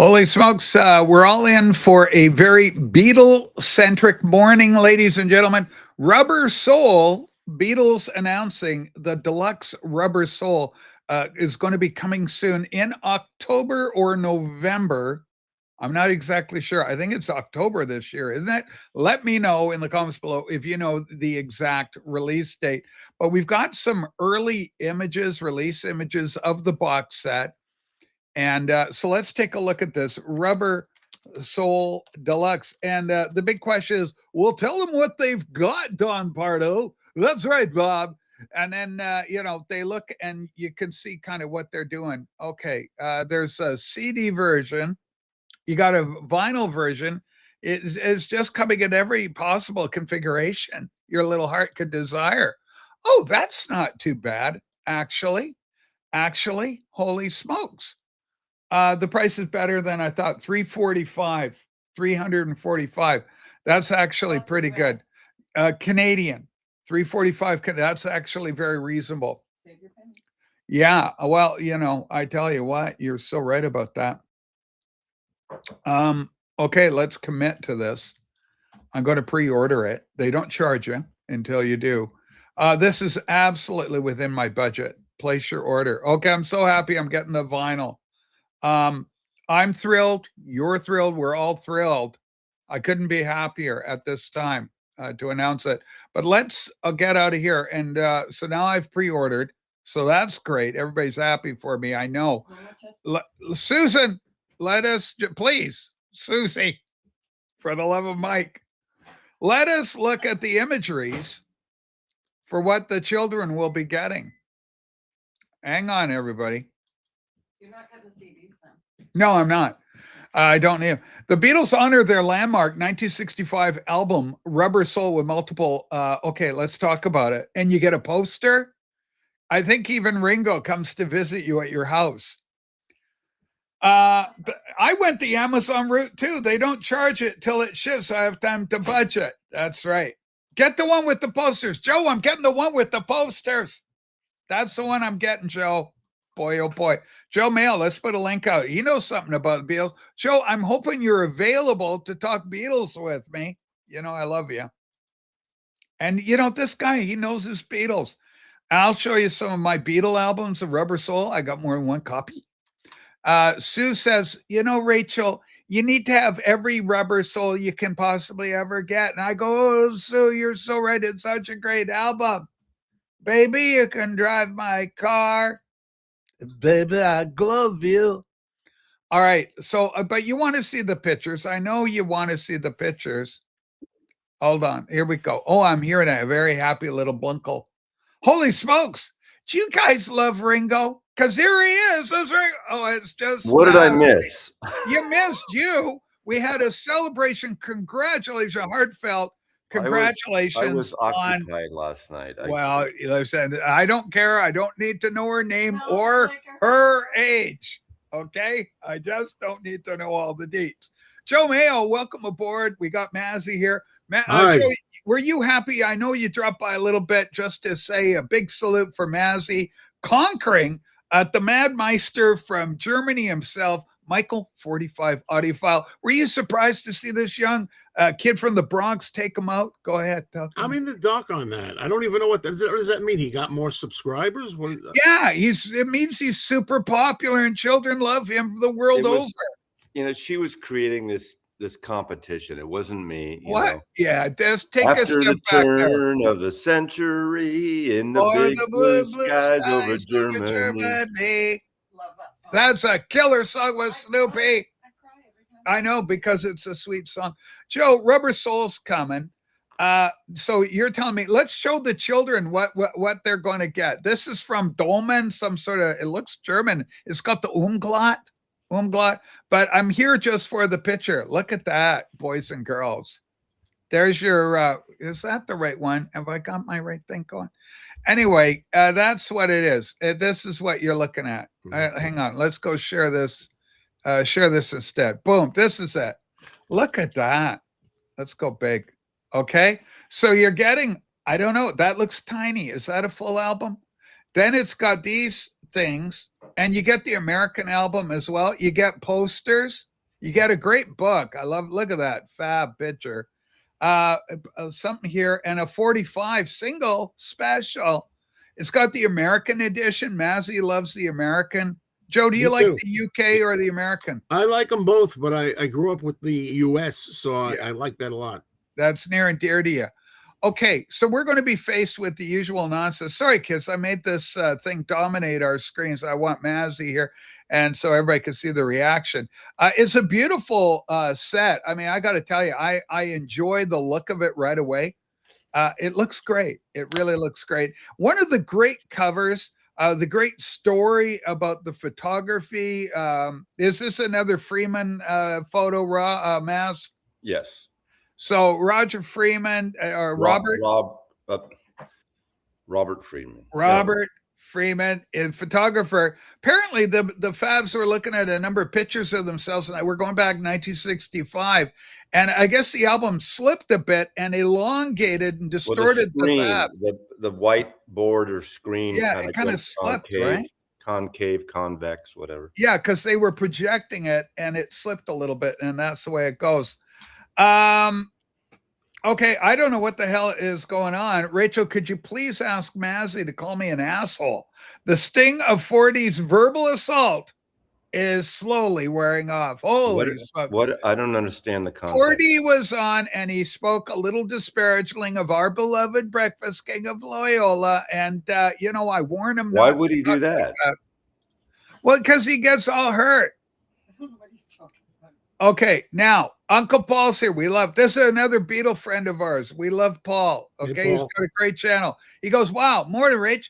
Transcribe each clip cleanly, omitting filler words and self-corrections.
Holy smokes, we're all in for a very Beatle-centric morning, ladies and gentlemen. Rubber Soul, Beatles announcing the deluxe Rubber Soul is going to be coming soon in October or November. I'm not exactly sure. I think it's October this year, isn't it? Let me know in the comments below if you know the exact release date. But we've got some early images, release images of the box set. And so let's take a look at this Rubber Soul Deluxe. And the big question is, well, tell them what they've got, Don Pardo. That's right, Bob. And then, they look and you can see kind of what they're doing. Okay, there's a CD version. You got a vinyl version. It's just coming in every possible configuration your little heart could desire. Oh, that's not too bad, actually. Actually, holy smokes. The price is better than I thought. 345. That's actually pretty good. Canadian, 345. That's actually very reasonable. Save your penny. Yeah. Well, I tell you what, you're so right about that. Okay, let's commit to this. I'm going to pre-order it. They don't charge you until you do. This is absolutely within my budget. Place your order. Okay, I'm so happy I'm getting the vinyl. I'm thrilled. You're thrilled. We're all thrilled. I couldn't be happier at this time to announce it. But let's get out of here. And so now I've pre-ordered. So that's great. Everybody's happy for me. I know. Susan, let us, please, Susie, for the love of Mike, let us look at the imageries for what the children will be getting. Hang on, everybody. You're not getting the CDs then. No, I'm not. I don't need them. The Beatles honor their landmark 1965 album, Rubber Soul, with multiple. Okay, let's talk about it. And you get a poster. I think even Ringo comes to visit you at your house. I went the Amazon route too. They don't charge it till it ships. I have time to budget. That's right. Get the one with the posters. Joe, I'm getting the one with the posters. That's the one I'm getting, Joe. Boy, oh boy. Joe Mail, let's put a link out. He knows something about Beatles. Joe, I'm hoping you're available to talk Beatles with me. I love you. And, this guy, he knows his Beatles. I'll show you some of my Beatle albums of Rubber Soul. I got more than one copy. Sue says, Rachel, you need to have every Rubber Soul you can possibly ever get. And I go, oh, Sue, you're so right. It's such a great album. Baby, you can drive my car. Baby, I love you. All right. So, but you want to see the pictures. I know you want to see the pictures. Hold on. Here we go. Oh, I'm hearing a very happy little Bunkle. Holy smokes. Do you guys love Ringo? Because here he is. Oh, it's just. What did I miss? You missed you. We had a celebration. Congratulations, heartfelt. Congratulations. I was occupied last night. Well, listen, I don't care. I don't need to know her name or her age. Okay? I just don't need to know all the deets. Joe Mayo, welcome aboard. We got Mazzy here. Joe, were you happy? I know you dropped by a little bit just to say a big salute for Mazzy conquering the Madmeister from Germany himself, Michael 45 audiophile. Were you surprised to see this young kid from the Bronx take him out? Go ahead. I'm in the dark on that. I don't even know what does that mean. He got more subscribers? Yeah, it means he's super popular and children love him the world over. She was creating this competition. It wasn't me. What? Yeah, just take After a step the back turn of the century in the big blue skies over Germany. Love that song. That's a killer song with Snoopy. I cry every time. I know, because it's a sweet song. Joe, Rubber Soul's coming. So you're telling me, let's show the children what they're going to get. This is from Dolman, some sort of, it looks German. It's got the umlaut, but I'm here just for the picture. Look at that, boys and girls. There's your, is that the right one? Have I got my right thing going? Anyway, that's what it is. This is what you're looking at. Hang on. Let's go share this. Share this instead. Boom. This is it. Look at that. Let's go big. Okay. So you're getting, I don't know. That looks tiny. Is that a full album? Then it's got these things, and you get the American album as well. You get posters. You get a great book. Look at that fab picture. Something here and a 45 single special. It's got the American edition. Mazzy loves the American. Joe, do you like too. the UK or the American? I like them both, but I grew up with the US, so I like that a lot. That's near and dear to you. Okay, so we're going to be faced with the usual nonsense. Sorry, kids, I made this thing dominate our screens. I want Mazzy here, and so everybody can see the reaction. It's a beautiful set. I mean, I got to tell you, I enjoy the look of it right away. It looks great. It really looks great. One of the great covers, the great story about the photography. Is this another Freeman photo, Maz? Yes. So Roger Freeman or Robert Freeman. Robert Freeman is photographer. Apparently the Fabs were looking at a number of pictures of themselves, and we're going back 1965. And I guess the album slipped a bit and elongated and distorted the Fab. The white board or screen. Yeah, it kind of slipped, right? Concave, convex, whatever. Yeah, because they were projecting it and it slipped a little bit, and that's the way it goes. Okay, I don't know what the hell is going on. Rachel, could you please ask Mazzy to call me an asshole? The sting of 40's verbal assault is slowly wearing off. Holy what? I don't understand the context. 40 was on and he spoke a little disparagingly of our beloved Breakfast King of Loyola. And, I warned him. Why would he do that? Well, because he gets all hurt. I don't know what he's talking about. Okay, now Uncle Paul's here. We love this is another Beatle friend of ours. We love Paul. Okay, Hey, Paul. He's got a great channel. He goes, wow, morning, Rach.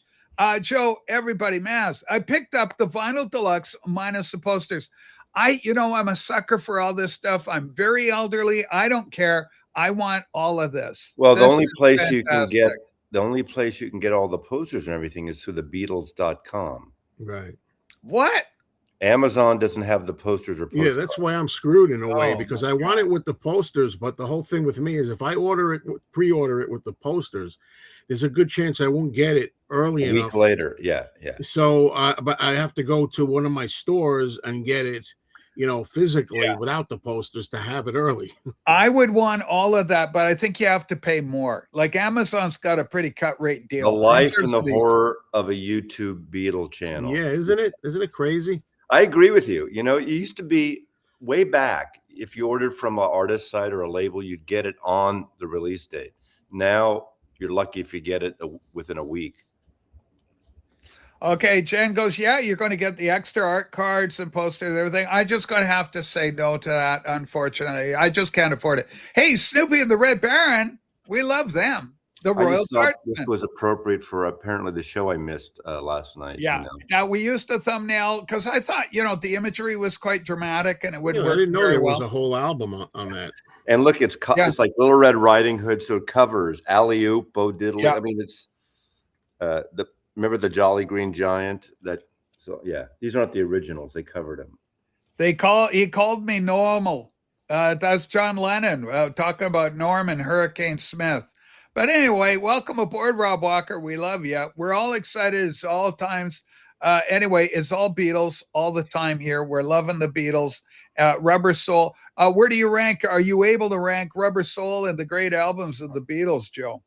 Joe, everybody, Maz. I picked up the vinyl deluxe minus the posters. I'm a sucker for all this stuff. I'm very elderly. I don't care. I want all of this. Well, This the only is place you can get all the posters and everything is through the Beatles.com. Right. What? Amazon doesn't have the posters or postcards. Yeah, that's why I'm screwed in a way, Oh, because my I want it with the posters, but the whole thing with me is if I pre-order it with the posters, there's a good chance I won't get it early enough. A week later. Yeah. So, but I have to go to one of my stores and get it, physically without the posters to have it early. I would want all of that, but I think you have to pay more. Like Amazon's got a pretty cut rate deal. The life and the horror of a YouTube Beatle channel. Yeah, isn't it? Isn't it crazy? I agree with you. It used to be way back. If you ordered from an artist site or a label, you'd get it on the release date. Now you're lucky if you get it within a week. Okay, Jen goes, yeah, you're going to get the extra art cards and posters and everything. I just going to have to say no to that, unfortunately. I just can't afford it. Hey, Snoopy and the Red Baron, we love them. The Royal Guardsmen. This was appropriate for apparently the show I missed last night. Yeah. Now we used a thumbnail because I thought, the imagery was quite dramatic and it would work. I didn't know there was well. a whole album on that. And look, it's like Little Red Riding Hood, so it covers Alley Oop, Bo Diddley. Yeah. I mean, it's remember the Jolly Green Giant? These aren't the originals. They covered him. He called me normal. That's John Lennon talking about Norman Hurricane Smith. But anyway, welcome aboard, Rob Walker. We love you. We're all excited. It's all times. Anyway, it's all Beatles all the time here. We're loving the Beatles. Rubber Soul. Where do you rank? Are you able to rank Rubber Soul and the great albums of the Beatles, Joe?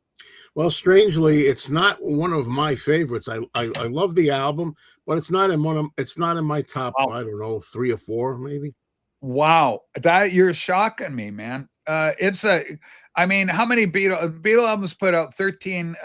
Well, strangely, it's not one of my favorites. I love the album, but it's not in my top. Wow. I don't know, 3 or 4 maybe. Wow, that you're shocking me, man. How many Beatle albums put out 13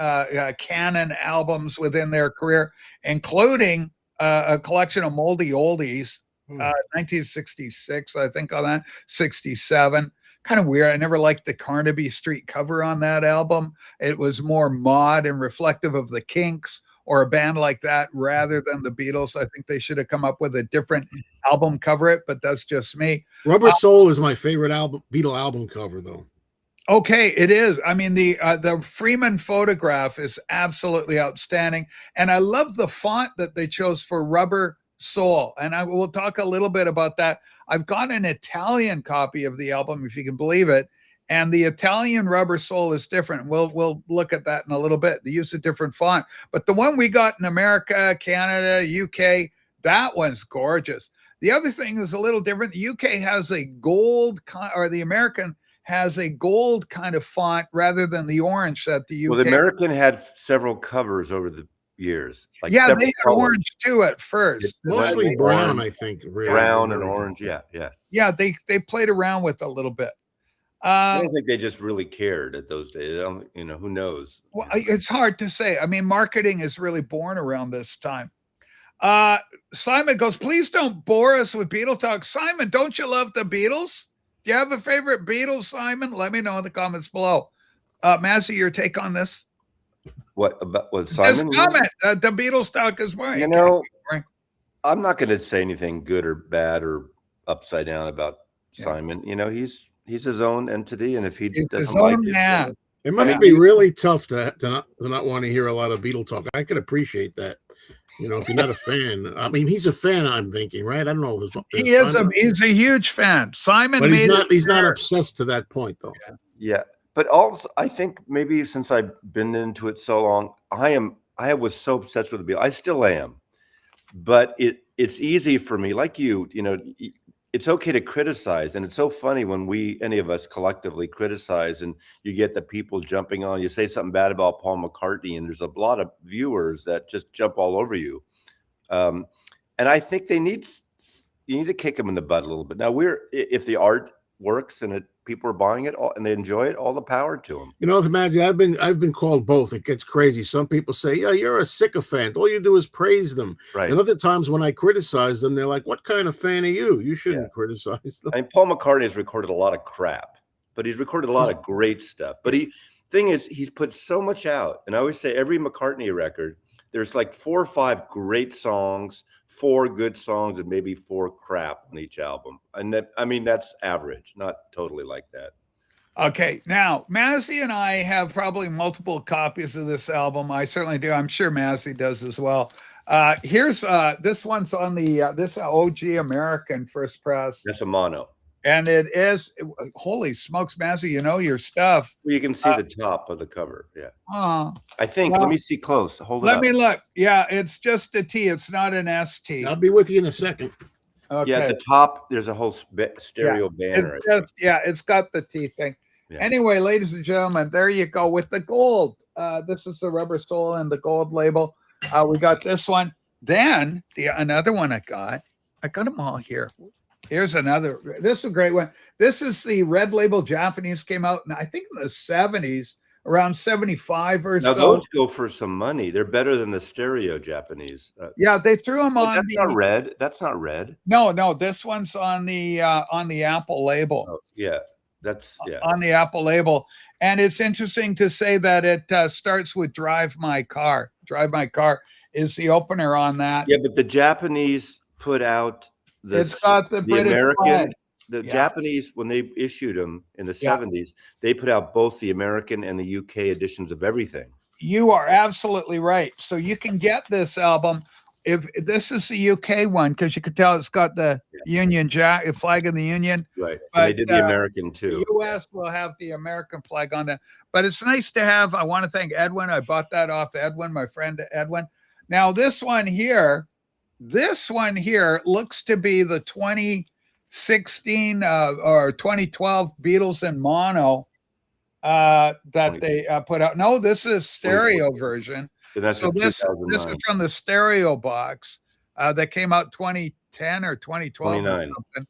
canon albums within their career, including a collection of moldy oldies, 1966, I think, on that, 67. Kind of weird. I never liked the Carnaby Street cover on that album. It was more mod and reflective of the Kinks or a band like that rather than the Beatles. I think they should have come up with a different album cover it, but that's just me. Rubber Soul is my favorite Beatle album cover, though. Okay, it is. I mean, the Freeman photograph is absolutely outstanding. And I love the font that they chose for Rubber Soul. And I will talk a little bit about that. I've got an Italian copy of the album, if you can believe it. And the Italian Rubber Soul is different. We'll look at that in a little bit. They use a different font. But the one we got in America, Canada, UK, that one's gorgeous. The other thing is a little different. The UK has a gold, or the American has a gold kind of font rather than the orange that the UK. Well, the American had several covers over the years. Like yeah, several they had colors. orange too at first. Mostly Orange, brown, I think. Really, brown and very orange. good. Yeah. Yeah, they played around with a little bit. I don't think they just really cared at those days. I don't, who knows? Well, it's hard to say. I mean, marketing is really born around this time. Simon goes, please don't bore us with Beatle talk. Simon, don't you love the Beatles? Do you have a favorite Beatles, Simon? Let me know in the comments below. Mazzy, your take on this? What about what Just Simon? comment. The Beatles talk is boring. You know, I'm not going to say anything good or bad or upside down about Simon. He's his own entity, and if he doesn't like it, it must be really tough to not want to hear a lot of Beatle talk. I could appreciate that. If you're not a fan, I mean, he's a fan. I'm thinking, right? I don't know. He's a huge fan. Simon, but he's not obsessed to that point, though. Yeah, but also I think maybe since I've been into it so long, I was so obsessed with the Beatles. I still am, but it's easy for me, like you. It's okay to criticize, and it's so funny when any of us collectively criticize, and you get the people jumping on. You say something bad about Paul McCartney, and there's a lot of viewers that just jump all over you. And I think you need to kick them in the butt a little bit. Now, if the art works and people are buying it and they enjoy it, all the power to them. Mazzy, I've been called both. It gets crazy. Some people say, "Yeah, you're a sycophant. All you do is praise them." Right. And other times when I criticize them, they're like, "What kind of fan are you? You shouldn't criticize them." I mean, Paul McCartney has recorded a lot of crap, but he's recorded a lot of great stuff. But thing is, he's put so much out, and I always say every McCartney record, there's like 4 or 5 great songs, 4 good songs, and maybe 4 crap on each album. And that's average, not totally like that. Okay, now Mazzy and I have probably multiple copies of this album. I certainly do. I'm sure Mazzy does as well. Here's this one's on the this OG American first press. That's a mono, and it is holy smokes, Mazzy. You know your stuff. Well, you can see the top of the cover. Yeah. I think. Well, let me see close. Hold it Let up. me look. Yeah, it's just a T. It's not an ST. I'll be with you in a second. Okay. Yeah, at the top, there's a whole stereo banner. It's got the T thing. Yeah. Anyway, ladies and gentlemen, there you go with the gold. This is the Rubber Soul and the gold label. We got this one. Then another one I got them all here. Here's another. This is a great one. This is the red label Japanese, came out, I think in the 70s, around 75 or so. Now those go for some money. They're better than the stereo Japanese. Yeah, they threw them on. That's not red. That's not red. No, this one's on the Apple label. Oh, yeah. On the Apple label. And it's interesting to say that it starts with Drive My Car. Drive My Car is the opener on that. Yeah, but the Japanese put out it's got the American flag. Japanese, when they issued them in the 70s, they put out both the American and the UK editions of everything. You are absolutely right. So you can get this album. If this is the UK one, because you could tell it's got the Union Jack flag of the Union. Right. But and they did the American too. The US will have the American flag on it. But it's nice to have. I want to thank Edwin. I bought that off Edwin, my friend Edwin. Now this one here looks to be the 2016 or 2012 Beatles in mono that they put out. No, this is stereo version. So this is from the stereo box that came out 2010 or 2012 or something.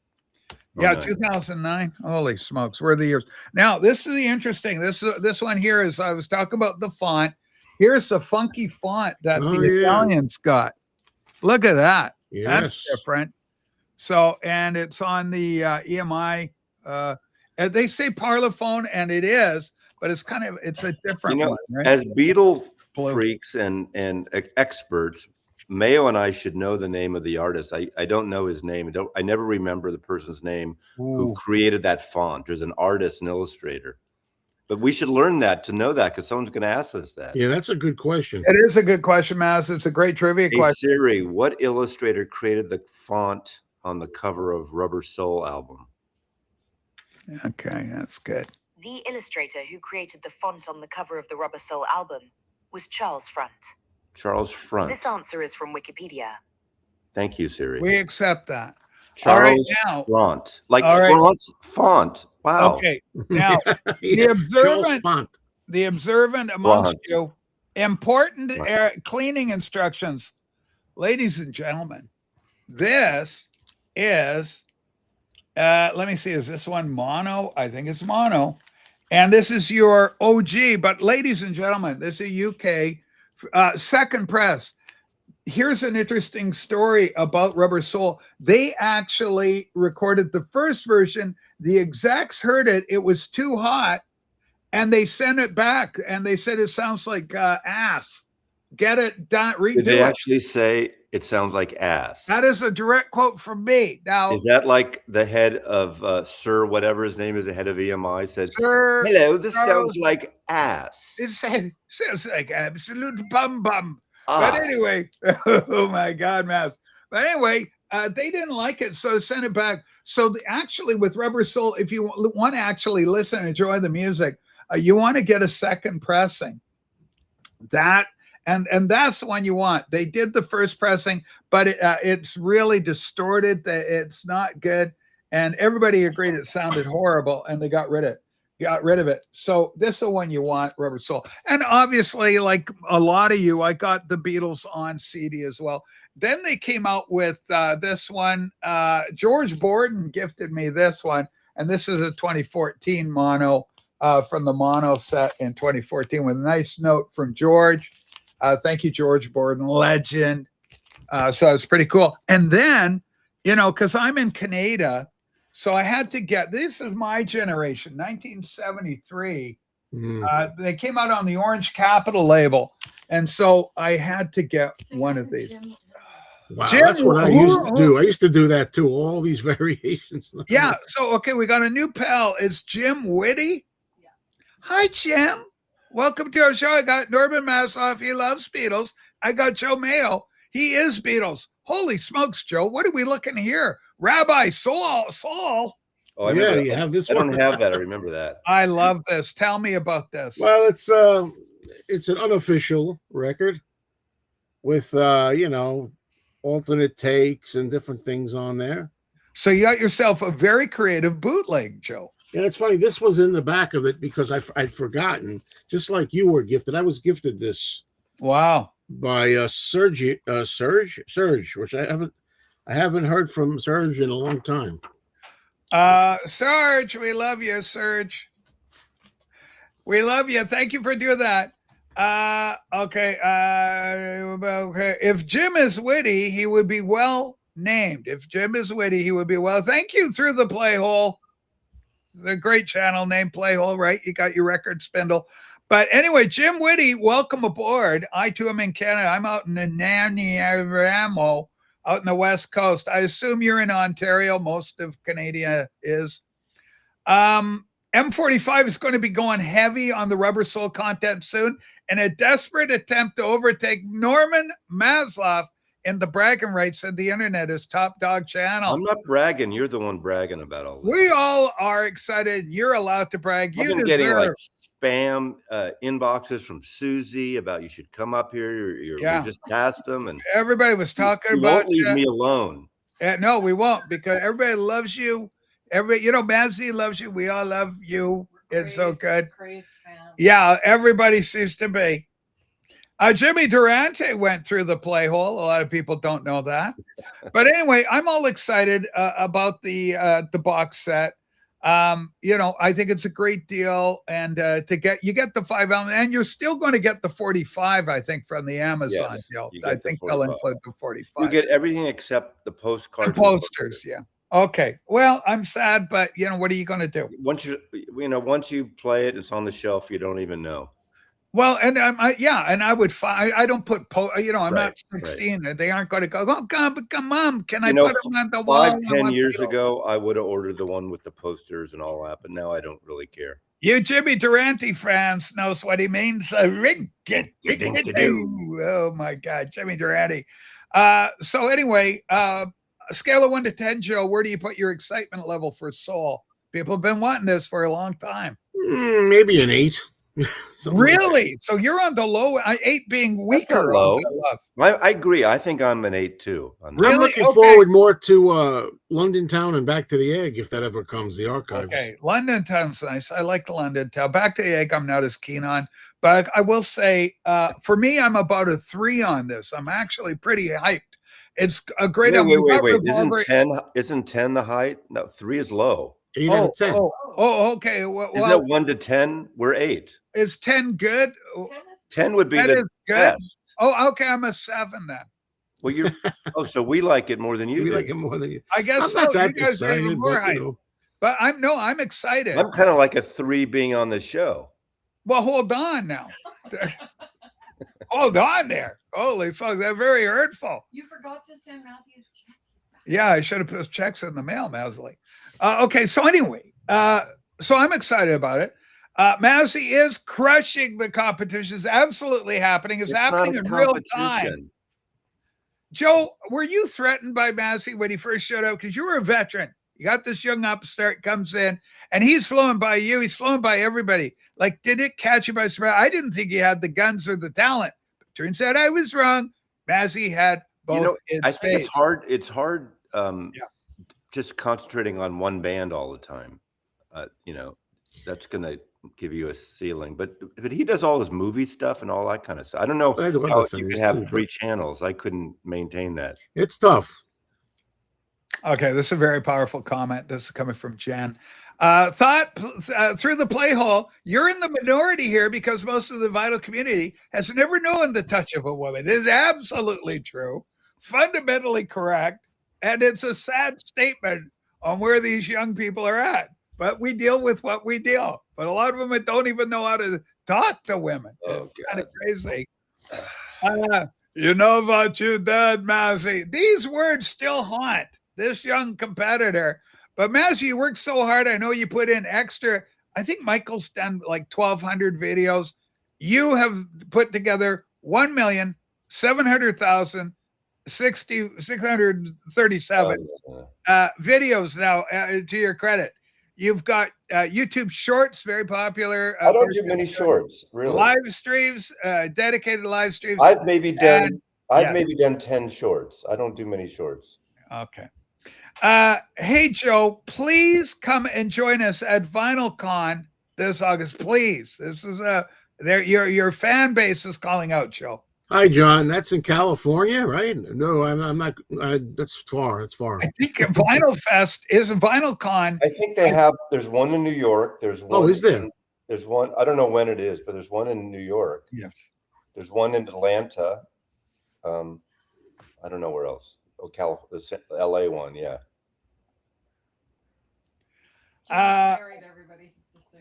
Yeah, 2009. Holy smokes, where are the years? Now, this is the interesting. This one here is, I was talking about the font. Here's the funky font that the Italians got. Look at that. Yes. That's different. So, and it's on the EMI. They say Parlophone, and it is, but it's a different one. Right? As Beatle freaks and experts, Mayo and I should know the name of the artist. I don't know his name. I never remember the person's name who created that font. There's an artist, an illustrator. But we should learn that to know that, because someone's going to ask us that. Yeah, that's a good question. It is a good question, Mass. It's a great trivia question. Siri, what illustrator created the font on the cover of Rubber Soul album? Okay, that's good. The illustrator who created the font on the cover of the Rubber Soul album was Charles Front. Charles Front. This answer is from Wikipedia. Thank you, Siri. We accept that. All right, Charles now. Front, like All right. France font. Wow. Okay, now Yeah, Charles observant- Font. the observant amongst Front. you, important Right. cleaning instructions. Ladies and gentlemen, this is, let me see, is this one mono? I think it's mono. And this is your OG, but ladies and gentlemen, this is a UK second press. Here's an interesting story about Rubber Soul. They actually recorded the first version. The execs heard it. It was too hot. And they sent it back. And they said, it sounds like ass. Get it done. Did Redo they it. actually say it sounds like ass? That is a direct quote from me. Now, Is that like the head of Sir, whatever his name is, the head of EMI said, sir, hello, this Charles- sounds like ass. it sounds like absolute bum bum. Ah, But anyway, oh my God, Mass. But anyway, they didn't like it, so sent it back. So actually, with Rubber Soul, if you want to actually listen and enjoy the music, you want to get a second pressing. That and that's the one you want. They did the first pressing, but it's really distorted. It's not good, and everybody agreed it sounded horrible, and they got rid of it. So this is the one you want, Rubber Soul. And obviously, like a lot of you, I got the Beatles on CD as well. Then they came out with this one. George Borden gifted me this one, and this is a 2014 mono from the mono set in 2014 with a nice note from George. Thank you, George Borden, legend. So it's pretty cool. And then, because I'm in Canada, so I had to get, this is my generation, 1973. They came out on the Orange Capital label. And so I had to get one of these. Wow, Jim, that's what I used to do. I used to do that too. All these variations. Yeah. So, okay, we got a new pal. It's Jim Whitty. Yeah. Hi, Jim. Welcome to our show. I got Norman Massoff. He loves Beatles. I got Joe Mayo. He is Beatles. Holy smokes, Joe. What are we looking here? Rabbi Saul. oh, I Yeah, remember. you have this I one. don't have that. I remember that. I love this. Tell me about this. Well, it's an unofficial record with alternate takes and different things on there. So you got yourself a very creative bootleg, Joe. And it's funny, this was in the back of it because I'd forgotten, just like you were gifted. I was gifted this Wow. by Serge, which I haven't heard from Serge in a long time. Serge, we love you, Serge. We love you. Thank you for doing that. Okay. If Jim is witty, he would be well named. If Jim is witty, he would be well. Thank you, Through the Playhole. The great channel named Playhole, right? You got your record spindle. But anyway, Jim Whitty, welcome aboard. I too am in Canada. I'm out in the Nanaimo, out in the West Coast. I assume you're in Ontario. Most of Canada is. M45 is going to be going heavy on the Rubber Soul content soon. In a desperate attempt to overtake Norman Masloff in the bragging rights of the internet as top dog channel. I'm not bragging. You're the one bragging about all this. We all are excited. You're allowed to brag. I've You been getting like deserve. spam inboxes from Susie about you should come up here. Yeah. We just passed them, and Everybody was talking you about won't leave you. me alone. No, we won't, because everybody loves you. Everybody, Mamsie loves you. We all love you. It's so good. Crazed fan. Yeah, everybody seems to be. Jimmy Durante went through the play hole. A lot of people don't know that. But anyway, I'm all excited about the box set. I think it's a great deal. And you get the 5 album, and you're still going to get the 45, I think, from the Amazon Yes, deal. you get I the think they'll 45. include the 45. You get everything except the postcards. the posters, yeah. Okay. Well, I'm sad, but what are you going to do? Once you play it, it's on the shelf. You don't even know. Well, and and I would find I don't put I'm Right, not 16. They aren't going to go. Oh, come on! Can I You know, put them on the wall? 5-10 years ago, I would have ordered the one with the posters and all that, but now I don't really care. You Jimmy Durante fans knows what he means. Oh my God, Jimmy Durante. So anyway, a scale of 1 to 10, Joe, where do you put your excitement level for Soul? People have been wanting this for a long time. Maybe an 8. Something like that. Really? So you're on the low, 8 being That's not weaker. low. on the love. I agree. I think I'm an 8 too. On that. Really? I'm looking Okay. forward more to London Town and Back to the Egg if that ever comes. The archives. Okay, London Town's nice. I like the London Town. Back to the Egg, I'm not as keen on, but I will say, for me, I'm about a 3 on this. I'm actually pretty hyped. It's a great. Wait. Isn't 10 the height? No, 3 is low. 8 out of 10. Okay. Well, Isn't it 1 to 10? We're 8. is 10 good? 10 would be That the is good. best. Oh, okay. I'm a 7 then. Well, you're so we like it more than you We do. like it more than you. I guess I'm so. not that You guys are even excited, more but hyped. you know. But I'm excited. I'm kind of like a 3 being on the show. Well, hold on now. Hold on there. Holy fuck, that's very hurtful. You forgot to send Massey's check. Yeah, I should have put checks in the mail, Masley. Okay, so anyway, so I'm excited about it. Massey is crushing the competition. It's absolutely happening. It's happening in real time. Joe, were you threatened by Massey when he first showed up? Because you were a veteran. You got this young upstart comes in, and he's flowing by you. He's flowing by everybody. Like, did it catch you by surprise? I didn't think he had the guns or the talent. But turns out I was wrong. Massey had both. I think it's hard. It's hard. Just concentrating on one band all the time. That's gonna give you a ceiling. But he does all his movie stuff and all that kind of stuff. I don't know how you can have 3 channels. I couldn't maintain that. It's tough. Okay, this is a very powerful comment. This is coming from Jen. Thought through the play hole, you're in the minority here because most of the vital community has never known the touch of a woman. It is absolutely true, fundamentally correct, and it's a sad statement on where these young people are at. But we deal with what we deal. But a lot of them don't even know how to talk to women. Oh, it's kind of crazy. You know about your dad, Massey. These words still haunt this young competitor. But Massey, you work so hard. I know you put in extra. I think Michael's done like 1,200 videos. You have put together 1,700,637 videos now, to your credit. You've got YouTube Shorts, very popular. I don't do many shorts, really. Live streams, dedicated live streams. I've maybe done 10 shorts. I don't do many shorts. Okay. Hey, Joe, please come and join us at VinylCon this August. Please. This is your fan base is calling out, Joe. Hi, John. That's in California, right? No, I'm not. That's far. That's far. I think Vinyl Fest is a VinylCon. I think they have. There's one in New York. There's one. Oh, is there? There's one. I don't know when it is, but there's one in New York. Yes. There's one in Atlanta. I don't know where else. Oh, the LA one. Yeah. Married, everybody.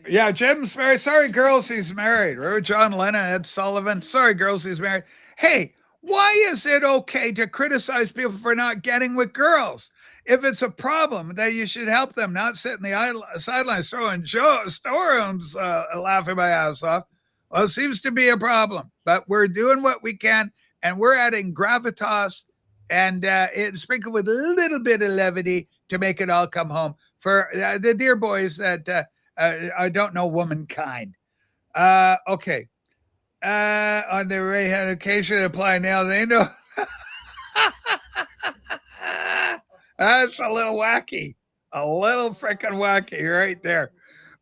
Yeah, Jim's married. Sorry, girls, he's married. Remember John Lennon, Ed Sullivan? Sorry, girls, he's married. Hey, why is it okay to criticize people for not getting with girls? If it's a problem, then you should help them, not sit in the sidelines throwing stones, laughing my ass off. Well, it seems to be a problem, but we're doing what we can, and we're adding gravitas and it's sprinkled with a little bit of levity to make it all come home for the dear boys that I don't know womankind. Okay. On the right occasion apply now, they know. That's a little wacky, a little freaking wacky right there.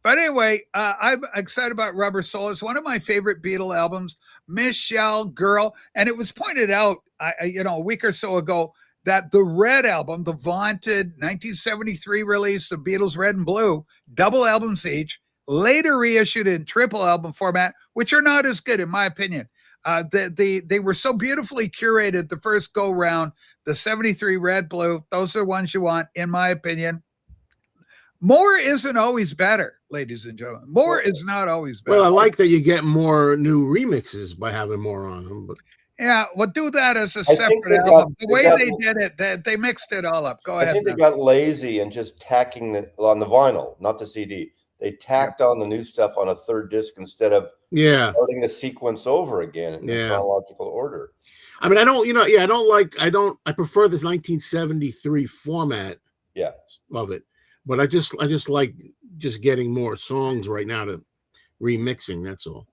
But anyway, I'm excited about Rubber Soul. It's one of my favorite Beatle albums, Michelle Girl. And it was pointed out, a week or so ago, that the Red album, the vaunted 1973 release of Beatles Red and Blue, double albums each, later reissued in triple album format, which are not as good, in my opinion. They were so beautifully curated the first go round. The 73 Red, Blue, those are ones you want, in my opinion. More isn't always better, ladies and gentlemen. More is not always better. Well, I like that you get more new remixes by having more on them. But yeah, well, do that as a separate album. The way they did it, they mixed it all up. Go ahead. I think they got lazy and just tacking on the vinyl, not the CD. They tacked on the new stuff on a third disc instead of starting the sequence over again in chronological order. I mean, I prefer this 1973 format. Yeah, of it. But I just like just getting more songs right now to remixing. That's all.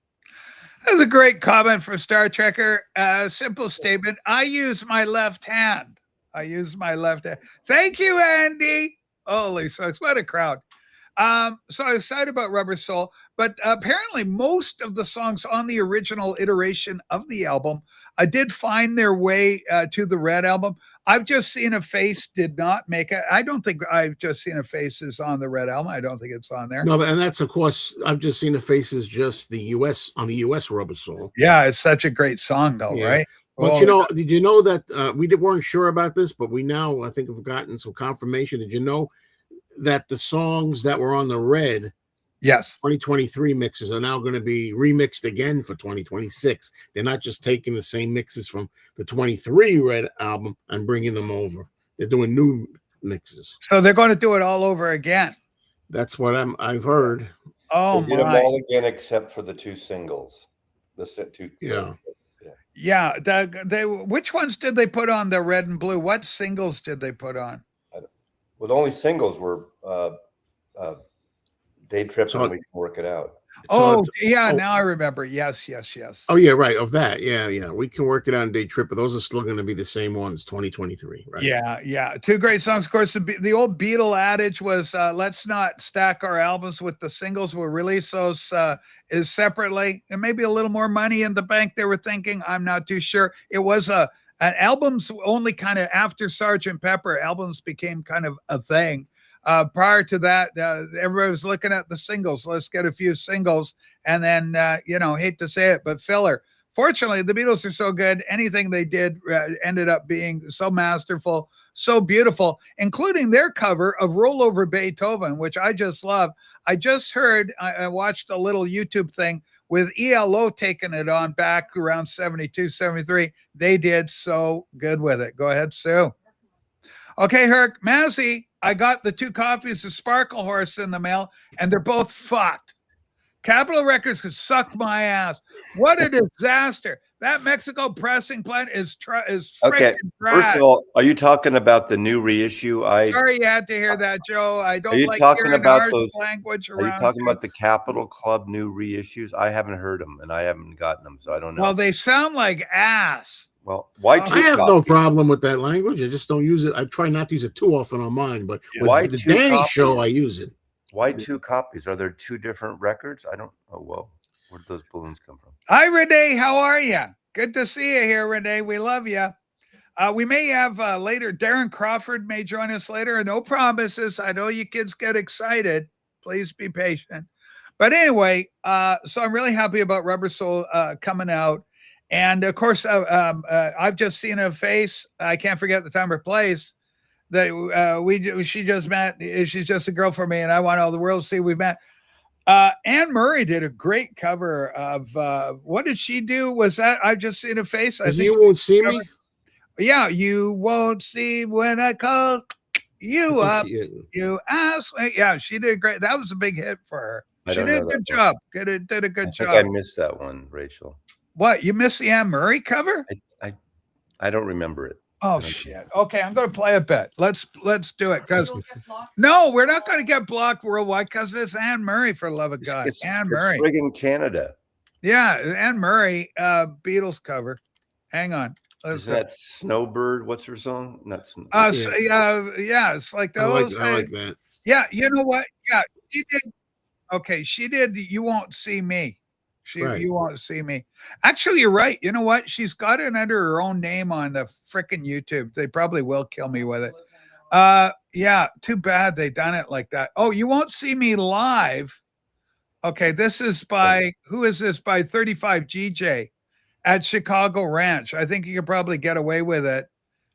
That's a great comment for Star Trekker. Simple statement. I use my left hand. I use my left hand. Thank you, Andy. Holy smokes, what a crowd. So I'm excited about Rubber Soul, but apparently most of the songs on the original iteration of the album did find their way to the Red album. I've Just Seen a Face did not make it. I don't think I've Just Seen a Face is on the Red album. I don't think it's on there. No, but and that's of course I've Just Seen the Faces, just the US on the US Rubber Soul. Yeah, it's such a great song though, Yeah. right? But Oh, you know, did you know that weren't sure about this, but we now I think have gotten some confirmation. Did you know that the songs that were on the Red yes. 2023 mixes are now going to be remixed again for 2026? They're not just taking the same mixes from the 23 Red album and bringing them over. They're doing new mixes. So they're going to do it all over again. That's what I've heard. Oh They did them my. all again except for the two singles. The two. Yeah. Yeah, which ones did they put on the Red and Blue? What singles did they put on? Well, the only singles were Day Trip So- and We Can Work It Out. Oh, So- yeah, oh. now I remember. Yes, yes, yes. Oh yeah, right. Of that, yeah. We Can Work It Out and Day Trip, but those are still going to be the same ones. 2023, right? Yeah. Two great songs. Of course, the old Beatle adage was, let's not stack our albums with the singles. We'll release those is separately. And maybe a little more money in the bank, they were thinking. I'm not too sure. It was an albums only kind of after Sgt. Pepper, albums became kind of a thing. Prior to that, everybody was looking at the singles. Let's get a few singles. And then, hate to say it, but filler. Fortunately, the Beatles are so good. Anything they did ended up being so masterful, so beautiful, including their cover of Roll Over Beethoven, which I just love. I just heard, I watched a little YouTube thing with ELO taking it on back around 72, 73. They did so good with it. Go ahead, Sue. Okay, Herc, Mazzy, I got the 2 copies of Sparkle Horse in the mail, and they're both fucked. Capitol Records could suck my ass. What a disaster. That Mexico pressing plant is Okay, freaking first of all, are you talking about the new reissue? Sorry you had to hear that, Joe. I don't Are you like talking hearing about harsh those? language Are you around talking here. about the Capitol Club new reissues? I haven't heard them, and I haven't gotten them, so I don't know. Well, they sound like ass. Well, why I two I have no copies? problem with that language. I just don't use it. I try not to use it too often on mine, but Why with the two Danny copies? show, I use it. Why 2 copies? Are there 2 different records? I don't. Oh well, where did those balloons come from? Hi, Renee. How are you? Good to see you here, Renee. We love you. We may have later, Darren Crawford may join us later. No promises. I know you kids get excited. Please be patient. But anyway, so I'm really happy about Rubber Soul coming out. And of course, I've Just Seen a Face. I can't forget the time or place that she just met. She's just a girl for me, and I want all the world to see we've met. Anne Murray did a great cover of what did she do? Was that I've Just Seen a Face? I Because think. you won't see me. Yeah, you won't see when I call you up. You ask. Yeah, she did great. That was a big hit for her. I She don't did a know good that job. Did a I good think job. I missed that one, Rachel. What, you missed the Anne Murray cover? I don't remember it. Oh shit. Okay, I'm gonna play a bit. Let's do it because You'll get blocked. no, we're not gonna get blocked worldwide because it's Anne Murray, for the love of God. Anne Murray. friggin' Canada. Yeah, Anne Murray, Beatles cover. Hang on. Let's Isn't that Snowbird? What's her song? Not Snow. yeah, it's like I like, those. I like that. Yeah, you know what? Yeah, she did. Okay, she did. You won't see me. Right. You won't see me. Actually, you're right. You know what? She's got it under her own name on the freaking YouTube. They probably will kill me with it. Yeah, too bad they done it like that. Oh, you won't see me live. Okay, this is by who is this? By 35 GJ at Chicago Ranch. I think you could probably get away with it.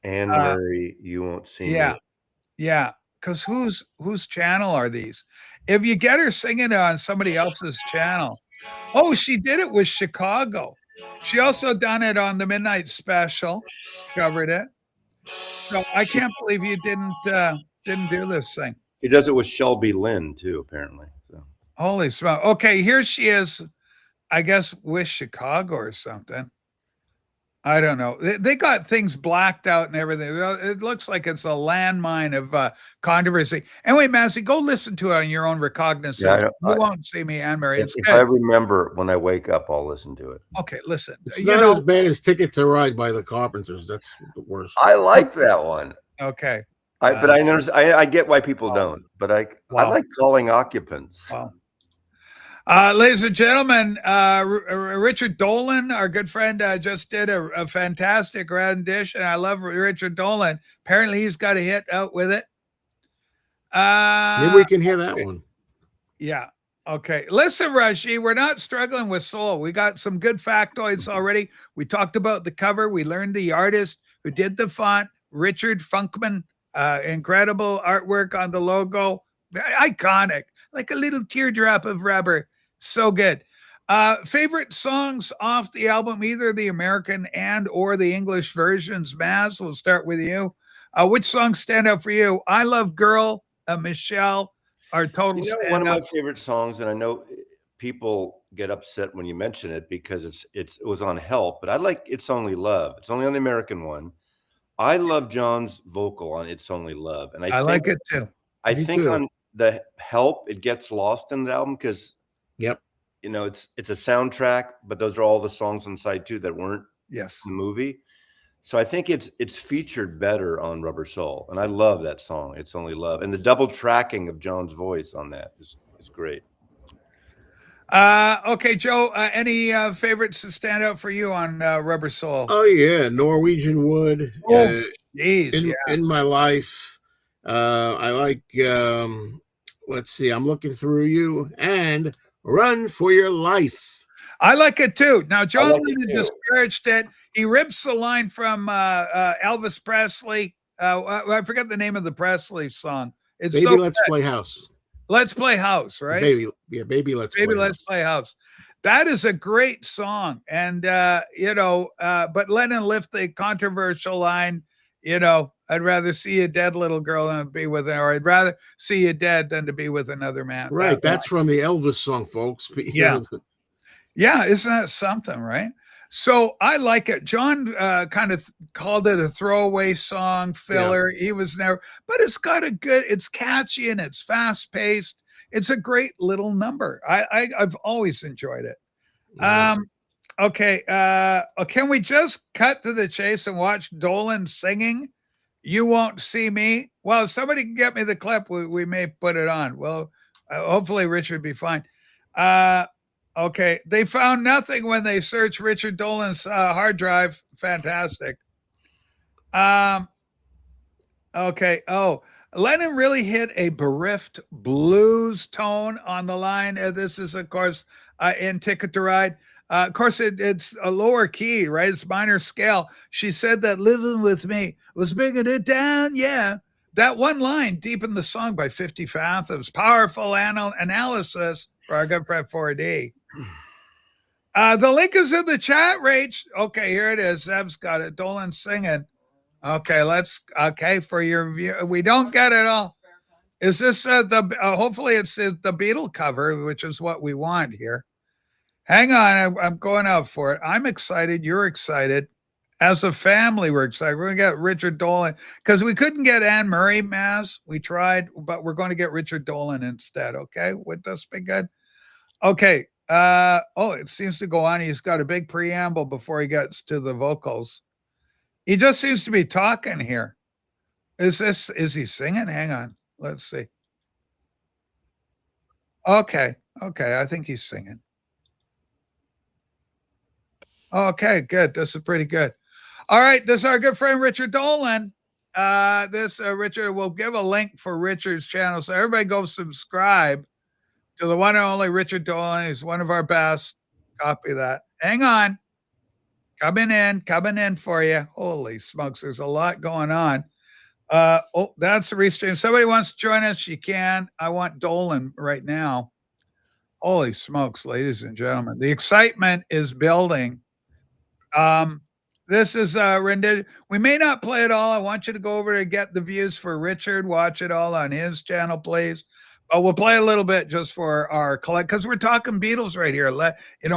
Anne Murray, You Won't See Yeah. Me. Yeah, because whose channel are these? If you get her singing it on somebody else's channel. Oh, she did it with Chicago. She also done it on the Midnight Special, covered it. So I can't believe you didn't do this thing. He does it with Shelby Lynn too, apparently. So. Holy smoke. Okay, here she is, I guess with Chicago or something. I don't know. They got things blacked out and everything. It looks like it's a landmine of controversy. Anyway, Massey, go listen to it on your own recognizance. Yeah, You won't see me, Anne Marie. It's if good. I remember when I wake up, I'll listen to it. Okay, listen. It's You not know, as bad as Ticket to Ride by the Carpenters. That's the worst. I like that one. okay. But I notice I get why people Wow. don't. But I Wow. like Calling Occupants. Wow. Ladies and gentlemen, Richard Dolan, our good friend, just did a fantastic rendition. I love Richard Dolan. Apparently, he's got a hit out with it. Maybe we can hear that one. Yeah. Okay. Listen, Rashi, we're not struggling with soul. We got some good factoids already. We talked about the cover. We learned the artist who did the font, Richard Funkman. Incredible artwork on the logo. Iconic, like a little teardrop of rubber. So good. Favorite songs off the album, either the American and or the English versions. Maz, we'll start with you. Which songs stand out for you? I Love Girl, Michelle, our total You know, one of my standouts. favorite songs, and I know people get upset when you mention it because it was on Help, but I like It's Only Love. It's only on the American one. I love John's vocal on It's Only Love, and I like it too. I Me think too. on the Help, it gets lost in the album because Yep. you know it's a soundtrack, but those are all the songs on side two that weren't Yes. in the movie. So I think it's featured better on Rubber Soul, and I love that song. It's Only Love, and the double tracking of John's voice on that is great. Okay, Joe, any favorites to stand out for you on Rubber Soul? Oh yeah, Norwegian Wood. Oh, Jeez, In my life, I like. Let's see, I'm looking through you and Run for Your Life. I like it too. Now, John like it Lennon too. disparaged it. He rips the line from Elvis Presley. I forget the name of the Presley song. It's Baby, so let's good. play house. Let's Play House, right? Baby, yeah, baby, let's Baby, play Let's house. Play House. That is a great song. And, but Lennon left the controversial line, I'd rather see you dead, little girl, than be with her, or I'd rather see you dead than to be with another man. Right, that's from the Elvis song, folks. You Yeah. know, Yeah, isn't that something, right? So I like it. John kind of called it a throwaway song, filler. He was never, but it's got it's catchy and it's fast paced. It's a great little number. I've always enjoyed it. yeah. Okay. Can we just cut to the chase and watch Dolan singing? You Won't See Me. Well, if somebody can get me the clip, we may put it on. Well, hopefully Richard be fine. Okay, they found nothing when they searched Richard Dolan's hard drive. Fantastic. Okay. Oh, Lennon really hit a bereft blues tone on the line. This is, of course, in Ticket to Ride. Of course, it's a lower key, right? It's minor scale. She said that living with me was bringing it down. Yeah. That one line deepened the song by 50 fathoms. Powerful analysis for our good friend 4D. The link is in the chat, Rach. Okay, here it is. Zeb's got it. Dolan singing. Okay, for your view. We don't get it all. Is this hopefully it's the Beatle cover, which is what we want here. Hang on, I'm going out for it. I'm excited. You're excited. As a family, we're excited. We're going to get Richard Dolan because we couldn't get Anne Murray, Maz. We tried, but we're going to get Richard Dolan instead. Okay, would this be good? Okay. It seems to go on. He's got a big preamble before he gets to the vocals. He just seems to be talking here. Is he singing? Hang on. Let's see. Okay. I think he's singing. Okay, good. This is pretty good. All right. This is our good friend, Richard Dolan. Richard, will give a link for Richard's channel. So everybody go subscribe to the one and only Richard Dolan. He's one of our best. Copy that. Hang on. Coming in for you. Holy smokes, there's a lot going on. That's the restream. Somebody wants to join us, you can. I want Dolan right now. Holy smokes, ladies and gentlemen. The excitement is building. This is rendition. We may not play it all. I want you to go over to get the views for Richard. Watch it all on his channel, please. But we'll play a little bit just for our collect because we're talking Beatles right here.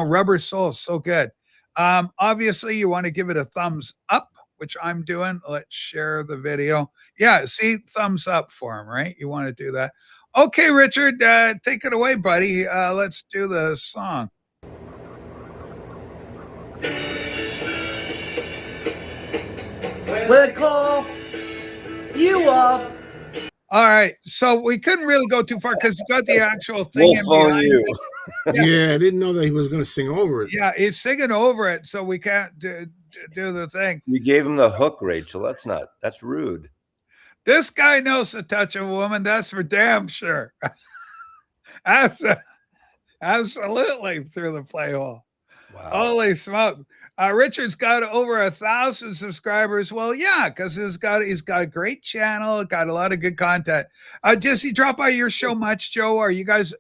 Rubber Soul is so good. Obviously, you want to give it a thumbs up, which I'm doing. Let's share the video. Yeah, see, thumbs up for him, right? You want to do that. Okay, Richard, take it away, buddy. Let's do the song. We'll call you up. All right, so we couldn't really go too far because you got the actual thing We'll in phone behind you. it. Yeah, I didn't know that he was going to sing over it. Yeah, he's singing over it, so we can't do the thing. You gave him the hook, Rachel. That's rude. This guy knows the touch of a woman. That's for damn sure. Absolutely through the play hole. Wow. Holy smoke. Richard's got over 1,000 subscribers. Well, yeah, because he's got a great channel, got a lot of good content. Does he drop by your show much, Joe? Or you guys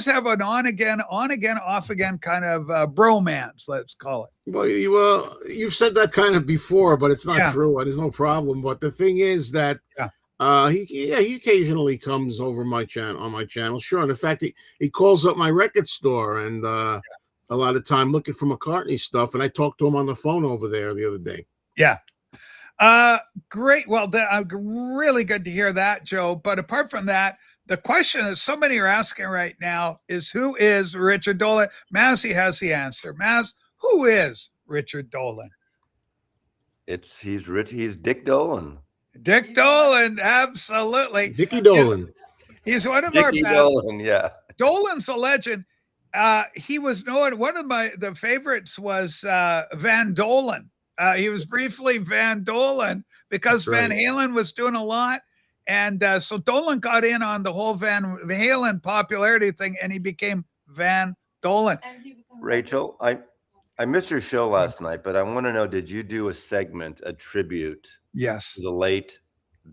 have an on again, off again kind of bromance, let's call it. Well, you've said that kind of before, but it's not Yeah. true. There's no problem. But the thing is that he occasionally comes over on my channel. Sure. And in fact, he calls up my record store and a lot of time looking for McCartney stuff. And I talked to him on the phone over there the other day. Yeah. Great. Well, really good to hear that, Joe. But apart from that, the question that so many are asking right now is, who is Richard Dolan? Massey has the answer. Maz, who is Richard Dolan? He's Dick Dolan. Dick Dolan, absolutely. Dickie Dolan. He's one of Dickie our best. Dolan, yeah. Dolan's a legend. He was known. One of the favorites was Van Dolen. He was briefly Van Dolen because That's right. Van Halen was doing a lot. And so Dolan got in on the whole Van Halen popularity thing, and he became Van Dolan. And he was on Rachel, I missed your show last night, but I want to know, did you do a tribute Yes. to the late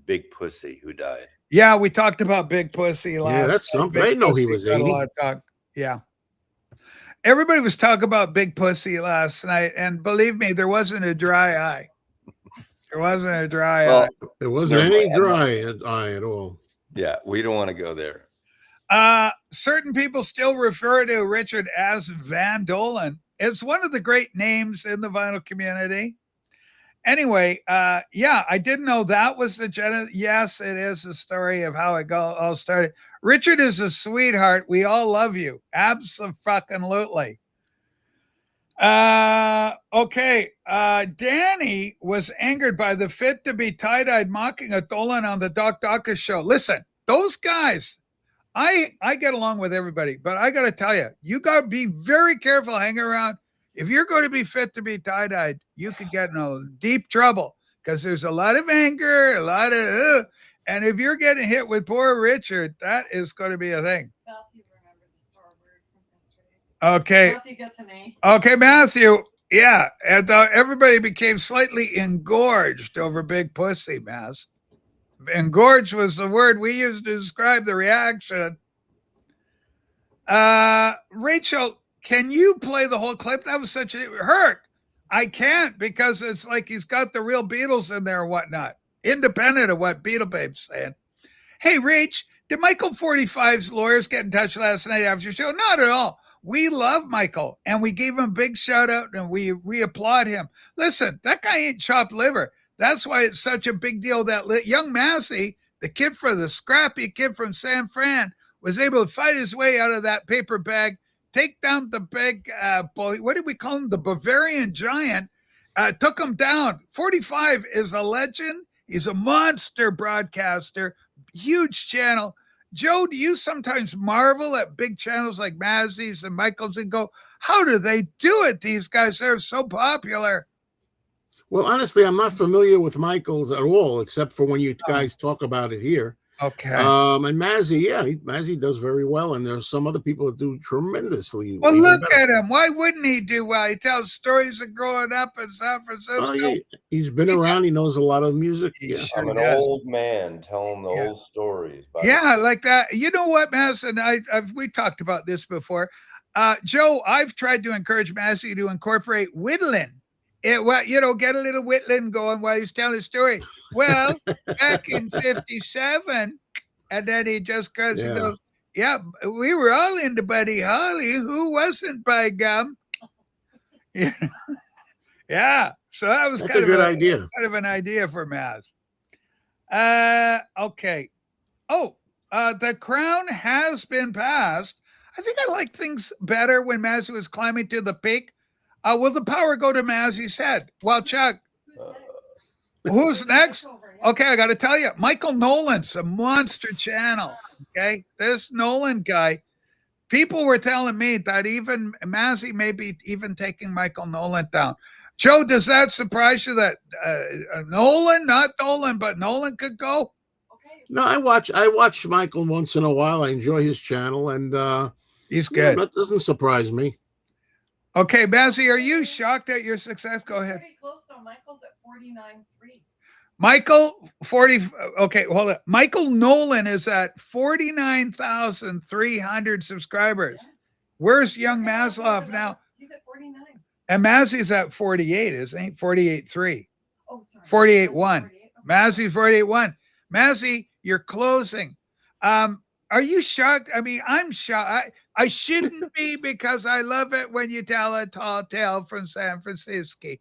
Big Pussy who died? Yeah, we talked about Big Pussy last. Yeah, that's night. something. Big I didn't know he Pussy was got a 80. lot of talk. Yeah. Everybody was talking about Big Pussy last night, and believe me, there wasn't a dry eye. There wasn't a dry eye. Well, There wasn't Never any mind. dry eye at all. yeah, we don't want to go there. Certain people still refer to Richard as Van Dolan. It's one of the great names in the vinyl community. Anyway, yeah, I didn't know that was the yes, it is the story of how it all started. Richard is a sweetheart. We all love you. Abso-fucking-lutely. Okay. Danny was angered by the fit to be tie-dyed mocking of Dolan on the Doc Dawkins show. Listen, those guys, I get along with everybody, but I got to tell you, you got to be very careful hanging around. If you're going to be fit to be tie-dyed, you could get in a deep trouble because there's a lot of anger, a lot of, and if you're getting hit with poor Richard, that is going to be a thing. Matthew remembered the store word from yesterday. Okay. Matthew gets an A. Okay, Matthew. Yeah. And everybody became slightly engorged over Big Pussy, Mass. Engorged was the word we used to describe the reaction. Rachel, can you play the whole clip? That was such a hurt. I can't because it's like he's got the real Beatles in there and whatnot, independent of what Beatle Babe's saying. Hey, Rach, did Michael 45's lawyers get in touch last night after your show? Not at all. We love Michael, and we gave him a big shout out, and we applaud him. Listen, that guy ain't chopped liver. That's why it's such a big deal that young Massey, the scrappy kid from San Fran, was able to fight his way out of that paper bag, take down the big, what did we call him? The Bavarian giant, took him down. 45 is a legend. He's a monster broadcaster, huge channel. Joe, do you sometimes marvel at big channels like Massey's and Michael's and go, how do they do it? These guys are so popular. Well, honestly, I'm not familiar with Michael's at all, except for when you guys talk about it here. Okay. And Mazzy, yeah, Mazzy does very well, and there's some other people that do tremendously. Well, even look better. at him. Why wouldn't he do well? He tells stories of growing up in San Francisco. Oh, yeah, he's been around. He knows a lot of music. He Yeah. sure I'm an does. old man telling the Yeah. old stories. Yeah, like that. You know what, Mass? And we talked about this before. Joe, I've tried to encourage Massey to incorporate whittling. Get a little whittling going while he's telling a story. Well, back in 57, and then he just goes, Yeah. he goes, yeah, we were all into Buddy Holly. Who wasn't, by gum? Yeah. Yeah. So that was That's kind a of good idea. kind of an idea for Maz. Okay. Oh, the crown has been passed. I think I like things better when Mazzy was climbing to the peak. Will the power go to Mazzy's head? Well, Chuck, who's next? Okay, I got to tell you, Michael Nolan's a monster channel. Okay, this Nolan guy, people were telling me that even Mazzy may be even taking Michael Nolan down. Joe, does that surprise you that Nolan, not Dolan, but Nolan could go? Okay. No, I watch Michael once in a while. I enjoy his channel, and He's yeah, good. that doesn't surprise me. Okay, Mazzy, are you shocked at your success? Go ahead. Pretty close. So Michael's at 49.3. Michael 40. Okay, hold on. Michael Nolan is at 49,300 subscribers. Yeah. Where's young Maslov now? He's at 49. And Mazzy's at 48, isn't he? 48.3. Oh, sorry. 48.1. 48. Okay. Mazzy's 48.1. Mazzy, you're closing. Are you shocked? I mean, I'm shocked. I shouldn't be because I love it when you tell a tall tale from San Francisco.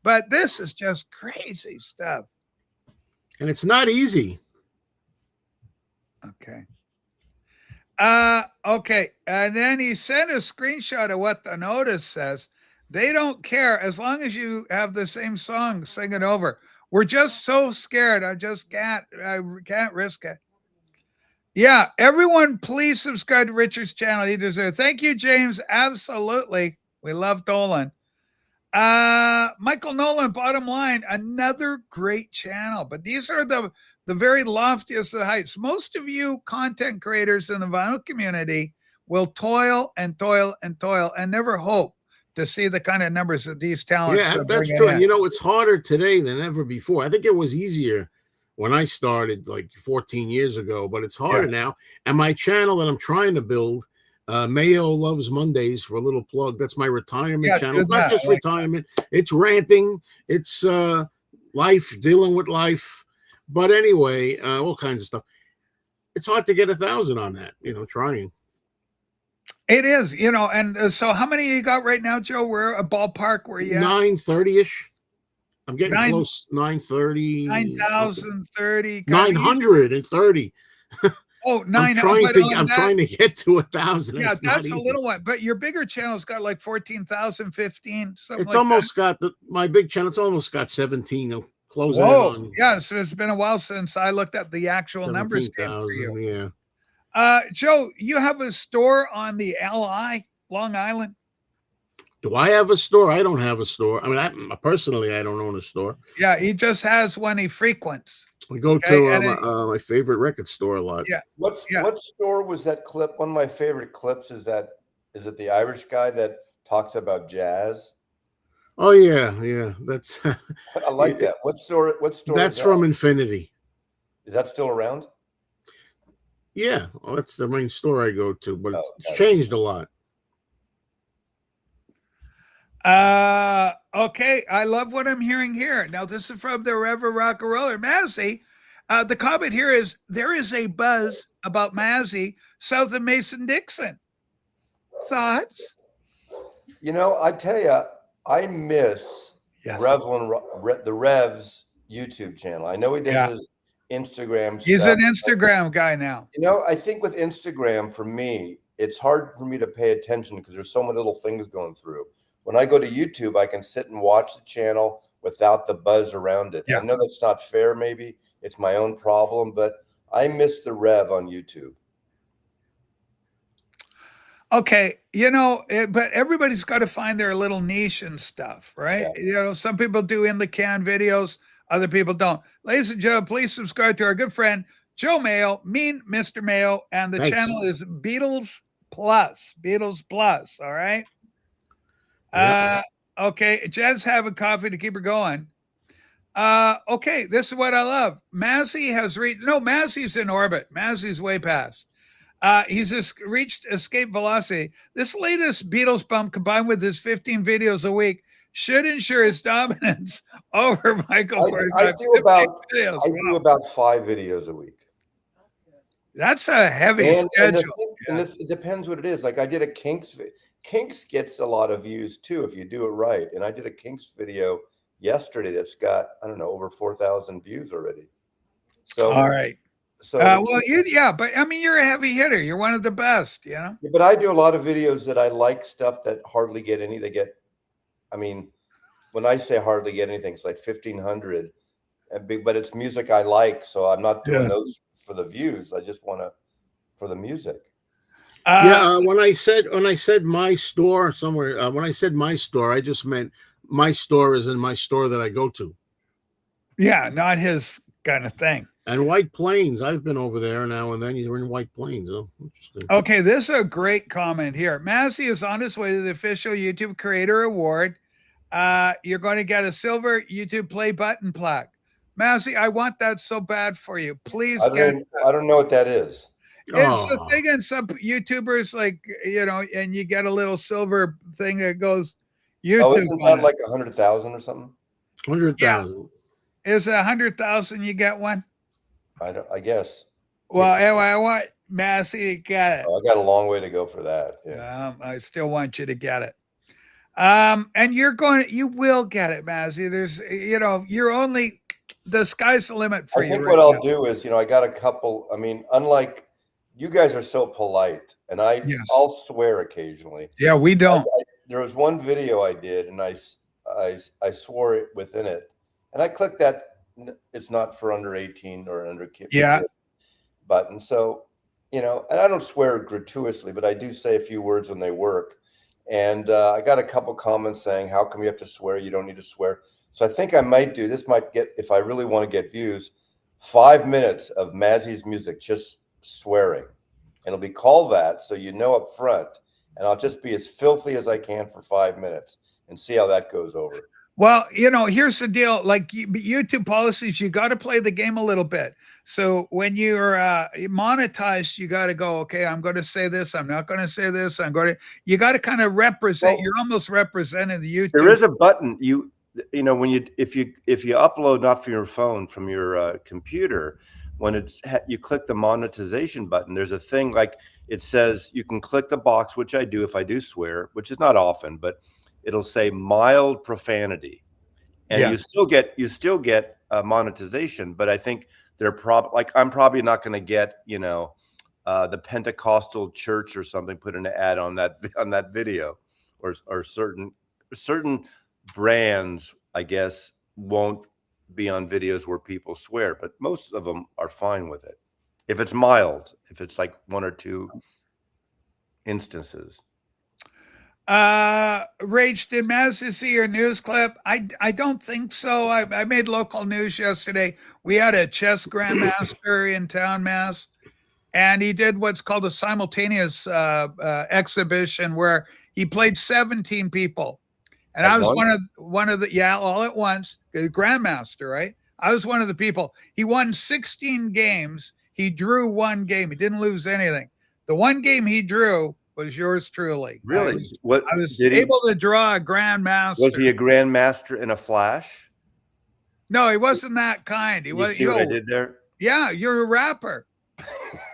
But this is just crazy stuff. And it's not easy. Okay. Okay. And then he sent a screenshot of what the notice says. They don't care as long as you have the same song, sing it over. We're just so scared. I can't risk it. Yeah, everyone, please subscribe to Richard's channel. He deserves. Thank you, James. Absolutely. We love Dolan. Michael Nolan, bottom line, another great channel. But these are the very loftiest of heights. Most of you content creators in the vinyl community will toil and toil and toil and never hope to see the kind of numbers that these talents Yeah, are that's bringing true. in. And you know, it's harder today than ever before. I think it was easier when I started like 14 years ago, but it's harder now. And my channel that I'm trying to build, Mayo Loves Mondays, for a little plug, that's my retirement channel. It's not just retirement, it's ranting, it's life, dealing with life. But anyway, all kinds of stuff. It's hard to get 1,000 on that, trying. It is, and so how many you got right now, Joe? We're a ballpark where you 930-ish. I'm getting close. 930. 9,030. 930. Oh, 900. I'm trying to get to 1,000. Yeah, that's a easy. little one. But your bigger channel's got like 14,000, 15, something. It's like almost that. got my big channel. It's almost got 17. I'm closing Whoa. in on. Yeah, so it's been a while since I looked at the actual numbers game for you. Yeah. Joe, you have a store on the LI, Long Island. Do I have a store? I don't have a store. I mean, personally, I don't own a store. Yeah, he just has one he frequents. We go to my favorite record store a lot. Yeah. What store was that clip? One of my favorite clips is it the Irish guy that talks about jazz? Oh yeah. That's I like that. What store? That's from Infinity. Is that still around? Yeah, well, that's the main store I go to, but it's okay. changed a lot. Okay, I love what I'm hearing here. Now, this is from the Reverend Rock and Roller. Mazzy, the comment here is, there is a buzz about Mazzy south of Mason-Dixon. Thoughts? I tell you, I miss the Rev's YouTube channel. I know he does his Instagram stuff. He's an Instagram guy now. I think with Instagram, for me, it's hard for me to pay attention because there's so many little things going through. When I go to YouTube, I can sit and watch the channel without the buzz around it. Yeah. I know that's not fair. Maybe it's my own problem, but I miss the Rev on YouTube. Okay, but everybody's got to find their little niche and stuff, right? Yeah. Some people do in the can videos, other people don't. Ladies and gentlemen, please subscribe to our good friend Joe Mayo, Mean Mr. Mayo, and the channel is Beatles Plus. Beatles Plus, all right? Yeah. Okay, Jen's having coffee to keep her going. Okay, this is what I love. Mazzy has Mazzy's in orbit. Mazzy's way past. He's just reached escape velocity. This latest Beatles bump, combined with his 15 videos a week, should ensure his dominance over Michael. I do about 5 videos a week. That's a heavy schedule. And it depends what it is. Like I did a Kinks. Kinks gets a lot of views too if you do it right. And I did a Kinks video yesterday that's got, I don't know, over 4,000 views already. So, All right. so, Well, yeah, but I mean, you're a heavy hitter. You're one of the best, you know? but I do a lot of videos that I like stuff that hardly get any. They get, I mean, when I say hardly get anything, it's like 1,500, but it's music I like. So I'm not doing those for the views. I just want to for the music. When I said my store somewhere, when I said my store, I just meant my store is in my store that I go to. Yeah, not his kind of thing. And White Plains, I've been over there now and then. You're in White Plains. Oh, interesting. Okay, this is a great comment here. Massey is on his way to the official YouTube Creator Award. You're going to get a silver YouTube play button plaque. Massey, I want that so bad for you. Please I get. don't know what that is. It's the thing, and some YouTubers like and you get a little silver thing that goes YouTube. Oh, isn't that like 100,000 or something? 100,000. Is it 100,000? You get one. I guess. Well, anyway, I want Massey to get it. Oh, I got a long way to go for that. Yeah. I still want you to get it. And you will get it, Massey. There's, you're only, the sky's the limit for you. I think what I'll do is, I got a couple, I mean, unlike you guys are so polite and I'll swear occasionally. Yeah, we don't. There was one video I did and I swore it within it and I clicked that it's not for under 18 or under kid button. So, and I don't swear gratuitously, but I do say a few words when they work. And I got a couple comments saying, how come you have to swear? You don't need to swear. So I think I might do, this might get, if I really want to get views, 5 minutes of Mazzy's music, just swearing. And it'll be called that. So up front, and I'll just be as filthy as I can for 5 minutes and see how that goes over. Well, here's the deal. Like YouTube policies, you got to play the game a little bit. So when you're monetized, you got to go, okay, I'm going to say this. I'm not going to say this. You got to kind of represent. You're almost representing the YouTube. There is a button when if you upload not from your phone, from your computer, when you click the monetization button, there's a thing like it says you can click the box, which I do if I do swear, which is not often, but it'll say mild profanity, and you still get monetization. But I think they're I'm probably not going to get the Pentecostal church or something put an ad on that video, or certain brands I guess won't be on videos where people swear, but most of them are fine with it if it's mild, if it's like one or two instances. Rach, did Massey see your news clip? I don't think so. I made local news yesterday. We had a chess grandmaster in town, Mass, and he did what's called a simultaneous exhibition where he played 17 people. And I was one of the all at once, the grandmaster, right? I was one of the people. He won 16 games. He drew one game. He didn't lose anything. The one game he drew was yours truly. Really? I was able to draw a grandmaster. Was he a grandmaster in a flash? No, he wasn't that kind. You see what I did there? Yeah, you're a rapper.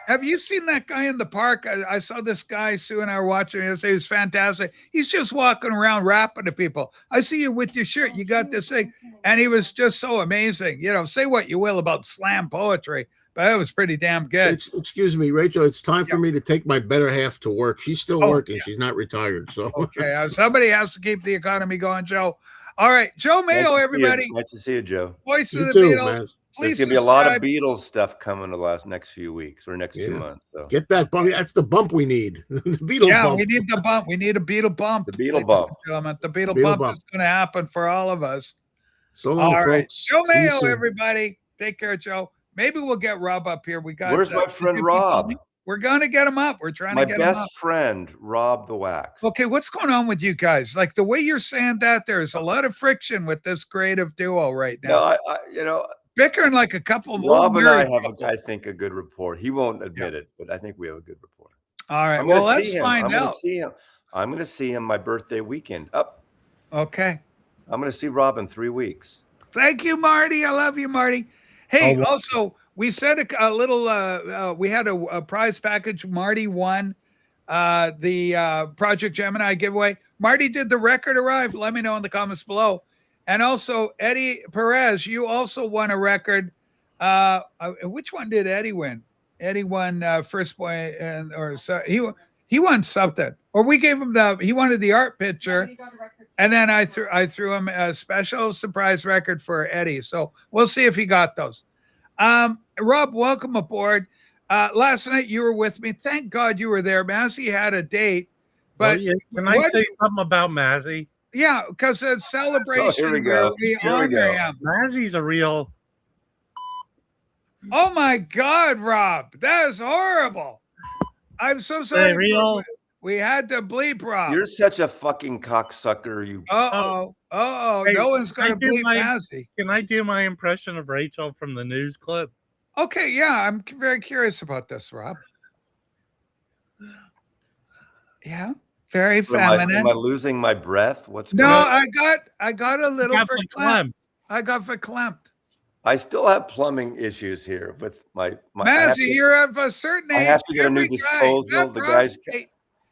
Have you seen that guy in the park? I saw this guy, Sue and I were watching him. He was fantastic. He's just walking around rapping to people. I see you with your shirt. You got this thing. And he was just so amazing. Say what you will about slam poetry, but it was pretty damn good. Excuse me, Rachel. It's time for me to take my better half to work. She's still working. Yeah. She's not retired. So okay, somebody has to keep the economy going, Joe. All right, Joe Mayo, everybody. Nice to see you, Joe. Voice of the Beatles. Man. There's going to be a lot of Beatles stuff coming the next few weeks or next 2 months. So. Get that bump. That's the bump we need. The Beatle bump. Yeah, we need the bump. We need a Beatle bump. The Beatle bump. The Beatle bump is going to happen for all of us. So long, all right. folks. Joe Mayo, everybody. Take care, Joe. Maybe we'll get Rob up here. Where's my friend Rob? We're going to get him up. We're trying to get him up. My best friend, Rob the Wax. Okay, what's going on with you guys? Like the way you're saying that, there's a lot of friction with this creative duo right now. No, bickering like a couple. Rob and I have, I think, a good rapport. He won't admit it, but I think we have a good rapport. All right. Well, let's find out. I'm going to see him my birthday weekend. Okay. I'm going to see Rob in 3 weeks. Thank you, Marty. I love you, Marty. Hey, also, we said a little, we had a prize package. Marty won the Project Gemini giveaway. Marty, did the record arrive? Let me know in the comments below. And also, Eddie Perez, you also won a record. Which one did Eddie win? Eddie won First Boy, and or so he won something, or we gave him he wanted the art picture. He got a record too. And then I threw him a special surprise record for Eddie. So we'll see if he got those. Rob, welcome aboard. Last night you were with me. Thank God you were there. Massey had a date. But well, yeah, can I say something about Mazzy? Yeah, because it's celebration we where go. we Here we honor go. him. Mazzy's a real. Oh my God, Rob, that is horrible. I'm so sorry. Real. We had to bleep Rob. You're such a fucking cocksucker. You. Hey, No one's going to I do bleep my- Massey. Can I do my impression of Rachel from the news clip? Okay, yeah, I'm very curious about this, Rob. Yeah, very feminine. Am I losing my breath? What's No, going on? I got a little Got verklempt. verklempt. I got verklempt. I still have plumbing issues here with my. I have Massey, to- you're of a certain age. I have to get a new Every guy- disposal. that The guy's- prostate-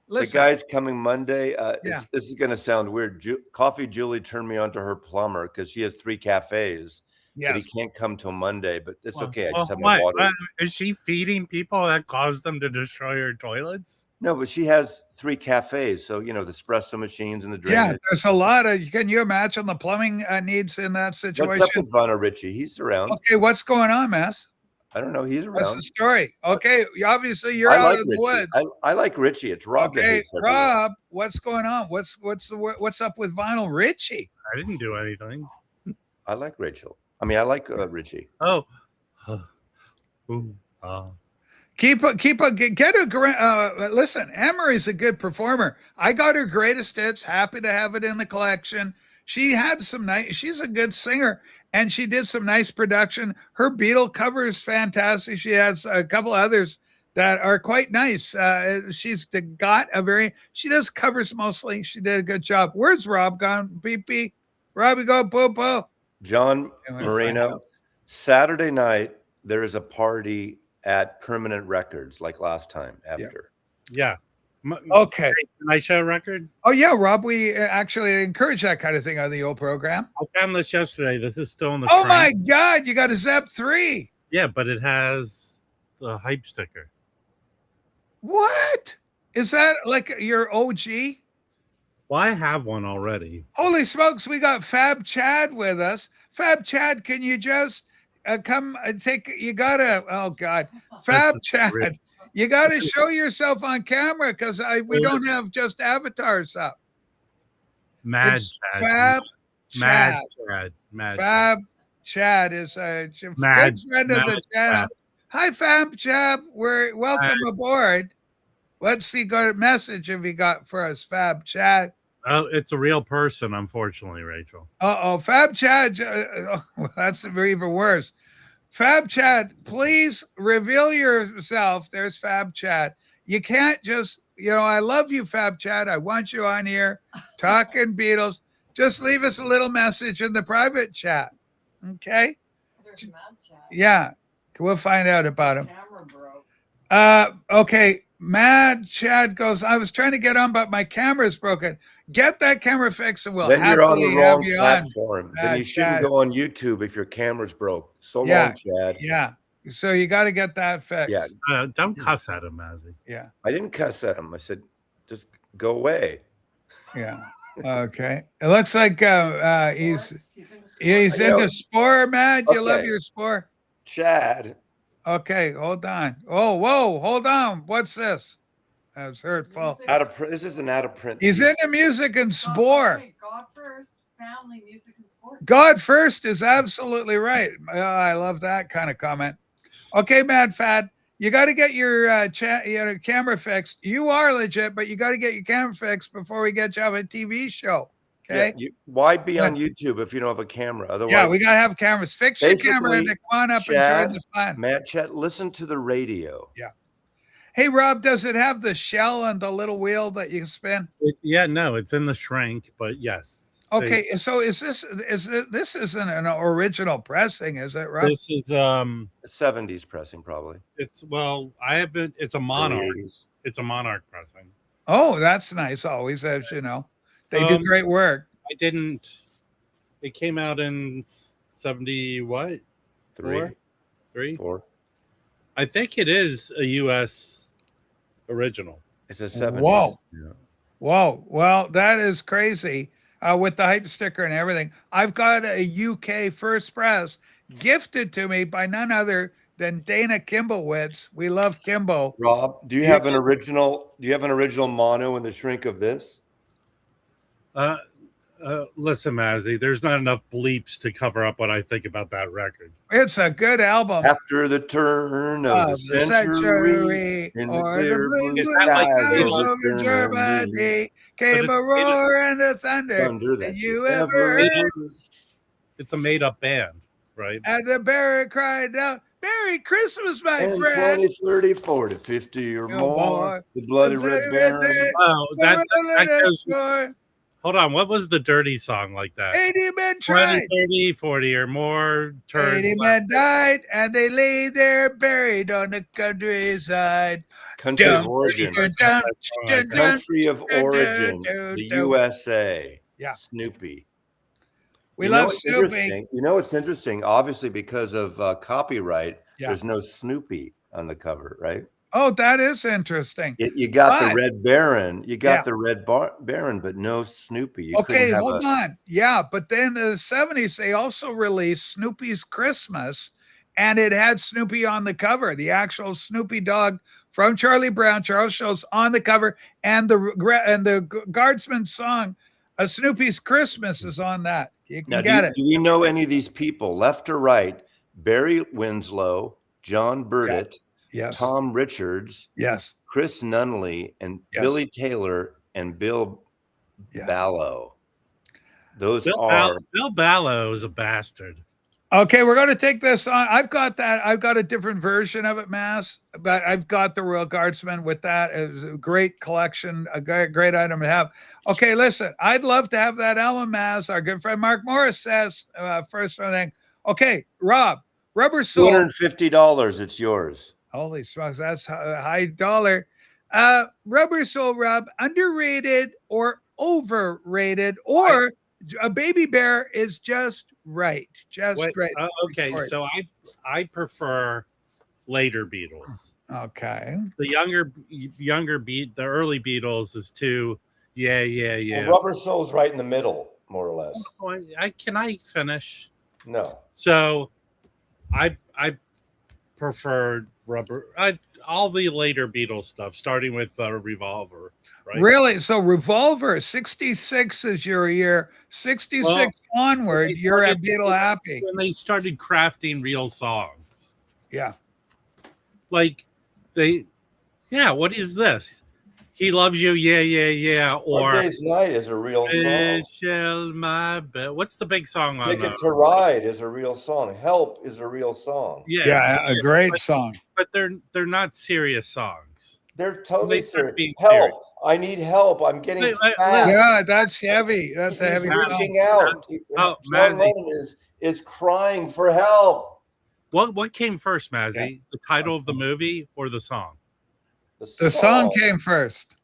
The Listen, guy's coming Monday. Yeah. This is going to sound weird. Coffee Julie turned me on to her plumber because she has 3 cafes. But yes. he can't come till Monday. But it's okay. I Well, just have my what? water. Is she feeding people that caused them to destroy her toilets? No, but she has 3 cafes. So, the espresso machines and the Yeah, drainage. there's a lot of. Can you imagine the plumbing needs in that What's situation? up with Vanna Ritchie? He's around. Okay, what's going on, Mass? I don't know. He's What's around. the story? Okay, obviously you're I out like of the Ritchie. woods. I like Ritchie. It's Rob that Okay, hates everyone. Rob, what's going on? What's up with Vinyl Richie? I didn't do anything. I like Rachel. I mean, I like Ritchie. Oh. Ooh, Get a listen. Emery's a good performer. I got her greatest hits. Happy to have it in the collection. She had some nice. She's a good singer, and she did some nice production. Her Beatle cover is fantastic. She has a couple others that are quite nice. She's got a very. She does covers mostly. She did a good job. Where's Rob gone? Beep beep. Robbie go poo poo. John I'm gonna find Moreno. out. Saturday night there is a party at Permanent Records, like last time. After yeah. Okay. Can I show a record? Oh yeah, Rob. We actually encourage that kind of thing on the old program. I found this yesterday. This is still in the Oh shrink. my God, you got a Zep 3. Yeah, but it has the hype sticker. What? Is that like your OG? Well, I have one already. Holy smokes, we got Fab Chad with us. Fab Chad, can you just come take you gotta oh God. Fab That's Chad, great. you gotta show yourself on camera because we Well, don't have just avatars up. Mad It's Chad. Fab Mad Chad. Chad. Mad Fab Chad is a good Mad- friend of the Mad channel. Chad. Hi, Fab Chad. We're welcome aboard. Let's see what message have you got for us, Fab Chad? Oh, it's a real person, unfortunately, Rachel. Uh-oh, Fab Chad. Well, that's even worse. Fab Chad, please reveal yourself. There's Fab Chad. You can't just, I love you, Fab Chad. I want you on here talking Beatles. Just leave us a little message in the private chat. Okay? There's Mad Chat. Yeah. We'll find out about him. Camera broke. Okay. Mad Chad goes, I was trying to get on, but my camera's broken. Get that camera fixed and we'll then you're on happily the have wrong you on. platform. Then Mad you shouldn't Chad. go on YouTube if your camera's broke. So Yeah. long, Chad. Yeah. So you got to get that fixed. Yeah. Don't cuss at him, Mazzy. Yeah. I didn't cuss at him. I said, just go away. Yeah. Okay. It looks like he's Sports. He's into sports. he's I know. into spore, Mad. You love Okay. your spore. Chad. Okay, hold on. Oh, whoa, hold on. What's this? That's hurtful. Music. This is an out of print. He's piece. into music and God- spore. wait, God first, family, music, and sports. God first is absolutely right. I love that kind of comment. Okay, Mad Fad, you got to get your camera fixed. You are legit, but you got to get your camera fixed before we get you on a TV show. Okay. Yeah, why be on YouTube if you don't have a camera? Otherwise, Yeah, we got to have cameras. Fix your camera and Basically, come on up and Chad, join the fun. Matt Chat, listen to the radio. Hey, Rob, does it have the shell and the little wheel that you spin? No, it's in the shrink, but yes. So Okay, so this isn't an original pressing, is it, Rob? this is 70s pressing, probably. it's well, I haven't. It's a mono. Early 80s. It's a Monarch pressing. Oh, that's nice. Always, as you know, they do Um, great work. I didn't. It came out in 70 what? Three, Three? four. I think it is a U.S. original. It's a 70s. Whoa. Yeah. Whoa. Well, that is crazy. With the hype sticker and everything. I've got a UK first press gifted to me by none other than Dana Kimblewitz. We love Kimbo. Rob, do you have an original? Do you have an original mono in the shrink of this? Listen, Mazzy, there's not enough bleeps to cover up what I think about that record. It's a good album. After the turn of the century, in the or the clear blue blue Is that like skies Beatles? of over Germany came But a it's roar and a thunder. thunder that And you you ever ever heard? heard. It's a made-up band, right? And the bear cried out, "Merry Christmas, my And friend!" 20, 30, 40, 50 or Or more. more. The bloody The red bloody red baron. baron. Oh, that goes. Score. Hold on, what was the dirty song like that? 80 men 20, tried. 30, 40 or more turns 80 left. men died, and they lay there buried on the countryside. Country Dun, of origin. dun, dun, dun, dun. Country of dun, origin. dun, The dun. USA. Yeah. Snoopy. We You know love what's Snoopy. interesting? You know what's interesting? Obviously, because of copyright, Yeah. there's no Snoopy on the cover, right? Oh, that is interesting. You got But- the Red Baron. You got Yeah. the Red Baron, but no Snoopy. You Okay, couldn't have hold on. Yeah, but then in the 70s, they also released Snoopy's Christmas, and it had Snoopy on the cover, the actual Snoopy dog from Charlie Brown, Charles Schultz on the cover, and the Guardsman song, Snoopy's Christmas is on that. You can Now, get it. do we know any of these people, left or right? Barry Winslow, John Burdett, Yes. Tom Richards, Yes. Chris Nunley, and Yes. Billy Taylor and Bill Yes. Ballo. Those Bill, are Bill Ballo is a bastard. Okay, we're going to take this on. I've got that. I've got a different version of it, Mass, but I've got the Royal Guardsman with that. It was a great collection, a great item to have. Okay, listen, I'd love to have that album, Mass. Our good friend Mark Morris says, first thing. Okay, Rob, Rubber Soul. $250. It's yours. Holy smokes, that's a high dollar. Rubber Soul, Rob, underrated or overrated, or a Baby Bear is just right. Just Wait, right. okay, so I prefer later Beatles. Okay. The early Beatles is too. Yeah. Well, Rubber Soul's right in the middle, more or less. Can I finish? No. So, I prefer all the later Beatles stuff, starting with Revolver. Right? Really? So Revolver, 66 is your year. 66 onward, you're a Beatle happy. When they started crafting real songs, Yeah. like what is this? He loves you, yeah, or Hard Day's Night is a real song. Shall my what's the big song on Ticket to Ride is a real song. Help is a real song. Yeah, a great song. but they're not serious songs. They're totally They start serious. being Help! serious. I need help. I'm getting fat. Yeah, that's heavy. That's a He's heavy song. reaching out. Oh, John Mazzy. Lennon is crying for help. What came first, Mazzy? The title of the movie or the song? The song came first.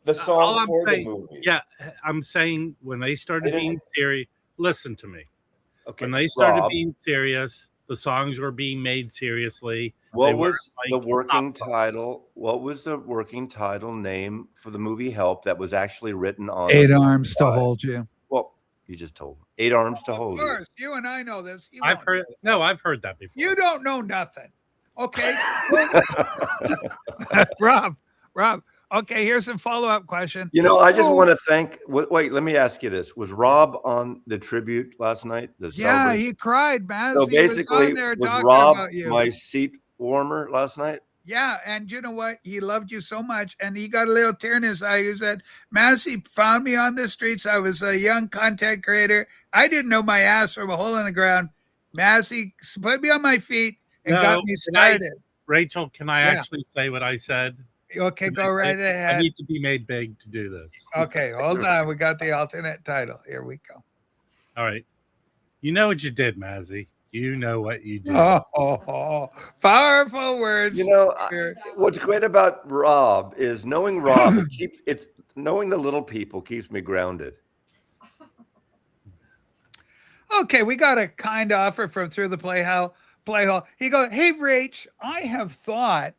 The All song I'm for saying- the movie. Yeah, I'm saying when they started didn't- being serious, listen to me. Okay. When they started Rob, being serious, the songs were being made seriously. what they was weren't the like working pop title? What was the working title name for the movie Help that was actually written on Eight the arms to side? hold you. Well, you just told me. 8 arms to Of hold you. course, you and I know this. You I've won't heard I've heard that before. You don't know nothing. Okay. Rob. Okay, here's a follow-up question. You know, I just Who- want to thank. Wait, let me ask you this: was Rob on the tribute last night? The Yeah, celebration? he cried, man. So He was basically, on there was talking Rob about you. my seat warmer last night? Yeah, and you know what? He loved you so much, and he got a little tear in his eye. He said, Massey found me on the streets. I was a young content creator. I didn't know my ass from a hole in the ground. Massey put me on my feet and No, got me can I- started. Rachel, can I Yeah. actually say what I said? Okay, go right I ahead. need to be made big to do this. Okay, hold on. We got the alternate title. Here we go. All right. You know what you did, Mazzy. You know what you do. Powerful words. You know, here. what's great about Rob is knowing Rob. It's knowing the little people keeps me grounded. Okay, we got a kind offer from Through the Play Hall. He goes, "Hey, Rach, I have thought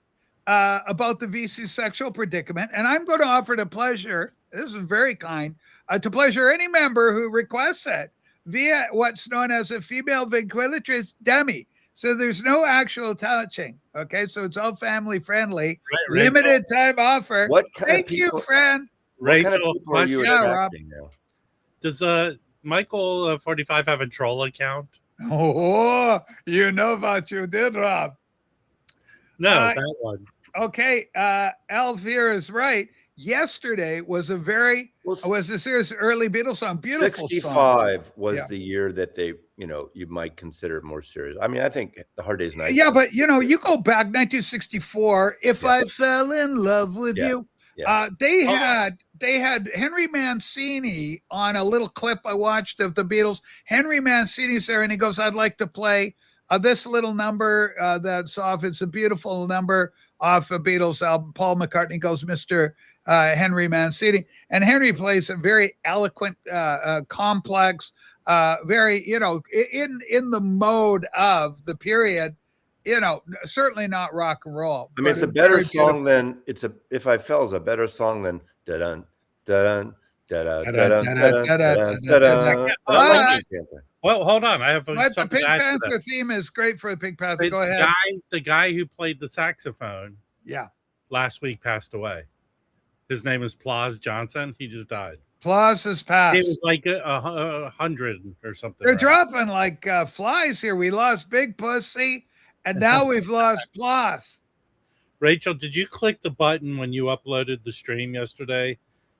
about the VC sexual predicament, and I'm going to offer to pleasure. This is very kind to pleasure any member who requests it via what's known as a female ventriloquist dummy. So there's no actual touching. Okay, so it's all family friendly, Right, limited time offer. What kind Thank of people? you, friend. What kind of Rachel, people are you question. Yeah, Rob. attracting now? Does Michael 45 have a troll account? Oh, you know what you did, Rob. No, Uh, that one. Okay, Alvir is right. Yesterday was a serious early Beatles song. Beautiful song. 65 was Yeah. the year that they, you might consider it more serious. I mean, I think the Hard Day's Night. Yeah, but you go back 1964. If Yeah. I fell in love with Yeah, you, yeah. they had Henry Mancini on a little clip I watched of the Beatles. Henry Mancini's there, and he goes, "I'd like to play this little number that's off. It's a beautiful number off a Beatles album." Paul McCartney goes, "Mr. Henry Mancini," and Henry plays a very eloquent, complex, very in the mode of the period. Certainly not rock and roll. I mean, it's a better song than If I Fell is a better song than da-dun, da-dun, da-dun, da-dun, da-dun, da-dun, da-dun. I like Pink Panther. Well, hold on. I have But the something Pink to add to Panther that. theme is great for the Pink Panther. Go ahead. The guy who played the saxophone Yeah. last week passed away. His name is Plaz Johnson. He just died. Plaz has passed. He was like 100 or something. They're right? dropping like flies here. We lost Big Pussy, and now we've lost Plaz. Rachel, did you click the button when you uploaded the stream yesterday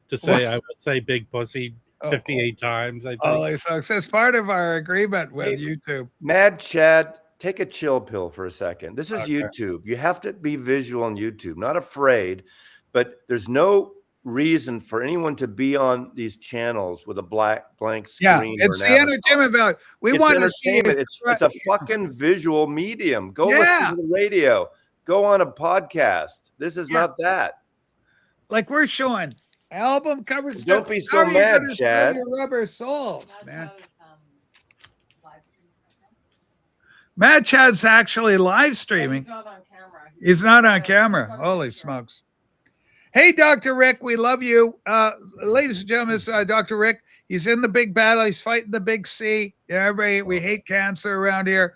to say I would say big pussy 58 times? I think. Holy smokes. That's part of our agreement with YouTube. Mad Chad, take a chill pill for a second. This is Okay. YouTube. You have to be visual on YouTube, not afraid, but there's no reason for anyone to be on these channels with a blank Yeah, screen. it's or the an avatar. entertainment value. We It's want to see entertainment. it. It's a fucking visual medium. Go Yeah. listen to the radio. Go on a podcast. This is not that. Like we're showing album covers. Don't be so How are you mad, gonna show Chad. your Rubber Souls, That's man. how it's, live streaming right Mad Chad's actually live now. streaming. He's not on camera. He's not on Yeah, camera. he's on Holy camera. smokes. Hey, Dr. Rick, we love you. Ladies and gentlemen, it's Dr. Rick. He's in the big battle. He's fighting the big C. Everybody, we hate cancer around here.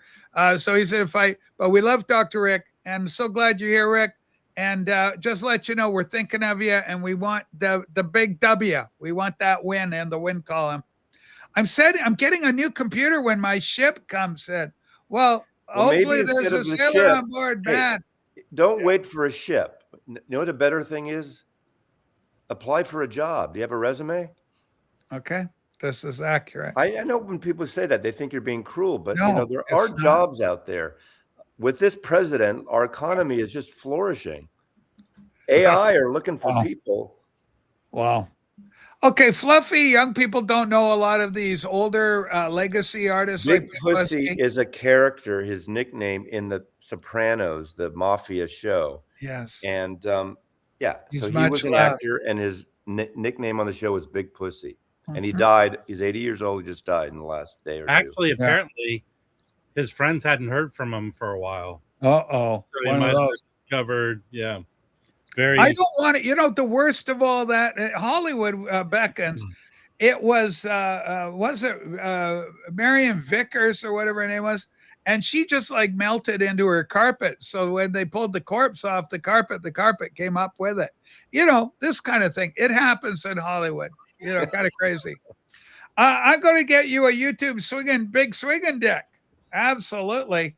So he's in a fight. But we love Dr. Rick. And so glad you're here, Rick. And just let you know, we're thinking of you. And we want the big W. We want that win and the win column. I'm getting a new computer when my ship comes in. Well, Well, maybe hopefully there's instead a of the sailor ship- on board, Hey, man. Don't wait for a ship. You know what a better thing is? Apply for a job. Do you have a resume? Okay, this is accurate. I know when people say that, they think you're being cruel, but No, there it's are not. jobs out there. With this president, our economy is just flourishing. AI are looking for Wow. people. Wow. Okay, Fluffy, young people don't know a lot of these older legacy artists. Big like Pussy is a character, his nickname in The Sopranos, the mafia show. Yes. And He's so he much was an loved. actor, and his nickname on the show was Big Pussy. And he Mhm. died. He's 80 years old. He just died in the last day or two. Actually, apparently, his friends hadn't heard from him for a while. Uh-oh. So he One might of have those. discovered, very. I don't want it. The worst of all that, Hollywood beckons. It was it Marion Vickers or whatever her name was? And she just like melted into her carpet. So when they pulled the corpse off the carpet came up with it. This kind of thing. It happens in Hollywood. Kind of crazy. I'm going to get you a YouTube big swinging dick. Absolutely.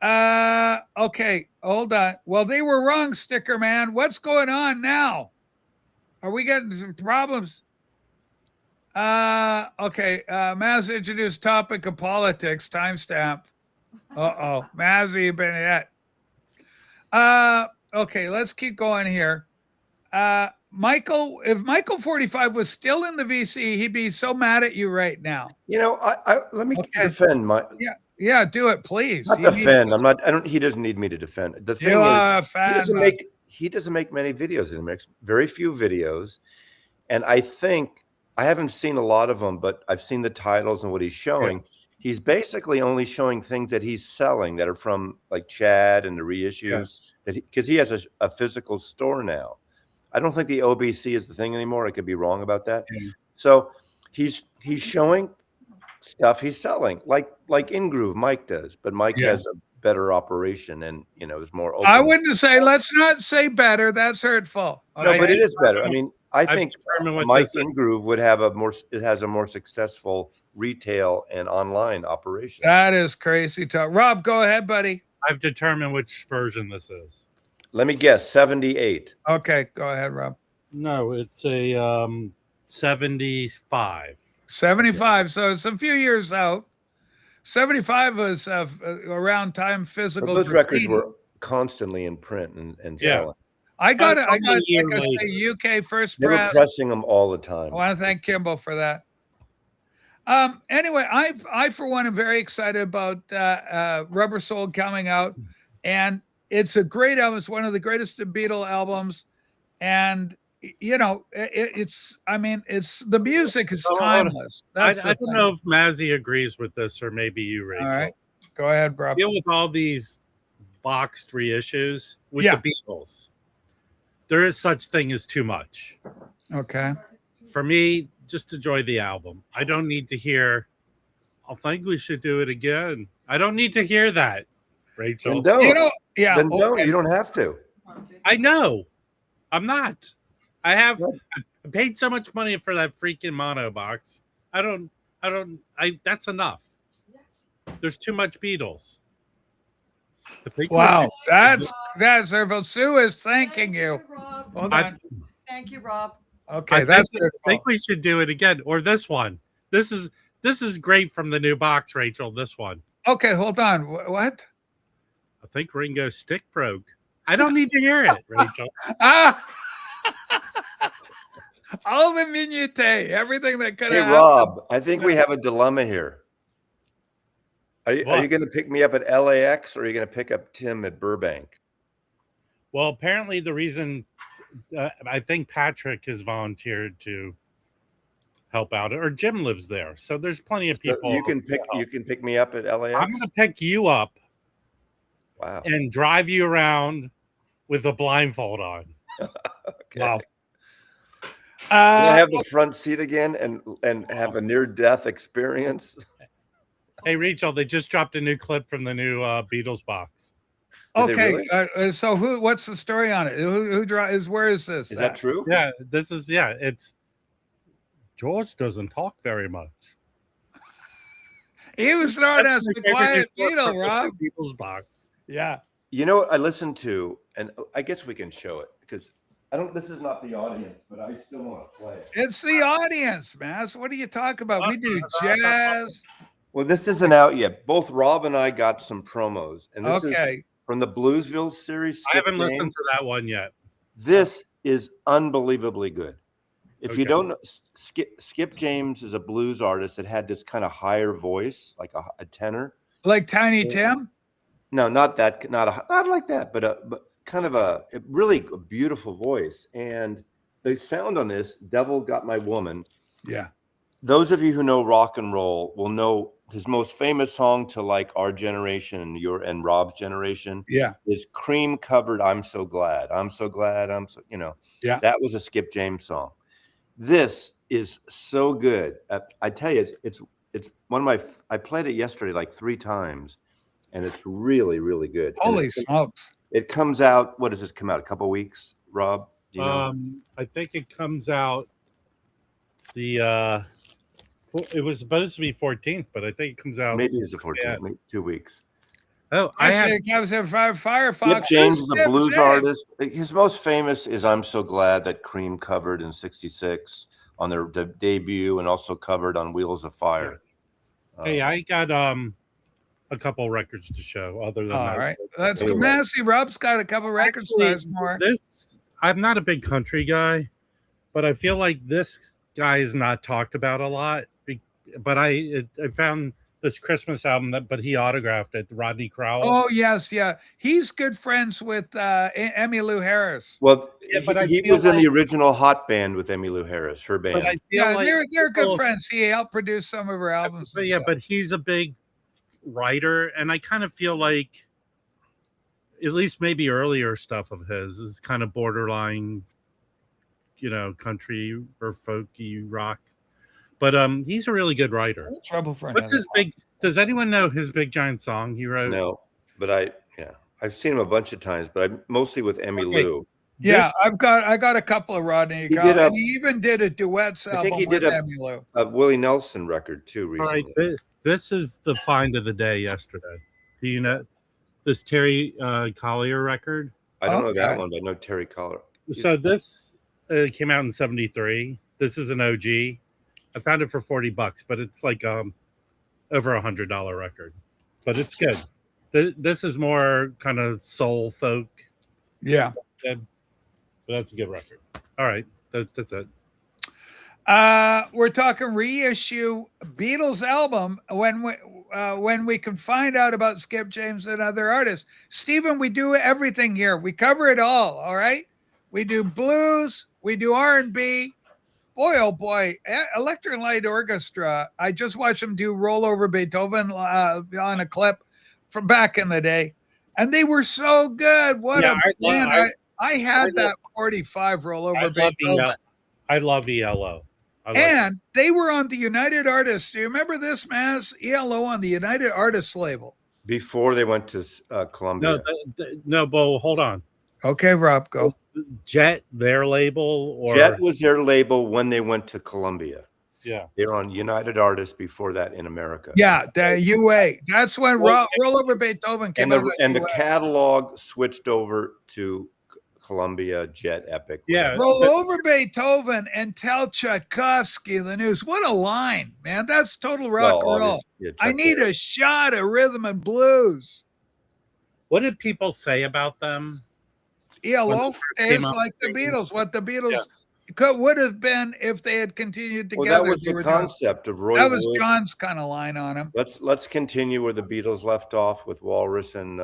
Okay, hold on. Well, they were wrong, Sticker Man. What's going on now? Are we getting some problems? Okay. Maz introduced topic of politics, timestamp. Uh-oh. Maz, you've been hit. Okay, let's keep going here. Michael, if Michael 45 was still in the VC, he'd be so mad at you right now. You know, I let me Okay. defend my. Yeah, do it, please. Not He needs defend. to- I'm not. I don't. He doesn't need me to defend. The thing You is, are a fan. he doesn't make many videos. He makes very few videos, and I think I haven't seen a lot of them, but I've seen the titles and what he's showing. He's basically only showing things that he's selling that are from like Chad and the reissues. Yes. That because he has a physical store now. I don't think the OBC is the thing anymore. I could be wrong about that. Yeah. So he's showing stuff he's selling, like In Groove Mike does, but Mike Yeah. has a better operation and is more open. I wouldn't say, let's not say better. That's hurtful. No, but it is better. I mean, I think determined what Mike this is. In Groove would have it has a more successful retail and online operation. That is crazy talk. Rob, go ahead, buddy. I've determined which version this is. Let me guess, 78. Okay, go ahead, Rob. No, it's a 75. 75. So it's a few years out. 75 was around time But physical. those records graffiti. were constantly in print and Yeah. selling. I got it. I Probably got a year like I say, later. UK first They were press. pressing them all the I time. want to thank Kimball for that. Anyway, I for one am very excited about Rubber Soul coming out, and it's a great album. It's one of the greatest Beatle albums, and it's. I mean, it's the music is Oh, hold on. timeless. I That's the don't thing. know if Mazzy agrees with this, or maybe you, Rachel. All right, go ahead, bro. Deal with all these boxed reissues with Yeah. the Beatles. There is such thing as too much. Okay. For me, just enjoy the album. I don't need to hear, I think we should do it again. I don't need to hear that, Rachel. Then don't. Yeah. Then don't. okay. You don't have to. I know. I'm not. I have Good. I paid so much money for that freaking mono box. That's enough. There's too much Beatles. The freaking- Wow, that's Sue is thanking you. Thank Rob. Hold I- on. Thank you, Rob. Okay, that's I good. think we should do it again. Or this one. This is great from the new box, Rachel. This one. Okay, hold on. What? I think Ringo's stick broke. I don't need to hear it, Rachel. Ah. All the minutiae, everything that could Hey, happen. Rob, I think we have a dilemma here. Are you What? going to pick me up at LAX or are you going to pick up Tim at Burbank? Well, apparently the reason I think Patrick has volunteered to help out, or Jim lives there, so there's plenty of So people. you can pick me up at LAX. I'm going to pick you up Wow. and drive you around with a blindfold on. Okay. Wow. Can I have the front seat again and have a near death experience? Hey, Rachel, they just dropped a new clip from the new Beatles box. Did they Okay, really? so what's the story on it? Who drives? Where is this? Is that at? true? Yeah, it's George doesn't talk very much. He was throwing That's us my the favorite quiet new clip Beatle, from the Rob. Beatles box. Yeah. You know what I listened to, and I guess we can show it because I don't. This is not the audience, but I still want to play it. It's the audience, man. So what are you talking about? We do jazz. Well, this isn't out yet. Both Rob and I got some promos, and this is Okay. from the Bluesville series. I haven't Skip listened James. to that one yet. This is unbelievably good. If you Okay. don't know, Skip James is a blues artist that had this kind of higher voice, like a tenor. Like Tiny Tim? No, not that, not like that, but kind of a really beautiful voice. And the sound on this, "Devil Got My Woman." Yeah. Those of you who know rock and roll will know his most famous song to like our generation and your and Rob's generation Yeah. is "Cream Covered I'm So Glad." I'm so glad. Yeah. That was a Skip James song. This is so good. I tell you, it's one of my. I played it yesterday like 3 times, and it's really, really good. And Holy smokes. it comes out. What does this come out? A couple weeks, Rob? Do you know? I think it comes out it was supposed to be 14th, but I think it comes out. Maybe it's the 14th. yeah. Maybe 2 weeks. Oh, I have. Actually, it comes in Firefox. Skip James is a Skip blues James. artist. His most famous is "I'm So Glad" that Cream covered in '66 on their debut, and also covered on "Wheels of Fire." Hey, I got a couple records to show. Other than All that, right. That's Anyway. Nancy. Rob's got a couple record Actually, stores more. I'm not a big country guy, but I feel like this guy is not talked about a lot. But I found this Christmas album but he autographed it, Rodney Crowell. Oh yes, yeah. He's good friends with Emmylou Harris. Well, Yeah, but I he feel was in like- the original Hot Band with Emmylou Harris, her band. But I feel Yeah, like they're good people- friends. He helped produce some of her albums. But and yeah, stuff. but he's a big writer, and I kind of feel like at least maybe earlier stuff of his is kind of borderline, country or folky rock. But he's a really good writer. No trouble for What's another. his big? Does anyone know his big giant song he wrote? No, but I've seen him a bunch of times, but I mostly with Emmylou. Yeah, I got a couple of Rodney. He did And he even did a duets I album think he with did Emmylou. a Willie Nelson record too All right, recently. this is the find of the day yesterday. Do you know this Terry Collier record? I don't know that Okay. one, but I know Terry Collier. So this came out in '73. This is an OG. I found it for $40, but it's like over $100 record. But it's good. This is more kind of soul folk. Yeah. But that's a good record. All right, that's it. We're talking reissue Beatles album when we can find out about Skip James and other artists. Stephen, we do everything here. We cover it all right? We do blues, we do R&B. Boy, oh boy, Electric Light Orchestra. I just watched them do Roll Over Beethoven on a clip from back in the day, and they were so good. What Yeah, a man! I had that 45 Roll Over Beethoven. I love ELO. I like it. And they were on the United Artists. Do you remember this, Maz? ELO on the United Artists label. Before they went to Columbia. No, Bo, hold on. Okay, Rob, go. Jet, their label, or Jet was their label when they went to Columbia. yeah. They were on United Artists before that in America. Yeah, the UA. That's when Roll Over Beethoven came And out. the catalog switched over to Columbia, Jet, Epic. Yeah. Roll Over Beethoven and tell Tchaikovsky the news. What a line, man. That's total rock and roll. I need a shot of rhythm and blues. What did people say about them? ELO came is out. like the Beatles. What the Beatles would have been if they had continued Well, together. that was They the were doing- concept of Roy That was Wood. John's kind of line on him. Let's continue where the Beatles left off with Walrus and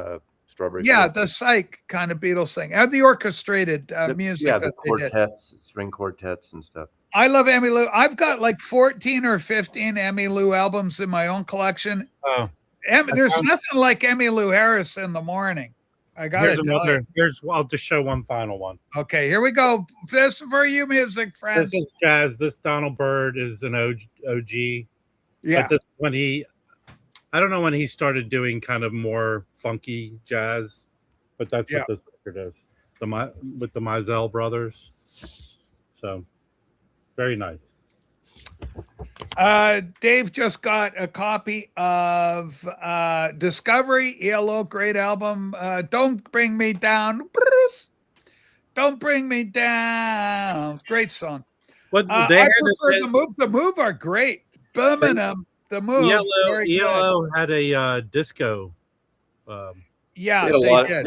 Strawberry. Yeah, Fields. the psych kind of Beatles thing. And the orchestrated music Yeah, that the they did. quartets, string quartets and stuff. I love Emmylou. I've got like 14 or 15 Emmylou albums in my own collection. Oh, There's nothing like Emmylou Harris in the morning. I got here's to another. tell you. I'll just show one final one. Okay, here we go. This for you, music friends. This is jazz. This Donald Byrd is an OG. Yeah, But this, I don't know when he started doing kind of more funky jazz, but that's Yeah. what this record is. With the Mizell brothers. So very nice. Dave just got a copy of Discovery, ELO, great album. Don't Bring Me Down. Bruce. Don't Bring Me Down. Great song. But I prefer The Move. The Move are great. Birmingham, The Move. very good. ELO had a disco. Yeah, They did a they lot. did.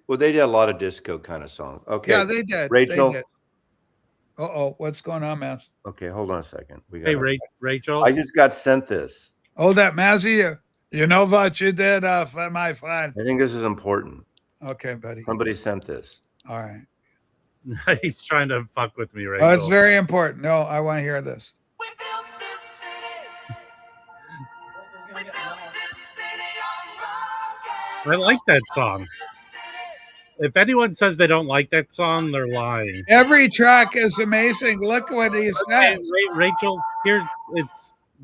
They did a lot of disco kind of songs. Okay. Yeah, they did. Rachel? They did. Uh-oh, what's going on, Maz? Okay, hold on a second. Hey, Rachel. I just got sent this. Hold that, Mazzy. You know what you did, my friend. I think this is important. Okay, buddy. Somebody sent this. All right. He's trying to fuck with me, Rachel. Oh, it's very important. No, I want to hear this. We built this city. We built this city on rock. I like that song. If anyone says they don't like that song, they're lying. Every track is amazing. Look what he Hey, says. Rachel,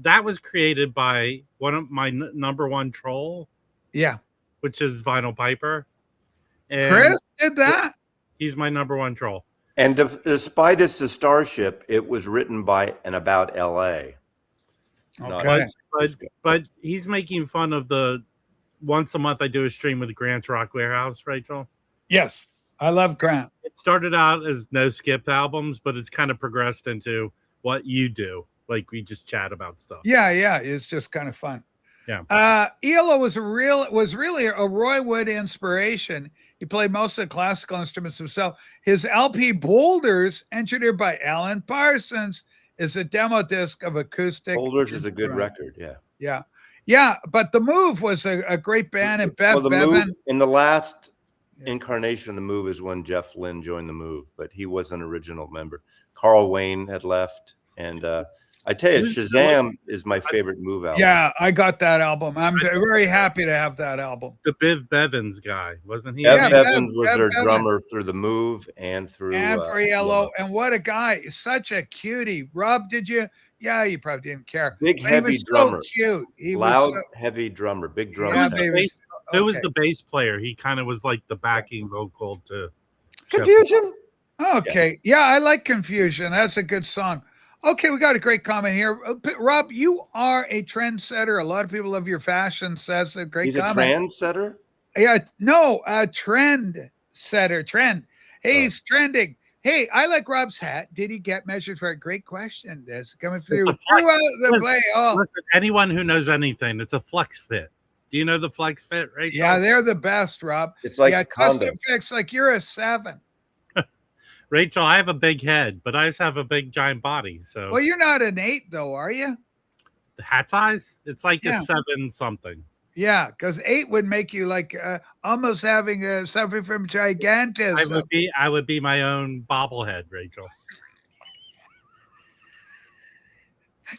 that was created by one of my number one troll, Yeah. which is Vinyl Piper. And Chris did that. he's my number one troll. And despite it's the Starship, it was written by and about L.A. not Okay. disco. But he's making fun of the once a month I do a stream with Grant's Rock Warehouse, Rachel. Yes. I love Grant. It started out as no skip albums, but it's kind of progressed into what you do. Like we just chat about stuff. Yeah, yeah. It's just kind of fun. Yeah. ELO was really a Roy Wood inspiration. He played most of the classical instruments himself. His LP Boulders, engineered by Alan Parsons, is a demo disc of acoustic. Boulders is a good instrument. record. Yeah. Yeah. Yeah. But The Move was a great band. And Bev Well, the Bevan. Move, in the last Yeah. incarnation of the Move is when Jeff Lynne joined the Move, but he was an original member. Carl Wayne had left, and I tell you, Shazam is my favorite Move album. Yeah, I got that album. I'm very happy to have that album. The Biv Bevins guy, wasn't he? Bev Yeah, Evans was Bev their Evans. drummer through the Move and through And for Yellow. And what a guy. Such a cutie. Rob, did you? Yeah, you probably didn't care. Big, But he heavy was drummer. So cute. He loud, was heavy drummer, big drummer. Yeah, was baby. the bass, Who was okay. the bass player? He kind of was like the backing vocal to Confusion. Okay. Yeah, I like Confusion. That's a good song. Okay, we got a great comment here. Rob, you are a trendsetter. A lot of people love your fashion. So that's a great He's a comment. trendsetter. Yeah, no, a trend setter. Trend. Hey, Oh. he's trending. Hey, I like Rob's hat. Did he get measured for it? Great question. That's coming through a flex. throughout the Listen, play. Oh, Listen, anyone who knows anything, it's a flex fit. Do you know the flex fit, Rachel? yeah, they're the best, Rob. It's like yeah, a condom. custom fix. Like you're a 7. Rachel, I have a big head, but I just have a big giant body. So Well, you're not an 8 though, are you? the hat size, it's like Yeah. a 7 something. Yeah, because 8 would make you like almost having suffering from gigantism. I would be my own bobblehead, Rachel.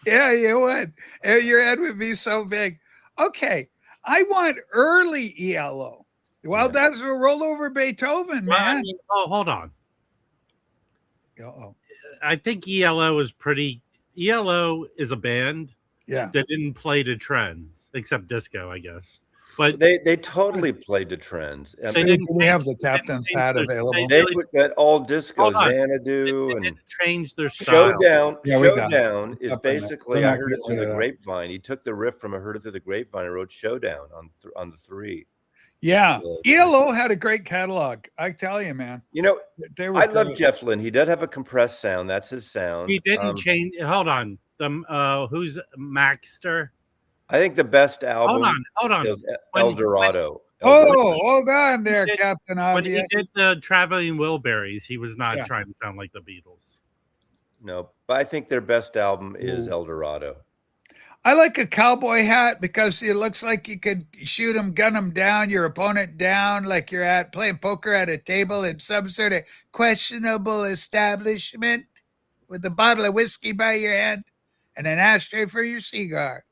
Yeah, you would. Your head would be so big. Okay, I want early ELO. Well, Yeah. that's a rollover Beethoven, Well, I man. mean, oh, hold on. Uh-oh. I think ELO is pretty. ELO is a band Yeah. that didn't play to trends, except disco, I guess. But They totally played the trends. I They mean, didn't Do we have the change- they didn't captain's change hat their- available? they put that all disco Hold on. Xanadu they and didn't change their style. Showdown. Yeah, we got it. Showdown is Up in there. basically We're I not heard it getting through rid the of that. grapevine. He took the riff from I heard it through the grapevine and wrote Showdown on the 3. Yeah. Yeah. ELO had a great catalog. I tell you, man. You know, They were I love great. Jeff Lynne. He does have a compressed sound. That's his sound. He didn't change. Hold on. Who's Maxter? I think the best album Hold on. is When- El Dorado. Oh, hold on there, did- Captain When he Obvious. did the Traveling Wilburys, he was not Yeah. trying to sound like the Beatles. No, but I think their best album is Ooh. El Dorado. I like a cowboy hat because it looks like you could shoot him, gun him down, your opponent down, like you're at playing poker at a table in some sort of questionable establishment with a bottle of whiskey by your hand and an ashtray for your cigar.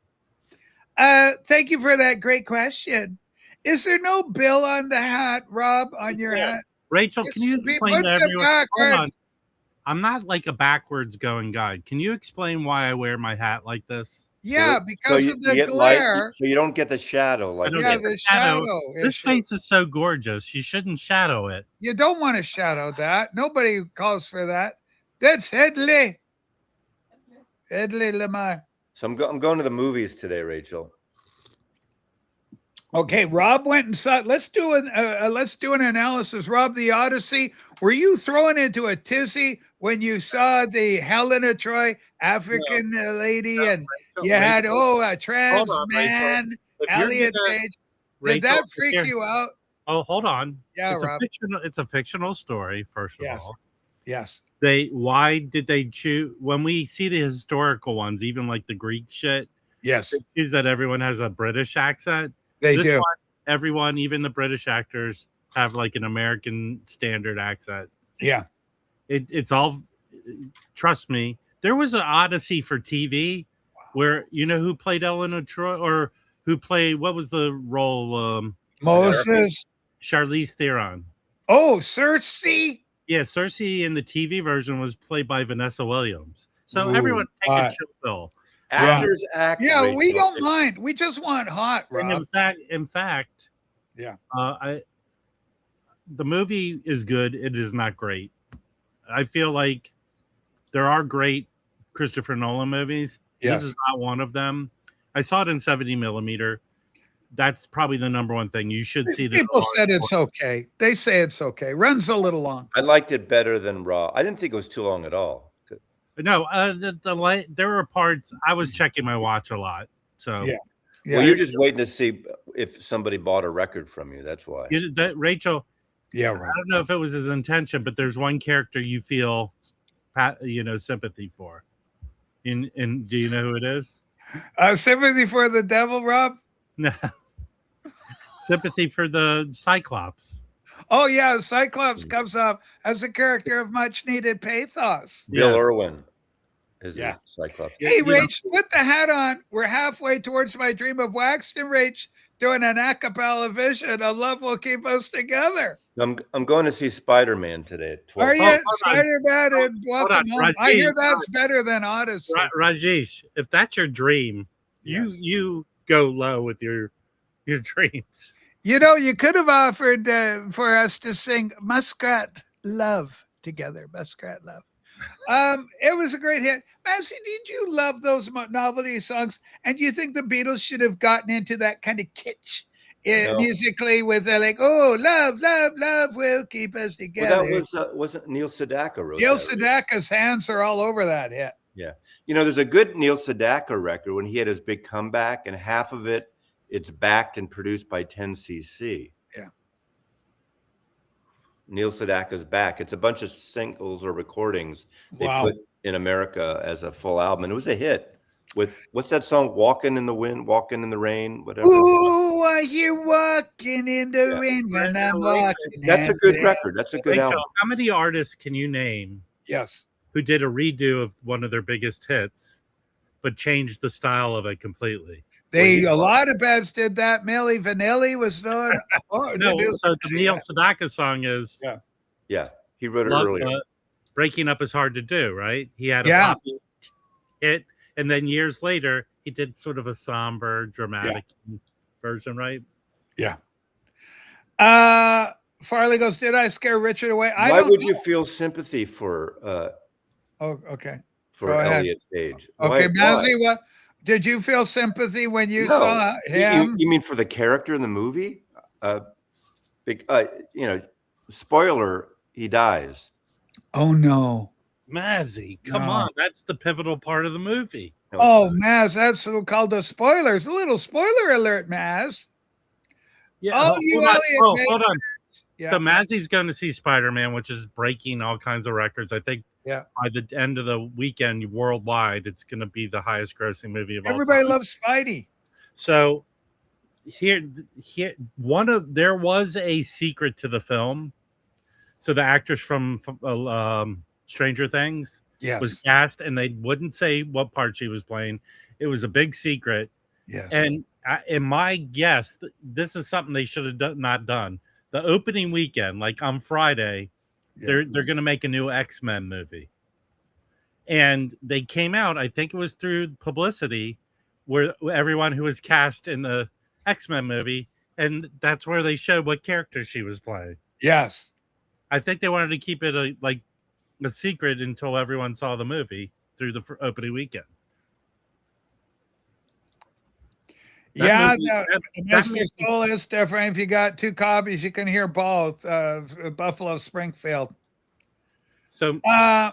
Thank you for that great question. Is there no bill on the hat, Rob, on your Yeah. hat? Rachel, can you explain to Puts it everyone? Hold on. backwards. I'm not like a backwards going guy. Can you explain why I wear my hat like this? Yeah, So because you, of you the get light, glare. so you don't get the shadow. Like don't Yeah, get the the shadow. shadow. This issue. face is so gorgeous. You shouldn't shadow it. You don't want to shadow that. Nobody calls for that. That's Headley. Headley Lamar. So I'm going to the movies today, Rachel. Okay, Rob went and saw. Let's do an analysis. Rob, the Odyssey. Were you thrown into a tizzy when you saw the Helena Troy African lady, and you had a trans Hold on, Rachel. man, If you're Elliot gonna- Page? Did Rachel, that if freak you're- you out? Oh, hold on. Yeah, it's Rob. it's a fictional story, first of Yes. all. Yes. Why did they choose when we see the historical ones, even like the Greek shit, Yes, they choose that everyone has a British accent? they This do. one, everyone, even the British actors, have like an American standard accent. Yeah. It's all, trust me. There was an Odyssey for TV where you know who played Eleanor Troy, or who played, what was the role? Moses. Charlize Theron. Oh, Cersei. Yeah, Cersei in the TV version was played by Vanessa Williams. So Ooh, everyone take all a right. chill pill. Actors act. Yeah, we Rachel. don't mind. We just want hot, And Rob. in fact, Yeah. The movie is good. It is not great. I feel like there are great Christopher Nolan movies. Yes. This is not one of them. I saw it in 70 millimeter. That's probably the number one thing you should see. People said it's okay. They say it's okay. Runs a little long. I liked it better than Raw. I didn't think it was too long at all. No, there were parts. I was checking my watch a lot. So Yeah. Well, you're just waiting to see if somebody bought a record from you. That's why. Rachel, Yeah, I right. don't know if it was his intention, but there's one character you feel, sympathy for. And do you know who it is? Sympathy for the devil, Rob? No. Sympathy for the Cyclops. Oh, yeah. Cyclops Mm. comes up as a character of much needed pathos. Bill Yes. Irwin is Yeah. the Cyclops. Hey, You know- Rach, put the hat on. We're halfway towards my dream of Waxton, Rach, doing an a cappella vision of Love Will Keep Us Together. I'm going to see Spider-Man today at 12. Are you hold on. Spider-Man and Hold Welcome on, Home? I hear Rajesh, that's better than Odyssey. Rajesh, if that's your dream, Yes. you go low with your dreams. You know, you could have offered for us to sing Muskrat Love together. Muskrat Love. It was a great hit. Massey, did you love those novelty songs? And do you think the Beatles should have gotten into that kind of kitsch No. musically with like, oh, love, love, love will keep us together? Well, that was wasn't Neil Sedaka wrote Neil that, right? Sedaka's hands are all over that hit. Yeah. You know, there's a good Neil Sedaka record when he had his big comeback, and half of it's backed and produced by 10cc. Yeah. Neil Sedaka's back. It's a bunch of singles or recordings they Wow. put in America as a full album, and it was a hit. With what's that song? Walking in the Wind, Walking in the Rain, whatever. Ooh, are you walking in the Yeah. rain when I'm walking? That's a hand good in- record. That's a good Rachel, album. how many artists can you name Yes. who did a redo of one of their biggest hits, but changed the style of it completely? A lot of bands did that. Milli Vanilli was doing. Oh, No, they do- so the Neil Sedaka song is Yeah, he wrote it Love- earlier. Breaking Up is Hard to Do, right? He had a Yeah. pop hit, and then years later, he did sort of a somber, dramatic version, right? Farley goes, did I scare Richard away? I Why don't would know. you feel sympathy for Oh, okay. for Go ahead. Elliot Page? Okay, Why? Mazzy, what did you feel sympathy when you No. saw him? You mean for the character in the movie? Spoiler, he dies. Oh no. Mazzy, come No. on. That's the pivotal part of the movie. No, Oh, Maz, that's called the spoilers. A little spoiler alert, Maz. Yeah. Oh, you hold on. Elliot Hold on. Yeah. So Mazzy's going to see Spider-Man, which is breaking all kinds of records. I think Yeah. by the end of the weekend worldwide, it's going to be the highest grossing movie of all Everybody time. loves Spidey. So here, there was a secret to the film. So the actress from Stranger Things Yes. was cast, and they wouldn't say what part she was playing. It was a big secret. yes. And in my guess, this is something they should have not done. The opening weekend, like on Friday, they're going to make a new X-Men movie. And they came out, I think it was through publicity, where everyone who was cast in the X-Men movie, and that's where they showed what character she was playing. Yes. I think they wanted to keep it a secret until everyone saw the movie through the opening weekend. That Yeah, movie- the, that Mr. movie- Soul is different. If you got two copies, you can hear both. Buffalo Springfield. So Uh,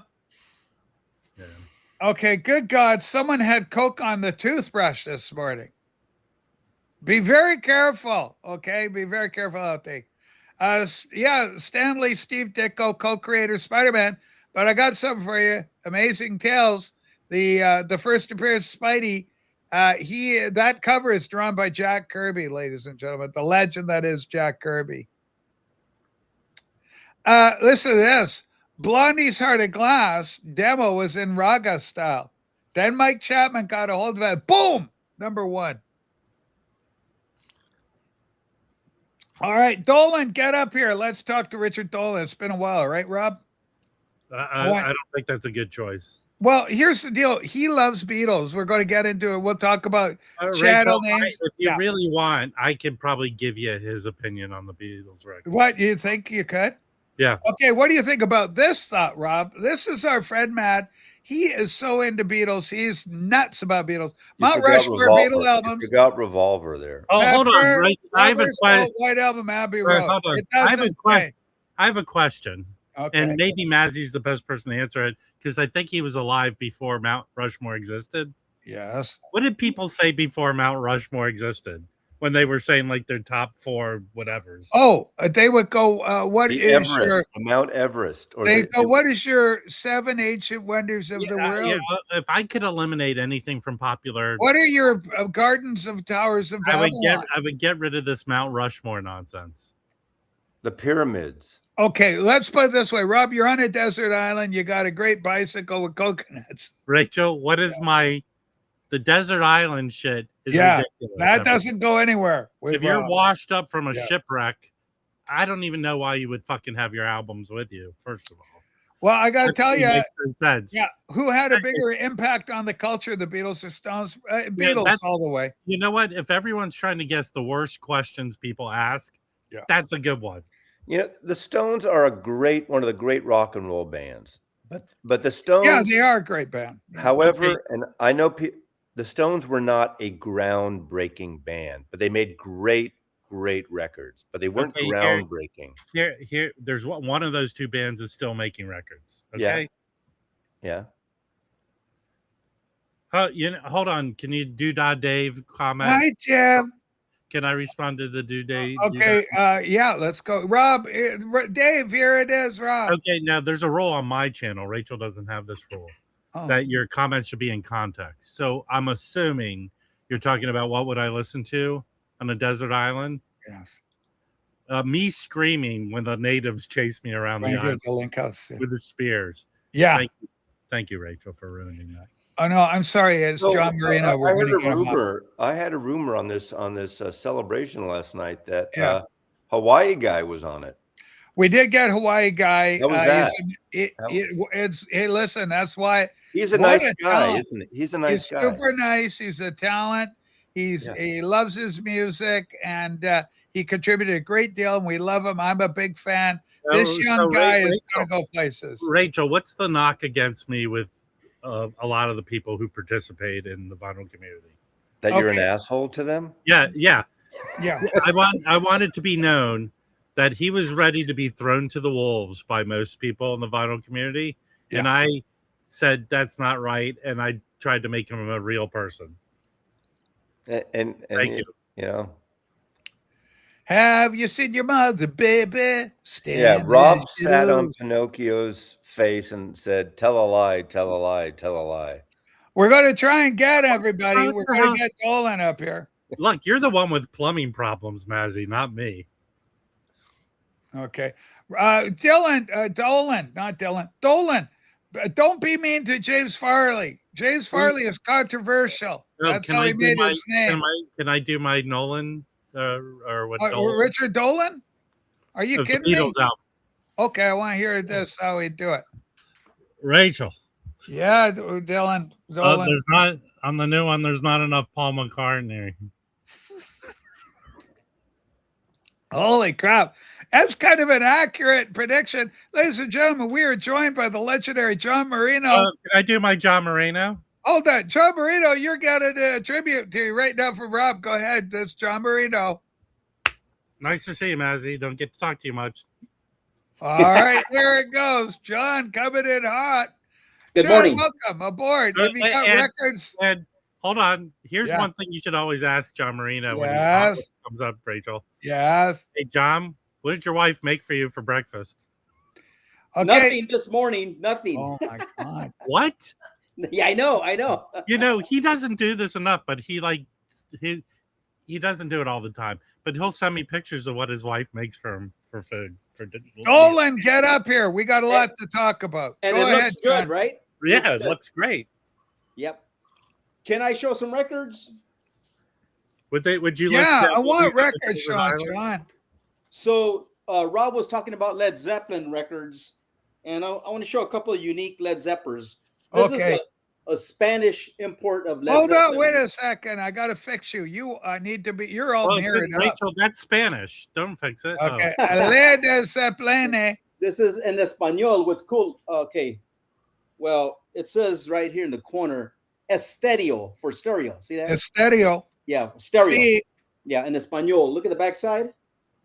yeah. okay, good God. Someone had Coke on the toothbrush this morning. Be very careful. Okay. Be very careful out there. Stanley, Steve Ditko, co-creator Spider-Man. But I got something for you. Amazing Tales. The first appearance of Spidey. That cover is drawn by Jack Kirby, ladies and gentlemen. The legend that is Jack Kirby. Listen to this. Blondie's Heart of Glass demo was in raga style. Then Mike Chapman got a hold of it. Boom! Number one. All right, Dolan, get up here. Let's talk to Richard Dolan. It's been a while, right, Rob? I don't think that's a good choice. Well, here's the deal. He loves Beatles. We're going to get into it. We'll talk about channel Rachel, names. if you Yeah. really want, I can probably give you his opinion on the Beatles record. What, you think you could? Yeah. Okay, what do you think about this thought, Rob? This is our friend Matt. He is so into Beatles. He's nuts about Beatles. Mount Rushmore Beatle albums. You forgot Revolver there. Oh, hold on. Pepper, Right. I have a Rubber question. Soul, White Album, Abbey Right, Road. hold on. It I have a doesn't question. say. I have a question, Okay. and maybe Mazzy's the best person to answer it because I think he was alive before Mount Rushmore existed. Yes. What did people say before Mount Rushmore existed? when they were saying like their top 4 whatevers. Oh, they would go. What The is Everest, your? the Mount Everest, or They the, go. What is your 7 ancient wonders of the world? If I could eliminate anything from popular, What are your gardens of towers of I Babylon? would get rid of this Mount Rushmore nonsense. the pyramids. Okay, let's put it this way, Rob. You're on a desert island. You got a great bicycle with coconuts. Rachel, what is the desert island shit is Yeah, ridiculous. that doesn't go anywhere. If you're washed up from a yeah. shipwreck, I don't even know why you would fucking have your albums with you, first of all. Well, I got to tell you, Makes no sense. yeah, who had a bigger impact on the culture, the Beatles or Stones? Beatles that's- all the way. You know what? If everyone's trying to guess the worst questions people ask, Yeah. that's a good one. You know, the Stones are one of the great rock and roll bands. But the Stones, Yeah, they are a great band. however, and I know the Stones were not a groundbreaking band, but they made great records. But they weren't Okay, groundbreaking. Here, there's one of those 2 bands is still making records. Okay. Yeah. Hold on. Can you Dave comment? Hi, Jim. Can I respond to the Dave? Okay, yeah, let's go. Rob, Dave, here it is, Rob. Okay, now there's a rule on my channel. Rachel doesn't have this rule that your comments should be in context. So I'm assuming you're talking about what would I listen to on a desert island? Yes. Me screaming when the natives chase me around the island The link house. with the spears. Yeah. Thank you, Rachel, for ruining that. Oh no, I'm sorry. It's So, John Marino. I heard a rumor. I had a rumor on this celebration last night that Hawaii guy was on it. We did get Hawaii guy. How was that? Hey, listen, that's why He's a what nice a guy, talent. isn't he? He's a nice he's guy. super nice. He's a talent. He loves his music, and he contributed a great deal, and we love him. I'm a big fan. This young guy is going to go places. Rachel, what's the knock against me with a lot of the people who participate in the vinyl community? That you're an asshole to them? Yeah. Yeah. I want it to be known that he was ready to be thrown to the wolves by most people in the vinyl community. Yeah. And I said that's not right. And I tried to make him a real person. And Thank you. You know. Have you seen your mother, baby? Yeah, Rob sat on Pinocchio's face and said, "Tell a lie, tell a lie, tell a lie." We're going to try and get everybody. We're going to get Dolan up here. Look, you're the one with plumbing problems, Mazzy, not me. Okay. Dolan, not Dylan. Dolan, don't be mean to James Farley. James Farley is controversial. That's how he made his name. Can I do my Nolan or what? Dolan? Richard Dolan? Are you Of the kidding me? Beatles album. Okay, I want to hear this, how he do it. Rachel. Yeah, Dylan. Dolan. There's not on the new one. There's not enough Paul McCartney. Holy crap. That's kind of an accurate prediction. Ladies and gentlemen, we are joined by the legendary John Marino. Can I do my John Marino? Hold on. John Marino, you're getting a tribute to you right now from Rob. Go ahead. That's John Marino. Nice to see you, Mazzy. Don't get to talk too much. All right, there it goes. John coming in hot. Good John, morning. welcome aboard. Have you got records? And hold on. Here's Yeah. one thing you should always ask John Marino when Yes. he comes up, Rachel. Yes. Hey, John, what did your wife make for you for breakfast? Okay. Nothing this morning. Nothing. Oh my God. What? Yeah, I know. You know, he doesn't do this enough, but he doesn't do it all the time. But he'll send me pictures of what his wife makes for him for food. Dolan, get up here. We got a lot to talk about. And Go it ahead, looks good, John. right? Yeah, Looks it good. looks great. Yep. Can I show some records? Would you Yeah, listen to I want Lisa records, Desert Island? John. So Rob was talking about Led Zeppelin records, and I want to show a couple of unique Led Zeppers. This Okay. is a Spanish import of Led Hold Zeppelin. on, wait a second. I got to fix you. You need to be, you're all Well, mirrored up. Rachel, that's Spanish. Don't fix it. Oh. Okay. Led Zeppelin. This is in Espanol. What's cool? Okay. Well, it says right here in the corner, Estéreo for stereo. See that? Estéreo. Yeah, stereo. See, Yeah, in Espanol. Look at the backside.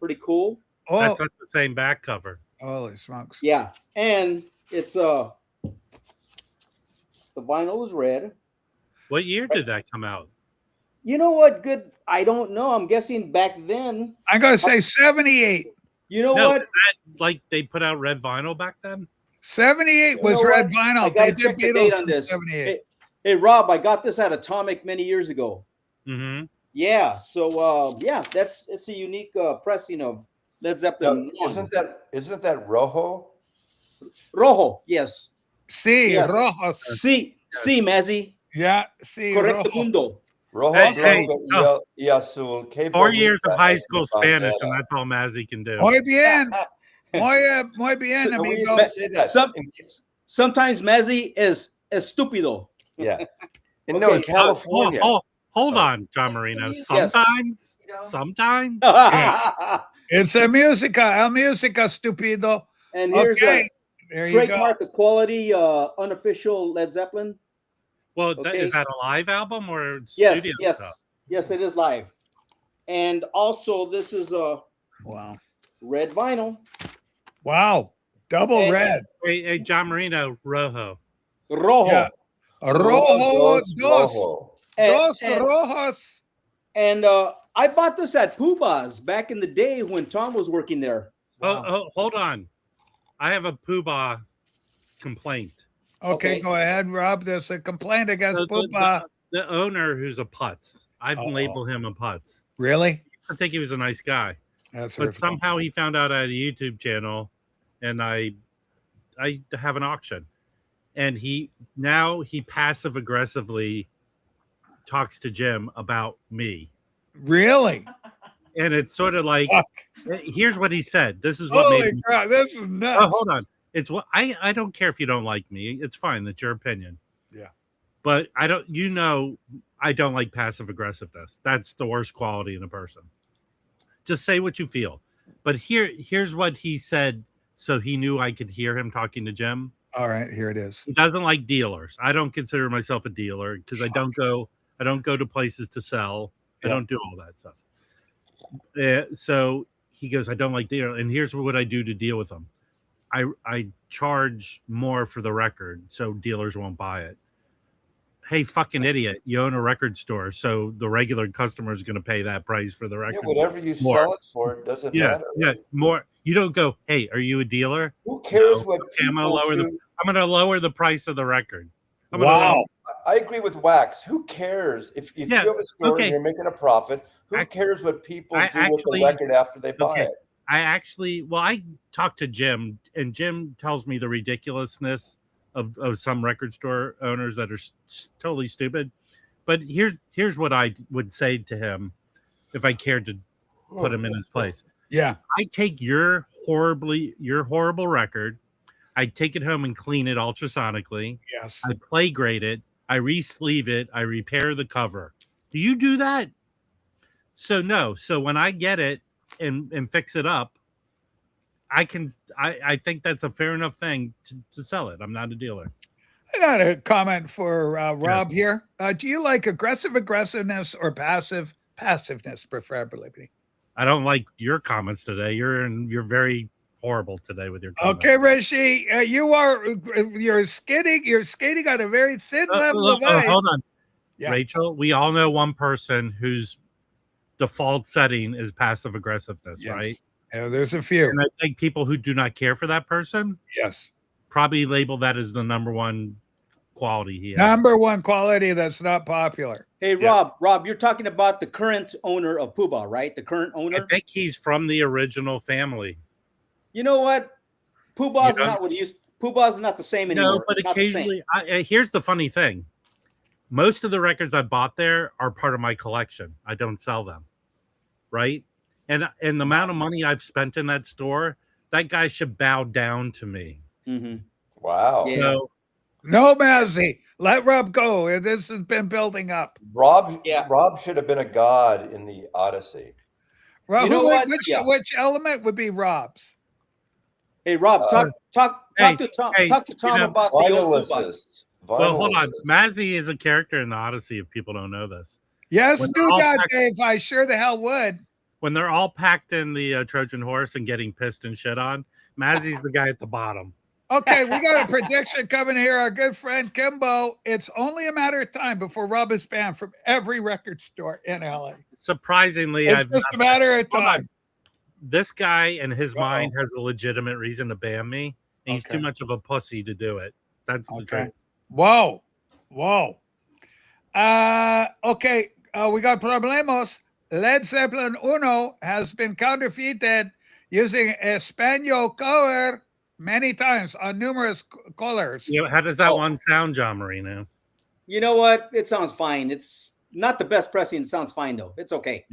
Pretty cool. oh, That's not the same back cover. holy smokes. Yeah, and it's the vinyl is red. What year did that come out? You know what? Good. I don't know. I'm guessing back then. I'm going to say 78. You know No, what? is that like they put out red vinyl back then? 78 You was know red what? vinyl. I gotta They check did the date Beatles on in this. 78. Hey, Rob, I got this at Atomic many years ago. Mm-hmm. Yeah. So yeah, it's a unique pressing of Led Zeppelin. Now, 1. isn't that Rojo? Rojo? Yes. Sí, Yes. rojos. Sí, Mazzy. Yeah, sí, Correcto rojo. mundo. Rojo, Hey, blanco hey, y azul. Qué 4 years bonita of high es school mi Spanish, bandera. and that's all Mazzy can do. Muy bien. Muy bien, So No, we used amigo. to say that. Some- Sometimes Mazzy is estúpido. Yeah. And no, Okay, in so- California. Hold on, John Marino. Yes. Sometimes, You know? sometimes. It's a música, el música, stupido. And here's Okay, a there you go. trademark of quality, unofficial Led Zeppelin. Well, Okay. is that a live album or Yes, studio yes, stuff? yes, it is live. And also, this is a Wow. red vinyl. Wow. Double And- red. Hey, John Marino, Rojo. Rojo. Yeah. Rojo dos. Rojo. Dos And, rojos. and I bought this at Puba's back in the day when Tom was working there. Oh, hold on. I have a Poobah complaint. Okay, Okay. go ahead, Rob. There's a complaint against The- the- Pupa. The owner, who's a putz. I've Uh-oh. labeled him a putz. Really? I think he was a nice guy, That's but hurtful. somehow he found out I had a YouTube channel, and I have an auction, and he passive aggressively talks to Jim about me, Really? and it's sort of like, Fuck. here's what he said. This is what made Holy me. crap, this is Oh, nuts. hold on. It's what I don't care if you don't like me. It's fine. That's your opinion. Yeah. But I don't. I don't like passive aggressiveness. That's the worst quality in a person. Just say what you feel. But here's what he said, so he knew I could hear him talking to Jim. All right, here it is. He doesn't like dealers. I don't consider myself a dealer because I don't go to places to sell. I Yeah. don't do all that stuff. So he goes, I don't like dealer. And here's what I do to deal with them. I charge more for the record so dealers won't buy it. Hey, fucking idiot! You own a record store, so the regular customer is going to pay that price for the Yeah, record. whatever you More. sell it for, it doesn't matter. Yeah, more. You don't go, hey, are you a dealer? Who cares No. what Okay, I'm gonna people lower do? I'm going to lower the price of the record. I'm gonna Wow. lower- I agree with Wax. Who cares if Yeah, you have a store okay. and you're making a profit? Who I- cares what people I do with actually- the record after they buy Okay. it? I talked to Jim, and Jim tells me the ridiculousness of some record store owners that are totally stupid. But here's what I would say to him if I cared to put him in his place. Yeah. I take your horrible record, I take it home and clean it ultrasonically. Yes. I play grade it, I re-sleeve it, I repair the cover. Do you do that? So no. So when I get it and fix it up, I think that's a fair enough thing to sell it. I'm not a dealer. I got a comment for Rob here. Do you like aggressiveness or passiveness, preferably? I don't like your comments today. You're very horrible today with your comments. Okay, Rishi, you're skating on a very thin level of ice. Hold on. Yeah. Rachel, we all know one person whose default setting is passive aggressiveness, Yes. right? Yeah, there's a few. And I think people who do not care for that person Yes. probably label that as the number one quality he has. Number one quality that's not popular. Hey, Yeah. Rob, you're talking about the current owner of Puba, right? The current I owner. think he's from the original family. You know what? Puba's You know- not what he used. Puba's not the same anymore. No, but It's not the same. occasionally, here's the funny thing. Most of the records I bought there are part of my collection. I don't sell them, right? And the amount of money I've spent in that store, that guy should bow down to me. Mhm. Wow. Yeah. So No, Mazzy, let Rob go. This has been building up. Rob Yeah. should have been a god in the Odyssey. Rob, You know what? Yeah. which element would be Rob's? Hey, Rob, talk Hey, to Tom. hey, Talk to Tom know, about the old Pubas. Vinylist. well, hold on. Mazzy is a character in the Odyssey. If people don't know this, Yes, When do all that, packed- Dave. I sure the hell would. when they're all packed in the Trojan horse and getting pissed and shit on, Mazzy's the guy at the bottom. Okay, we got a prediction coming here. Our good friend Kimbo. It's only a matter of time before Rob is banned from every record store in LA. Surprisingly, It's I've just a matter of Hold on. time. this guy in his Uh-oh. mind has a legitimate reason to ban me. And he's Okay. too much of a pussy to do it. That's the Okay. truth. Whoa. Okay, we got problemos. Led Zeppelin Uno has been counterfeited using Espanol cover many times on numerous colors. You know, how does that Oh. one sound, John Marino? You know what? It sounds fine. It's not the best pressing. It sounds fine though. It's okay.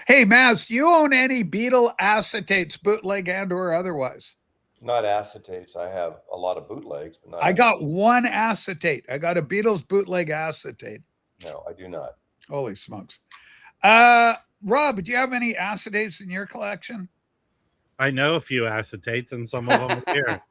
Hey, Maz, do you own any Beatle acetates, bootleg and or otherwise? Not acetates. I have a lot of bootlegs, but not. I got one acetate. I got a Beatles bootleg acetate. No, I do not. Holy smokes. Rob, do you have any acetates in your collection? I know a few acetates and some of them are here.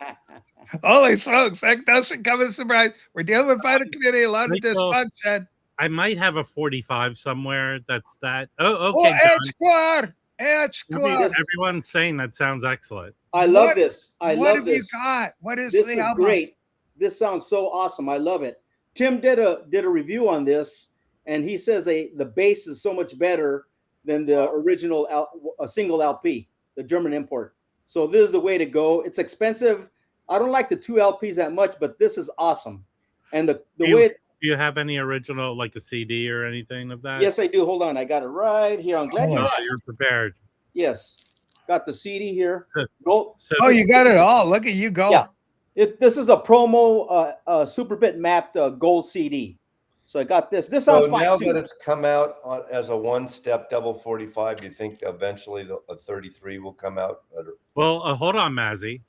Holy smokes, that doesn't come as a surprise. We're dealing with fighting community, a lot of Rachel, dysfunction. I might have a 45 somewhere that's that. Oh, Oh, okay. John. Edgequart. Everyone's saying that sounds excellent. I love What- this. I What love have this. you got? What is This the is album? great. This sounds so awesome. I love it. Tim did a review on this, and he says the bass is so much better than the original a single LP, the German import. So this is the way to go. It's expensive. I don't like the 2 LPs that much, but this is awesome. And the You- way Do you have any original, like a CD or anything of that? yes, I do. Hold on, I got it right here. I'm glad you Oh, asked. you're prepared. Yes, got the CD here. So- Gold. So Oh, you got it all. Look at you go. Yeah. This is a promo Superbit mapped gold CD. So I got this. This sounds So fine now too. that it's come out as a one-step double 45, you think eventually a 33 will come out? Well, hold on, Mazzy.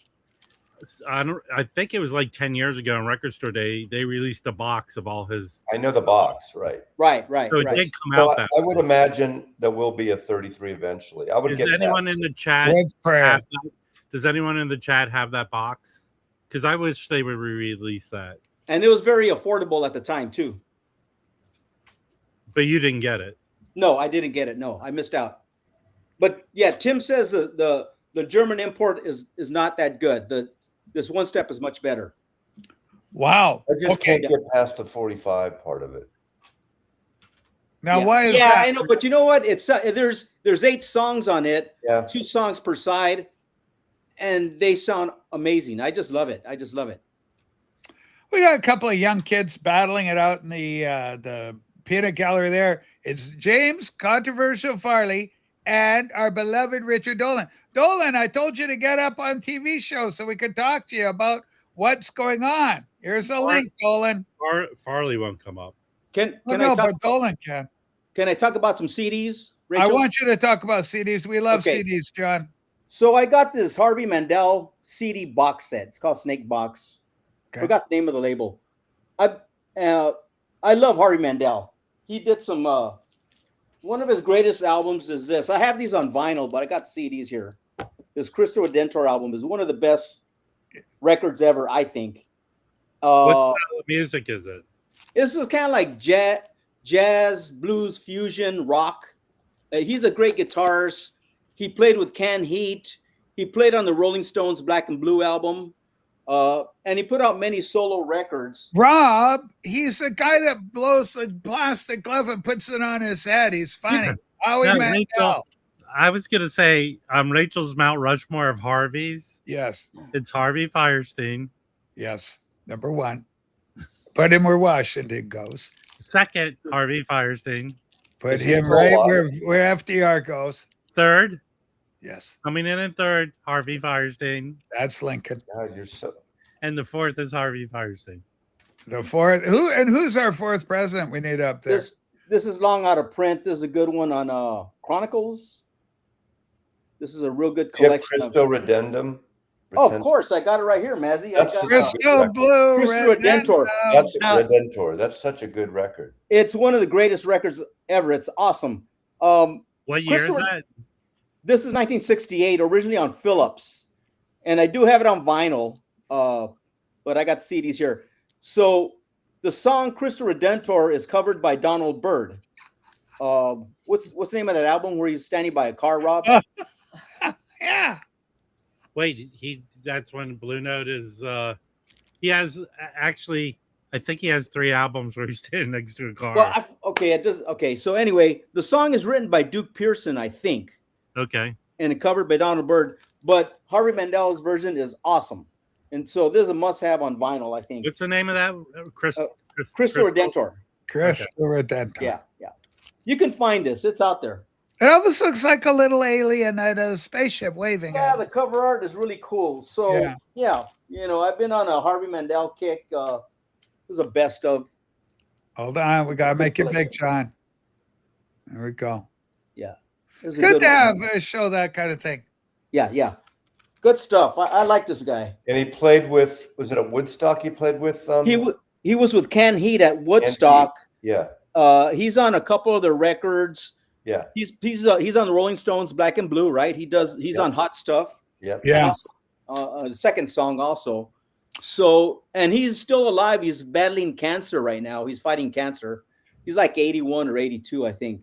I think it was like 10 years ago on Record Store Day, they released a box of all his. I know the box, right? Right. So it did come Well, out that I would imagine there will be a 33 eventually. I would Does get anyone that. in the chat With prayer. have that? Does anyone in the chat have that box? Because I wish they would re-release that. And it was very affordable at the time too. But you didn't get it. No, I didn't get it. No, I missed out. But yeah, Tim says the German import is not that good. This one step is much better. Wow. I just Okay. can't get past the 45 part of it. Now, yeah. why is yeah, that? I know, but you know what? It's there's 8 songs on it, Yeah. 2 songs per side, and they sound amazing. I just love it. I just love it. We got a couple of young kids battling it out in the peanut gallery there. It's James Controversial Farley and our beloved Richard Dolan. Dolan, I told you to get up on TV shows so we could talk to you about what's going on. Here's a link, Dolan. Farley won't come up. Can Oh, I no, talk? but Dolan can. Can I talk about some CDs? I Rachel? want you to talk about CDs. We love Okay. CDs, John. So I got this Harvey Mandel CD box set. It's called Snake Box. Okay. Forgot the name of the label. I love Harvey Mandel. He did some. One of his greatest albums is this. I have these on vinyl, but I got CDs here. This Cristo Redentor album is one of the best records ever, I think. What style of music is it? This is kind of like jazz, blues, fusion, rock. He's a great guitarist. He played with Can Heat. He played on the Rolling Stones Black and Blue album. And he put out many solo records. Rob, he's the guy that blows the plastic glove and puts it on his head. He's funny. Howie Yeah, Mandel. Rachel. I was gonna say Rachel's Mount Rushmore of Harvey's. Yes. It's Harvey Firestein. Yes. Number 1. Put him where Washington goes. Second, Harvey Firestein. Put Is he him still right alive? where FDR goes. Third, Yes. coming in third, Harvey Firestein. That's Lincoln. God, you're so. And the fourth is Harvey Firestein. The 4th. Who's our 4th president we need up there? This is long out of print. This is a good one on Chronicles. This is a real good Do you have collection. Cristo Redendum? Oh, of course, I got it right here, Mazzy. I That's got the- Crystal Blue Cristo Redentor. That's Now- Redentor. That's such a good record. It's one of the greatest records ever. It's awesome. What year is Christopher- that? This is 1968, originally on Philips, and I do have it on vinyl, but I got CDs here. So the song "Cristo Redentor" is covered by Donald Byrd. What's the name of that album where he's standing by a car, Rob? Yeah. Wait, he that's when Blue Note is. He has actually, I think he has 3 albums where he's standing next to a car. Well, okay, it does. Okay, so anyway, the song is written by Duke Pearson, I think, Okay. and covered by Donald Byrd. But Harvey Mandel's version is awesome, and so this is a must-have on vinyl, I think. What's the name of that? Crystal Crystal? Redentor. Chris Redentor. Yeah. You can find this. It's out there. It almost looks like a little alien at a spaceship waving. Yeah, at the it. cover art is really cool. So yeah, I've been on a Harvey Mandel kick. This is a best of. Hold on, we gotta make it big, John. There we go. Yeah, it was a Good to one. have show that kind of thing. Yeah. Good stuff. I like this guy. And he played with, was it at Woodstock he played with? He was with Canned Heat at Woodstock. Yeah. He's on a couple of their records. Yeah. He's on the Rolling Stones, Black and Blue, right? He's on Hot Stuff. Yeah. Yeah. The second song also. So, and he's still alive. He's battling cancer right now. He's fighting cancer. He's like 81 or 82, I think.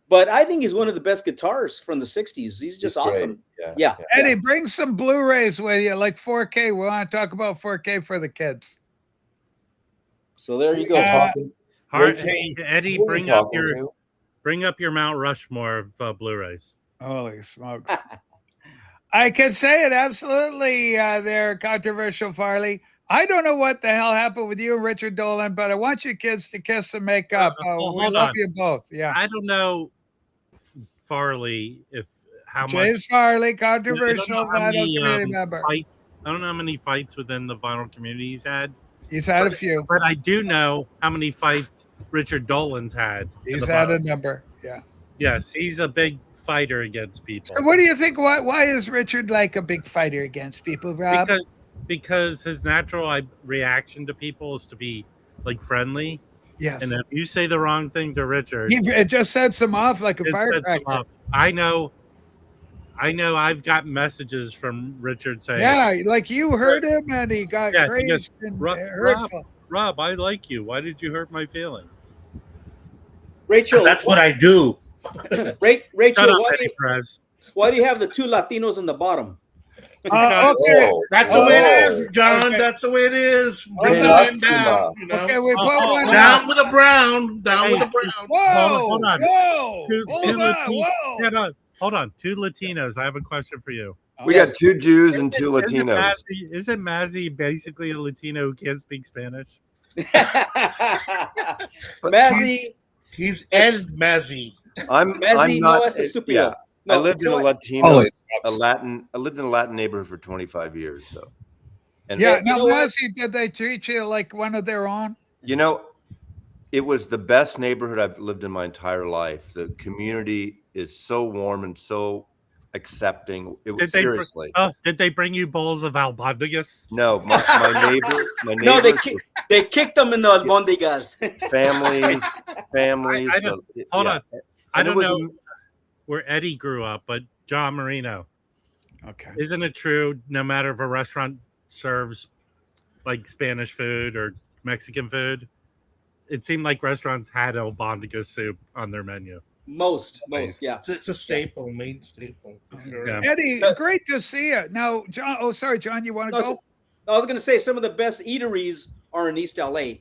But I think he's one of the best guitarists from the 60s. He's just awesome. Yeah. Eddie, bring some Blu-rays with you, like 4K. We want to talk about 4K for the kids. So there you go. Eddie, Who are we talking to? bring up your Mount Rushmore of Blu-rays. Holy smokes. I can say it absolutely there, controversial Farley. I don't know what the hell happened with you, Richard Dolan, but I want you kids to kiss and make up. We hold love on. you both. Yeah. I don't know, Farley, how James Farley, much. I don't controversial know how vinyl many, community member. fights. I don't know how many fights within the vinyl community he's had, He's had a few. but I do know how many fights Richard Dolan's had. in He's the had a vinyl. number. Yeah. Yes, he's a big fighter against people. So what do you think? Why is Richard like a big fighter against people, Rob? Because his natural reaction to people is to be like friendly, yes. and if you say the wrong thing to Richard, It just sets them off like a it sets him firecracker. off. I know. I've got messages from Richard saying, Yeah, like you heard him and he got Yeah, he crazy goes, and "Rob, hurtful. Rob, I like you. Why did you hurt my feelings?" Rachel, That's what I do. Rachel, Shut up, why, Eddie Perez. why do you have the 2 Latinos on the bottom? Okay. Oh, That's the way it Oh, is, John. okay. That's the way it is. Bring Okay. the man down. You know? Okay, we put one Down with the brown. Down with the brown. Whoa! Hold on. Whoa! Two Hold on! Latinos. Whoa! Hold on. 2 Latinos. I have a question for you. We got 2 Jews and 2 Isn't Latinos. Isn't Mazzy basically a Latino who can't speak Spanish? Mazzy, He's Ed Mazzy. I'm Mazzy, not. no, that's a stupido. Yeah. No, I lived in a you know what? Latino, I lived in a Latin neighborhood for 25 years. So, and Yeah, you now know what? Massey, did they treat you like one of their own? you know, it was the best neighborhood I've lived in my entire life. The community is so warm and so accepting. It was seriously. Did they bring you bowls of albondigas? No, my neighbor, No, they kicked them in the albondigas. families. I don't- yeah. hold on. I And it don't was know where Eddie grew up, but John Marino. Okay. Isn't it true? No matter if a restaurant serves like Spanish food or Mexican food, it seemed like restaurants had albondiga soup on their menu. Most, yeah. It's a staple, main staple. for sure. Yeah. Eddie, great to see you. Now, John. Oh, sorry, John. You want to No, go? I was going to say some of the best eateries are in East LA.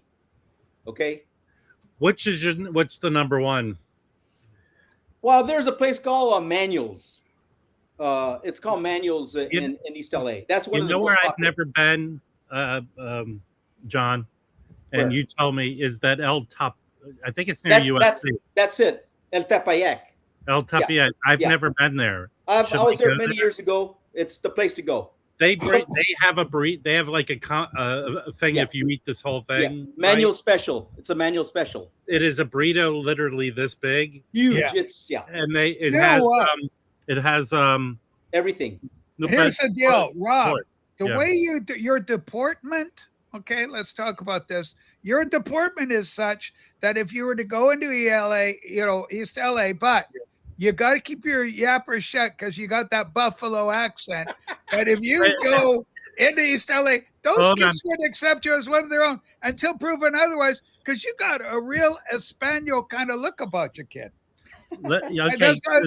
Okay. What's the number one? Well, there's a place called Manuel's. It's called Manuel's in East LA. That's one You of the know most where I've popular. never been, John, and Where? you told me is that El Top. I think it's near USC. That's it. El Tepeyac. El Tepeyac. I've Yeah. never been there. I Should was we there go many years ago. It's the place to go. They have a burrito. They have like a thing Yeah. if you eat this whole thing. Manual right? special. It's a manual special. It is a burrito, literally this big, Huge. Yeah. It's and it You know has what? it has everything. the Here's best the deal, part- Rob. part. The Yeah. way your deportment. Okay, let's talk about this. Your deportment is such that if you were to go into ELA, East LA, but you got to keep your yapper shut because you got that Buffalo accent. But if you go into East LA, those Hold kids would accept you as one of their own until proven otherwise, because you got a real Espanol kind of look about you, kid. Okay,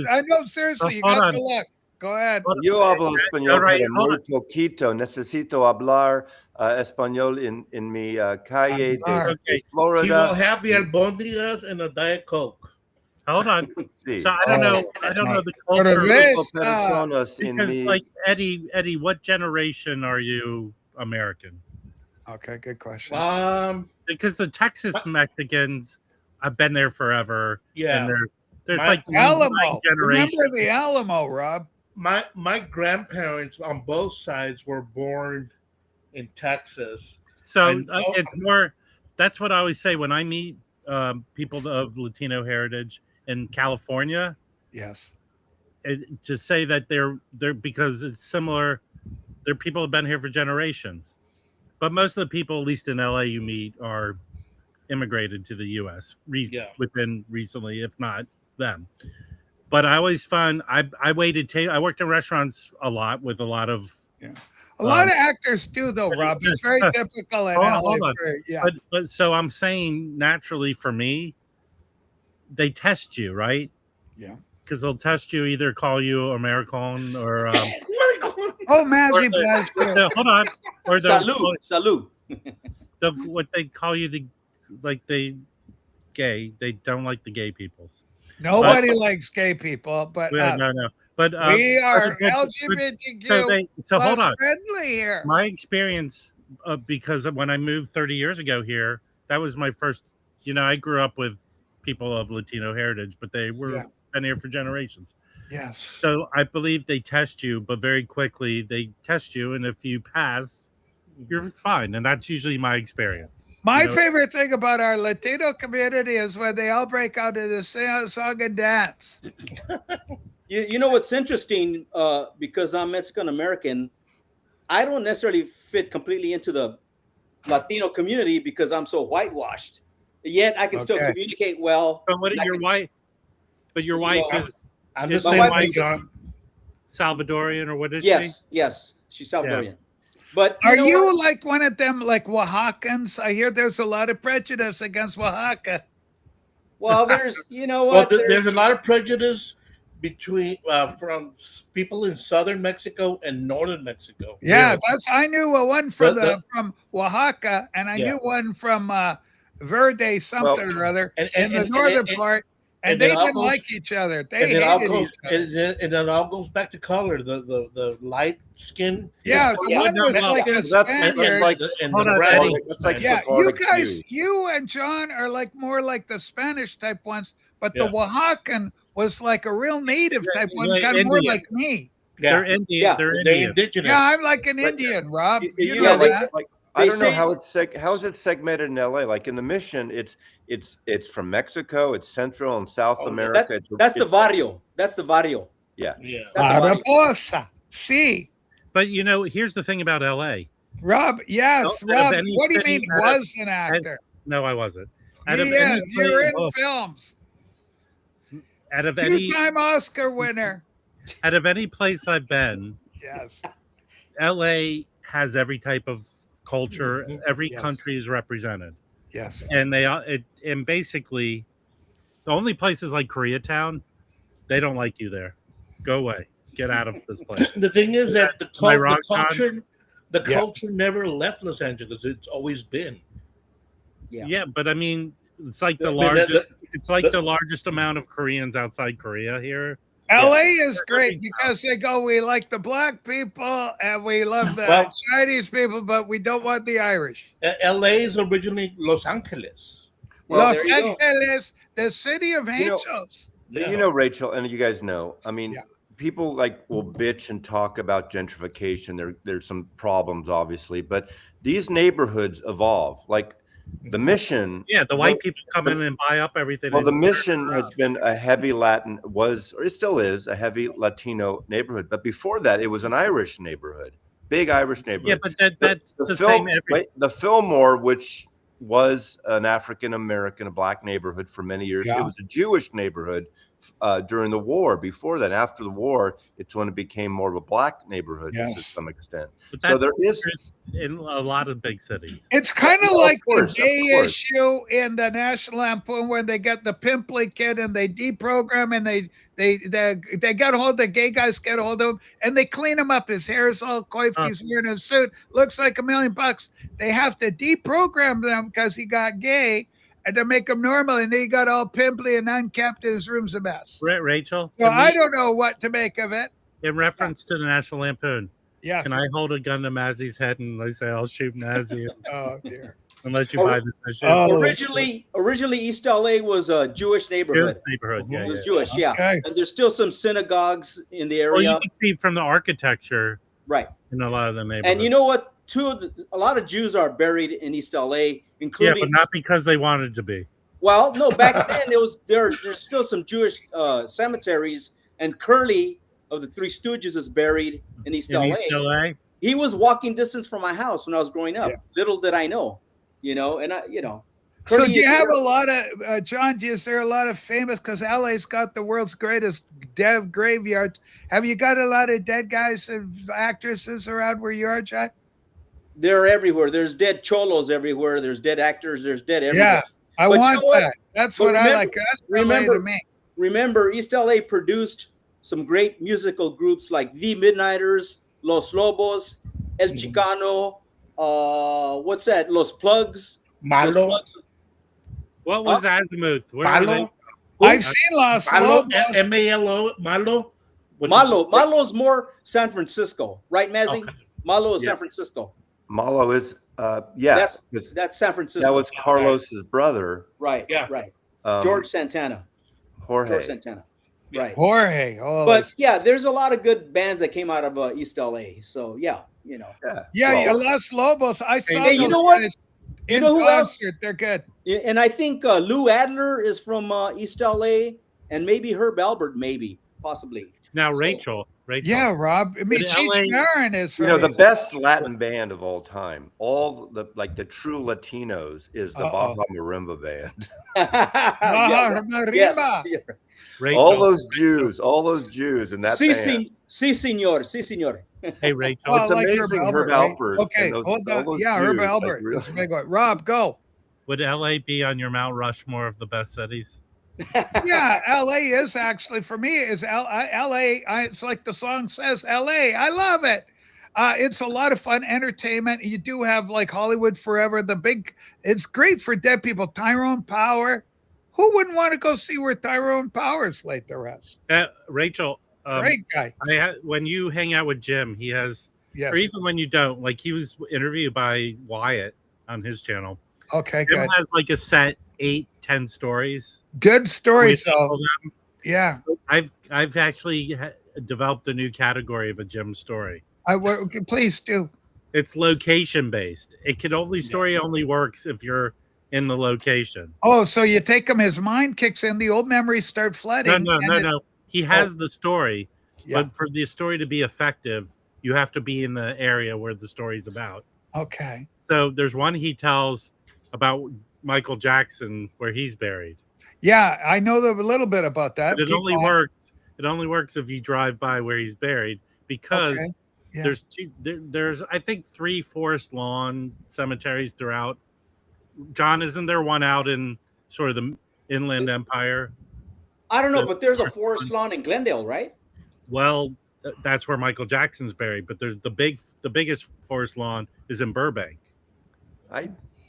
I know seriously, you hold got on. the look. Go ahead. Yo hablo español, right, pero hold muy on. poquito. Necesito hablar español en mi calle Hablar. de Okay. He will Florida. have the albóndigas and a Diet Coke. Hold on. Sí. So I don't know. Oh, I don't know the Pero culture. ves, Personas en Because mi like Eddie, what generation are you American? Okay, good question. Because the Texas Mexicans, I've been there forever, Yeah. and there's My- like Alamo. nine generations. Remember the Alamo, Rob? My grandparents on both sides were born in Texas. So I know- it's more. That's what I always say when I meet people of Latino heritage in California. Yes. To say that they're because it's similar. They're people have been here for generations, but most of the people, at least in LA, you meet are immigrated to the U.S. Yeah. within recently, if not them. But I always find I waited. I worked in restaurants a lot with a lot of. A lot of actors do, though, Rob. It's very typical in LA. Hold on. Yeah. But so I'm saying naturally for me, they test you, right? Yeah. Because they'll test you, either call you American or Oh, Mazzy or bless you. hold on, or Salud. what they call you they gay. They don't like the gay peoples. Nobody likes gay people, but No. But we are but- LGBTQ so hold plus on. friendly here. My experience, because when I moved 30 years ago here, that was my first. I grew up with people of Latino heritage, but they were Yeah. been here for generations. Yes. So I believe they test you, but very quickly they test you, and if you pass, you're fine, and that's usually my experience. My You know? favorite thing about our Latino community is when they all break out into the song and dance. You know what's interesting? Because I'm Mexican American, I don't necessarily fit completely into the Latino community because I'm so whitewashed. Yet I can still Okay. communicate well. But what And I your can- wife? But your wife know, is I'm the Is same my way, wife is- John. Salvadorian, or what is Yes, she's Salvadorian. But Are know you what? like one of them, like Oaxacans? I hear there's a lot of prejudice against Oaxaca. Well, there's Well, what? there's a lot of prejudice between from people in southern Mexico and northern Mexico. Yeah, I knew one from The- from Oaxaca, and I Yeah. knew one from Verde something or other and- in the and- northern and- part, and and they it all didn't goes- like each other. They and it all hated goes each other. and it all goes back to color. The light skin. Yeah, the one was no, like a that's Spaniard. like and Hold the on, brown. Eddie. that's like Yeah, you Sephardic guys, Jews. you and John are like more like the Spanish type ones, but the Yeah. Oaxacan was like a real native type one, like kind of more Indian. like me. They're Yeah, Indian. Yeah, They're they're Indian. indigenous. Yeah, I'm like an But- Indian, Rob. You You know know, that. like I They don't know say- how how is it segmented in LA? Like in the Mission, it's from Mexico, it's Central and South Oh, America. That's the it's- barrio. That's the barrio. yeah. That's the barrio. Mariposa. See, But here's the thing about LA. Rob, yes, No, out of Rob. any What do you city, mean out of- was an actor? No, I wasn't. He Out of is. any You're in place- films. out of any Two-time Oscar winner. out of any place I've been, Yes. LA has every type of culture. Every Yes. country is represented, Yes. and and basically, the only places like Koreatown, they don't like you there. Go away. Get out of this place. The thing is that the Am I wrong, John? culture never left Los Angeles. It's always been. Yeah. Yeah, but I mean, it's like the The- the- largest. It's like the- the largest amount of Koreans outside Korea here. LA is great because they go, we like the black people and we love the Well- Chinese people, but we don't want the Irish. LA is originally Los Angeles. Well, Los there you go. Angeles, the city of You know- angels. You know, Rachel, and you guys know. I mean, Yeah. people like will bitch and talk about gentrification. There's some problems, obviously, but these neighborhoods evolve. Like the Mission. Yeah, the white Well, people come in and buy up everything. Well, the and- Mission has been a heavy Latin, or it still is a heavy Latino neighborhood. But before that, it was an Irish neighborhood, big Irish Yeah, neighborhood. but that's the, Film- same. the Fillmore, which was an African American, a black neighborhood for many years, Yeah. it was a Jewish neighborhood during the war. Before then, after the war, it's when it became more of a black neighborhood to Yes. some extent. But So that's there is. in a lot of big cities. It's kind of Of like course, the of gay course. issue in the National Lampoon when they get the pimply kid and they deprogram and they get a hold the gay guys get a hold of him and they clean him up. His hair is all coiffed. He's wearing a suit. Looks like $1 million. They have to deprogram them because he got gay and to make him normal. And he got all pimply and unkept. And his room's a mess. Rachel, So I don't know what to make of it. in reference to the National Lampoon, Yeah. can I hold a gun to Mazzy's head and they say I'll shoot Mazzy Oh dear. unless you Oh, buy this issue? oh, Originally, East LA was a Jewish Jewish neighborhood. neighborhood, yeah. It yeah. was Jewish, yeah. Okay. And there's still some synagogues in the Well, area, you can see from the architecture right? in a lot of the neighborhoods. And you know what? A lot of Jews are buried in East LA, yeah, including. but not because they wanted to be. Well, no, back then there's still some Jewish cemeteries, and Curly of the Three Stooges is buried in East In LA. East LA, He was walking distance from my house when I was growing up. Yeah. Little did I know, and So Curly do you is have here. a lot of John? Is there a lot of famous? Because LA's got the world's greatest dead graveyards. Have you got a lot of dead guys and actresses around where you are, John? They're everywhere. There's dead cholos everywhere. There's dead actors. There's dead everywhere. Yeah, I But you want know what? that. That's But what I remember- like. That's remember- LA to me. Remember, East LA produced some great musical groups like The Midnighters, Los Lobos, El Chicano. What's that? Los Plugs. Los Malo. Plugs. what was Azimuth? Where were they? Malo. I've seen Los Malo. Lobos. M-A-L-O. Malo. which is- Malo's more San Francisco, right, Mazzy? Okay. Malo is Yeah. San Francisco. Malo is, yeah, That's San Francisco. that was Carlos's brother, right. Yeah. Right. um, George Santana. George Jorge. Santana. Right. Jorge. Oh, But yeah, there's a lot of good bands that came out of East LA. So yeah. yeah, Well, Los Lobos. I saw Hey, those you know what? guys You in know who else? concert. They're good. Yeah, and I think Lou Adler is from East LA, and maybe Herb Albert, possibly. Now, So- Rachel. Yeah, Rob. I mean, But Cheech LA Marin is You from know, the East- best Latin band of all time, all the true Latinos, is the Uh-oh. Baja Marimba Band. Yeah, Marimba. yes. Yeah. Rachel. All those Jews, and that Sí, band. señor. Sí, señor. Hey, Rachel. Well, It's like amazing, Herb right? Alpert Okay, and those- hold all on. those Yeah, Herb Jews, like, Albert. really. That's a big one. Rob, go. Would LA be on your Mount Rushmore of the best cities? Yeah, LA is actually for me is LA. It's like the song says, LA. I love it. It's a lot of fun entertainment. You do have like Hollywood Forever. It's great for dead people. Tyrone Power. Who wouldn't want to go see where Tyrone Power's laid to rest? Rachel, Great guy. when you hang out with Jim, he has, Yes. or even when you don't, like he was interviewed by Wyatt on his channel. Okay, Jim good. has like a set 8-10 stories. Good story. So All them. yeah, I've actually developed a new category of a Jim story. please do. It's location based. Story only works if you're in the location. Oh, so you take him, his mind kicks in, the old memories start flooding. No. He has the story, Yeah. but for the story to be effective, you have to be in the area where the story's about. Okay. So there's one he tells about Michael Jackson where he's buried. Yeah, I know a little bit about that. But it Keep only going. works. It only works if you drive by where he's buried because Okay. Yeah. there's I think 3 forest lawn cemeteries throughout. John, isn't there one out in sort of the Inland Empire? I don't know, but there's a forest lawn in Glendale, right? Well, that's where Michael Jackson's buried. But there's the biggest forest lawn is in Burbank.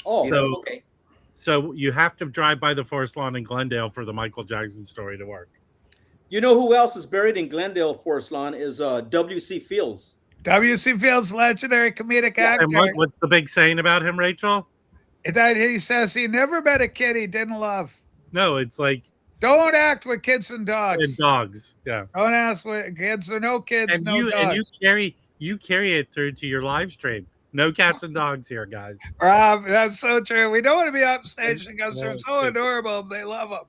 Oh, So- okay. So you have to drive by the forest lawn in Glendale for the Michael Jackson story to work. You know who else is buried in Glendale forest lawn is W.C. Fields. W.C. Fields, legendary comedic actor. And what's the big saying about him, Rachel? That he says he never met a kid he didn't love. No, it's like Don't act with kids and dogs. and dogs. Yeah. Don't ask with kids or no kids, And no you dogs. you carry it through to your live stream. No cats and dogs here, guys. Rob, that's so true. We don't want to be upstage because they're so adorable. They love them.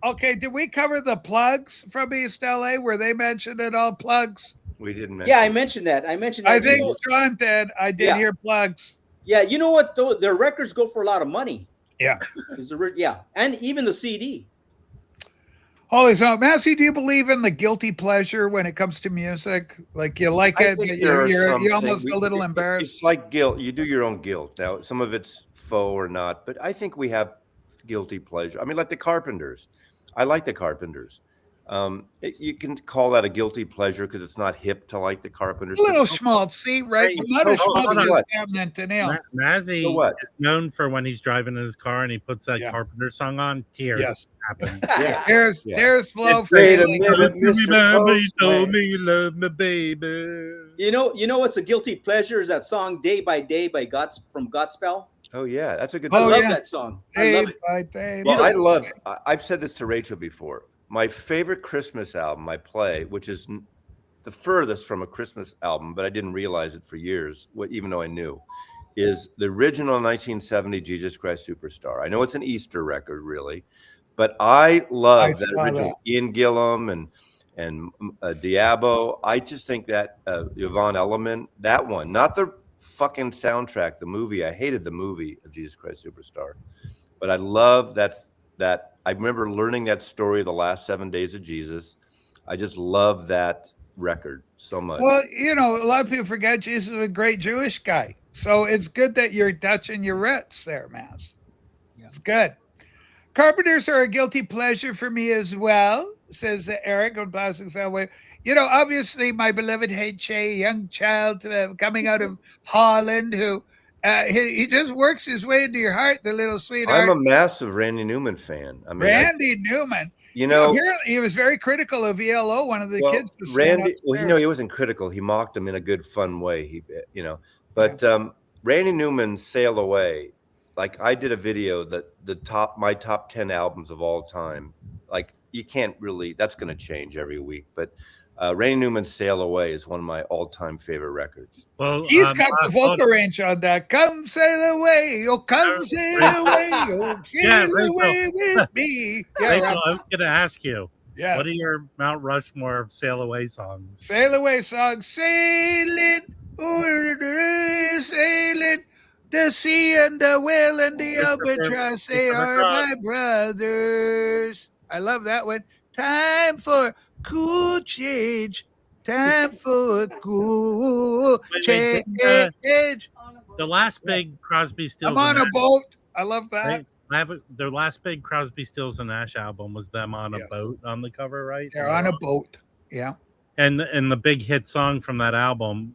Okay, did we cover the plugs from East LA? Were they mentioned at all? Plugs? We didn't mention. Yeah, I mentioned that. I You think know- John did. I did Yeah. hear plugs. Yeah, you know what? Their records go for a lot of money. Yeah. Yeah, and even the CD. Holy so, Massey, do you believe in the guilty pleasure when it comes to music? Like you like I it, think but there are you're some almost things a little It's embarrassed. like guilt. You do your own guilt. Now, some of it's faux or not, but I think we have guilty pleasure. I mean, like the Carpenters. I like the Carpenters. You can call that a guilty pleasure because it's not hip to like the Carpenters. A little but so- schmaltzy, right? Hey, But not as so schmaltzy as what? Cabinet Danielle. Mazzy So what? is known for when he's driving in his car and he puts that Yeah. Carpenter song on. Tears Yes. happen. Yeah. Tears, Yeah. tears flow for Wait a you. minute, Mr. Remember you told Postman. me you love me, baby. You know what's a guilty pleasure is that song "Day by Day" by from Godspell. Oh yeah, that's a good. I Oh, love yeah. that song. I Day love it. by day. Well, I by love. day. I've said this to Rachel before. My favorite Christmas album I play, which is the furthest from a Christmas album, but I didn't realize it for years, even though I knew, is the original 1970 Jesus Christ Superstar. I know it's an Easter record, really, but I love I that saw original Ian Gillan and Diabo. I just think that Yvonne Elliman, that one, not the fucking soundtrack, the movie. I hated the movie of Jesus Christ Superstar, but I love that. I remember learning that story of the last 7 days of Jesus. I just love that record so much. Well, you know, a lot of people forget Jesus was a great Jewish guy. So it's good that you're touching your roots there, Mass. It's good. Carpenters are a guilty pleasure for me as well, says Eric on Plastic Soundwave. You know, obviously, my beloved H.A., young child coming out of Holland, who he just works his way into your heart, the little I'm sweetheart. a massive Randy Newman fan. I mean, Randy Newman. you know, Apparently he was very critical of ELO. One of the well, kids was saying Randy. Well, upstairs. he wasn't critical. He mocked him in a good, fun way. But Randy Newman's "Sail Away," like I did a video that my top 10 albums of all time. Like you can't really. That's going to change every week, but. Randy Newman's "Sail Away" is one of my all-time favorite records. Well, He's got the vocal range on that. Come sail away, oh come sail away, oh sail Rachel. away with me. Yeah, Rachel, Rob. I was going to ask you, Yeah. what are your Mount Rushmore of Sail Away songs? Sail away song, sailing, sailing, the sea and the whale and the albatross, they are my brothers. I love that one. Time for cool change. Time for cool Wait, change. The last big Crosby, Stills, I'm on and a Nash- boat. I love that. right? Their last big Crosby, Stills, and Nash album was them on a Yes. boat on the cover, right? They're on a boat. Yeah. And the big hit song from that album,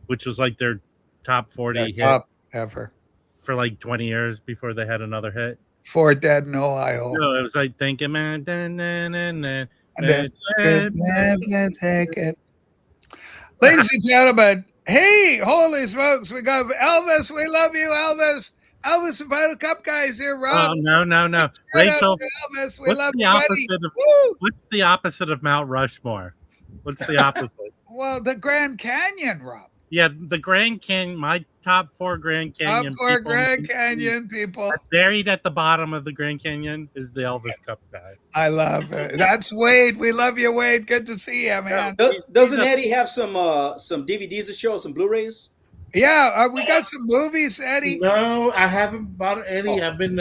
which was like their top 40 Their hit top ever. for like 20 years before they had another hit. For Dead No I Hope. No, it was like thinking, man, dun, dun, dun, dun, And then- dun, Take it. Ladies and gentlemen, hey, holy smokes, we got Elvis. We love you, Elvis. Elvis and Vital Cup guys here, Oh, Rob. no. Shout out Rachel, to Elvis. We what's love the you, buddy. opposite of Woo! what's the opposite of Mount Rushmore? What's the opposite? Well, the Grand Canyon, Rob. Yeah, the Grand Canyon, my top 4 Grand Canyon. Top 4 people Grand Canyon people. Buried at the bottom of the Grand Canyon is the Elvis Cup guy. I love it. That's Wade. We love you, Wade. Good to see you, man. Doesn't Eddie have some DVDs to show, some Blu-rays? Yeah, we got some movies, Eddie. No, I haven't bought any. Oh. I've been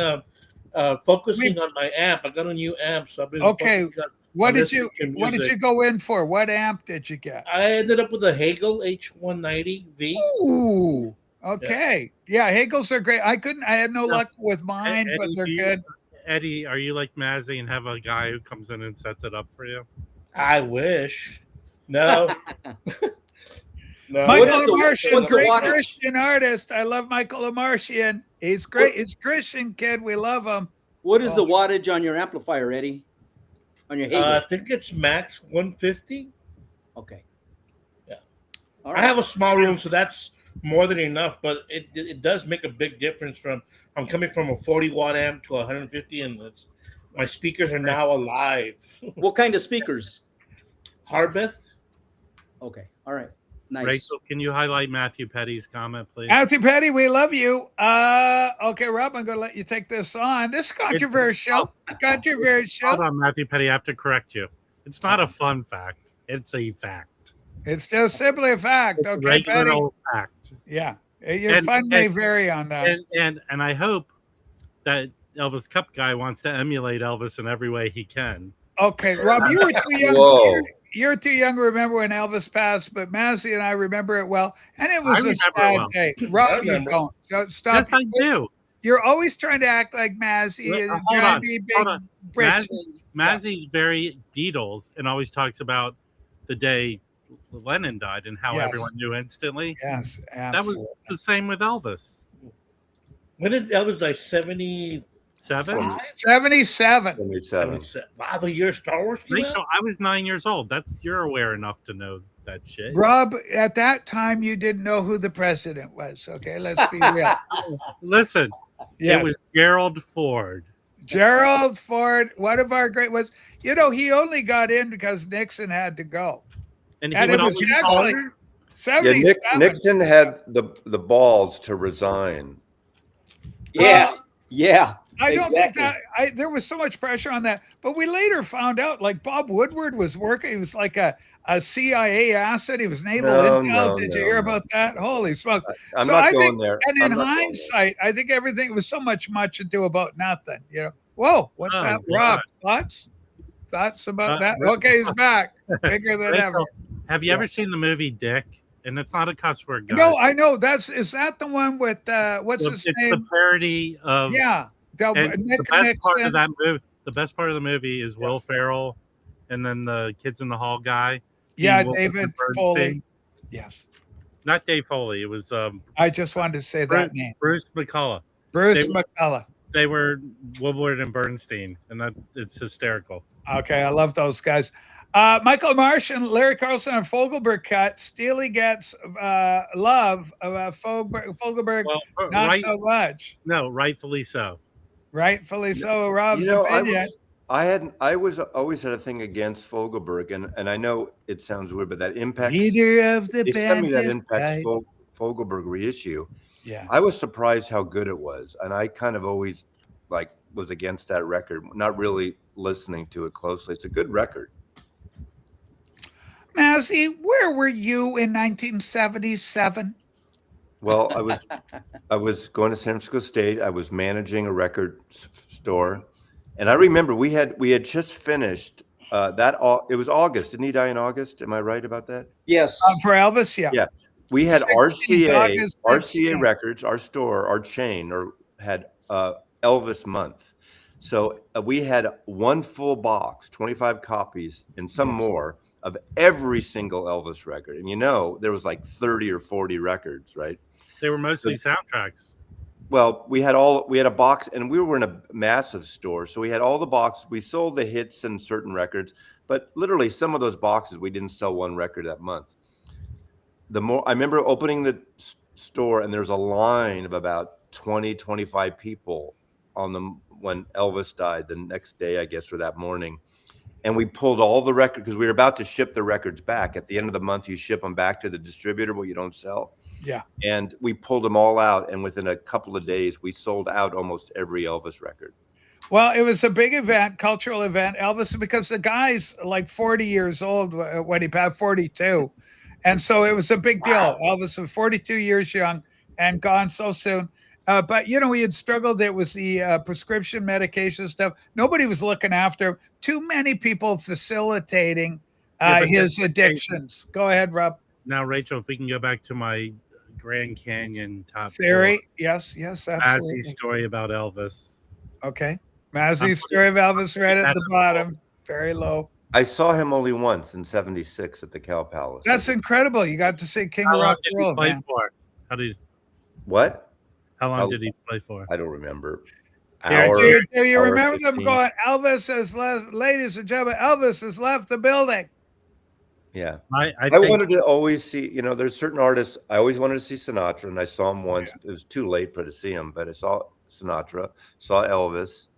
focusing on my amp. I got a new amp, so I've been Okay. focusing on What did listening you to What did music. you go in for? What amp did you get? I ended up with a Hagel H190V. Ooh, okay. Yeah, Hagels are great. I had no luck with mine, but Eddie, they're do you- good. Eddie, are you like Mazzy and have a guy who comes in and sets it up for you? I wish. No. No. Michael What is the- Amartian, what's the great wattage? Christian artist. I love Michael Amartian. He's great. He's a Christian kid. We love him. What is the wattage on your amplifier, Eddie? On your Hagel? I think it's max 150. Okay. Yeah. All I right. have a small room, so that's more than enough, but it does make a big difference from I'm coming from a 40 watt amp to 150, and my speakers are now alive. What kind of speakers? Harbeth. Okay. All right. Nice. Rachel, can you highlight Matthew Petty's comment, please? Matthew Petty, we love you. Okay, Rob, I'm going to let you take this on. This is controversial. Controversial. Hold on, Matthew Petty. I have to correct you. It's not a fun fact. It's a fact. It's just simply a fact. It's a Okay, regular Petty. old fact. Yeah. Your And- fun may and- vary on that. And I hope that Elvis Cup guy wants to emulate Elvis in every way he can. Okay, Rob, you were too young. Whoa. You're too young to remember when Elvis passed, but Mazzy and I remember it well, and it was a remember it sad well. day. Rob, you remember. don't. So stop. Yes, I do. You're always trying to act like Mazzy Wait, and hold trying to on, be hold big on. britches. Mazzy's very Beatles and always talks about the day Lennon died and how Yes. everyone knew instantly. Yes, That absolutely. was the same with Elvis. When did Elvis die? 77? 77. 77. Wow, the year Star Wars came Rachel, out? I was 9 years old. You're aware enough to know that shit. Rob, at that time, you didn't know who the president was. Okay, let's be real. Listen, Yes. it was Gerald Ford. Gerald Ford, one of our great was. You know, he only got in because Nixon had to go. And he And would it was always actually call- Yeah, 77. Nixon had the balls to resign. Yeah. Yeah. I don't exactly. think that there was so much pressure on that. But we later found out like Bob Woodward was working. He was like a CIA asset. He was naval No, intel. no, Did no, you hear no. about that? Holy smoke. I'm So not I going think- there. And in I'm not going there. hindsight, I think everything was so much ado about nothing. You know, whoa, what's Oh, that? God. Rob, thoughts about that? Ra- Okay, he's back. Bigger than Rachel, ever. Have you Yeah. ever seen the movie Dick? And it's not a cuss word, guys. No, I know. Is that the one with what's It's his the name? parody of Yeah. and Nick the best part Nixon. of that movie. The best part of the movie is Will Ferrell, and then the Kids in the Hall guy. Yeah, Wilford David Bernstein. Foley. Yes. Not Dave Foley. It was I just wanted to say that name. Bruce McCullough. Bruce They- McCullough. They were Woodward and Bernstein, and it's hysterical. Okay, I love those guys. Michael Marsh and Larry Carlson and Fogelberg cut. Steely gets love. Fogelberg, Well, not so much. No, rightfully so. Rightfully so. Rob's You know, opinion. I was always had a thing against Fogelberg, and I know it sounds weird, but that Impact. Leader of the They sent me that band. Impact Fogelberg reissue. Yeah. I was surprised how good it was, and I kind of always was against that record, not really listening to it closely. It's a good record. Mazzy, where were you in 1977? Well, I was going to San Francisco State. I was managing a record store, and I remember we had just finished it was August. Didn't he die in August? Am I right about that? Yes. For Elvis, yeah. Yeah. We had 16th, RCA August 16th. Records, our store, our chain, had Elvis month. So we had one full box, 25 copies, and some more of every single Elvis record. And there was like 30 or 40 records, right? They were mostly soundtracks. Well, we had a box, and we were in a massive store. So we had all the boxes. We sold the hits and certain records, but literally some of those boxes, we didn't sell one record that month. I remember opening the store, and there's a line of about 20, 25 people when Elvis died the next day, I guess, or that morning. And we pulled all the records because we were about to ship the records back. At the end of the month, you ship them back to the distributor, but you don't sell. Yeah. And we pulled them all out. And within a couple of days, we sold out almost every Elvis record. Well, it was a big event, cultural event, Elvis, because the guy's like 40 years old when he passed, 42. And so it was a big deal. Elvis was 42 years young and gone so soon. But, he had struggled. It was the prescription medication stuff. Nobody was looking after him. Too many people facilitating his addictions. Go ahead, Rob. Now, Rachel, if we can go back to my Grand Canyon top Theory. four, Yes, absolutely. Mazzy's story about Elvis. Okay. Mazzy's story of Elvis right at the bottom. Very low. I saw him only once in '76 at the Cow Palace. That's incredible. You got to see King How of long Rock did and he Roll, play man. for? What? How long How- did he play for? I don't remember. Yeah, Hour, Do you hour remember them 15. going, Elvis has left, ladies and gentlemen, Elvis has left the building. Yeah. I I think wanted to always see, there's certain artists. I always wanted to see Sinatra, and I saw him once. It was too late to see him, but I saw Sinatra, saw Elvis.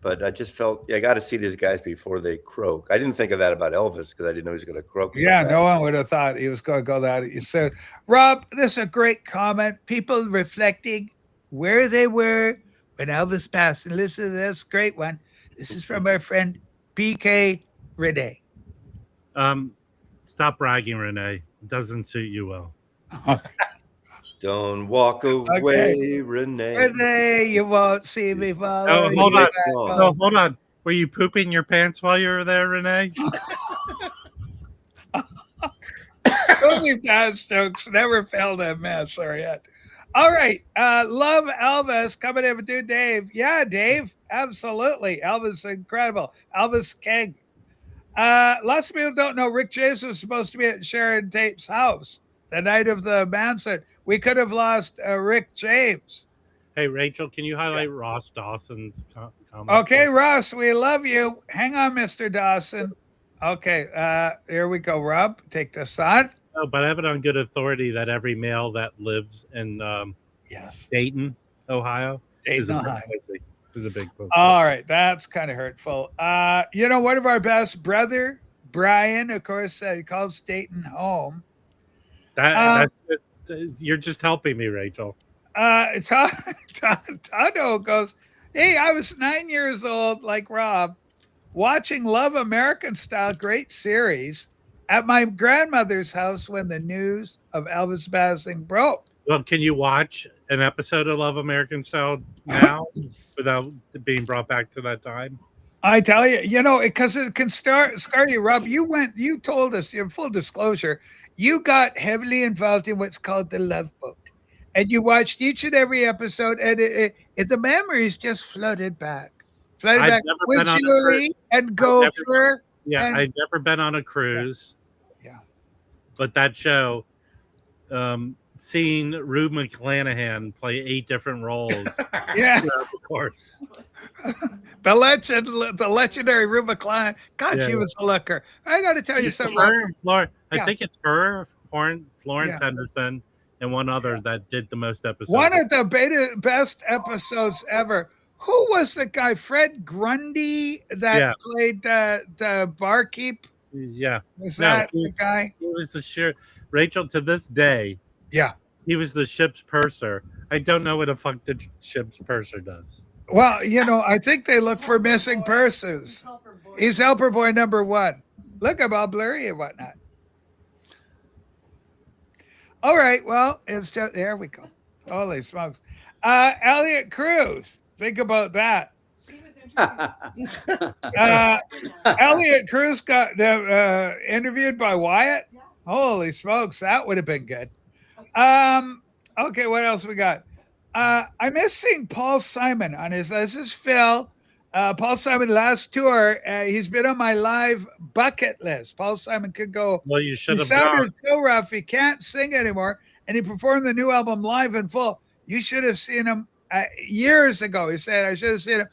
But I just felt I got to see these guys before they croak. I didn't think of that about Elvis because I didn't know he was going to croak. so Yeah, fast. no one would have thought he was going to go that soon. Rob, this is a great comment. People reflecting where they were when Elvis passed. And listen to this great one. This is from our friend PK Renee. stop bragging, Renee. It doesn't suit you well. Don't walk away, Renee. Renee, you won't see me fall. Oh, hold on. Song. No, hold on. Were you pooping your pants while you were there, Renee? Movie fast jokes never failed that mess or yet. All right. Love Elvis coming in with you, Dave. Yeah, Dave. Absolutely. Elvis incredible. Elvis King. Lots of people don't know Rick James was supposed to be at Sharon Tate's house the night of the Manson. We could have lost Rick James. Hey, Rachel, can you highlight Ross Dawson's comment? Okay, Ross, we love you. Hang on, Mr. Dawson. Okay, here we go, Rob. Take this on. No, but I have it on good authority that every male that lives in Yes. Dayton, Ohio, is Dayton, a big Ohio. pussy. Is a big pussy. All right, that's kind of hurtful. One of our best, brother Brian, of course, he calls Dayton home. That's it. You're just helping me, Rachel. Tado goes, hey, I was 9 years old, like Rob, watching Love American Style, great series, at my grandmother's house when the news of Elvis passing broke. Well, can you watch an episode of Love American Style now without being brought back to that time? I tell you, because it can scar you, Rob. You told us, in full disclosure, you got heavily involved in what's called the Love Boat. And you watched each and every episode, and the memories just flooded back. With Julie and Gopher. I've never been on a cruise. Yeah. But that show, seeing Rue McClanahan play 8 different roles. Yeah. Of course. The legendary Rue McClanahan. God, she was a looker. I got to tell you something. I think it's her, Florence Henderson, and one other that did the most episodes. One of the best episodes ever. Who was the guy? Fred Grundy that played the barkeep? Yeah. Was that the guy? He was the Rachel, to this day. Yeah. He was the ship's purser. I don't know what the fuck the ship's purser does. Well, I think they look for missing persons. He's helper boy number 1. Look at how blurry and whatnot. All right. Well, it's just, there we go. Holy smokes. Elliot Cruz. Think about that. Elliot Cruz got interviewed by Wyatt. Holy smokes. That would have been good. Okay. What else we got? I miss seeing Paul Simon on this is Phil. Paul Simon last tour. He's been on my live bucket list. Paul Simon could go. Well, you should have sounded so rough. He can't sing anymore, and he performed the new album live in full. You should have seen him years ago. He said, "I should have seen him."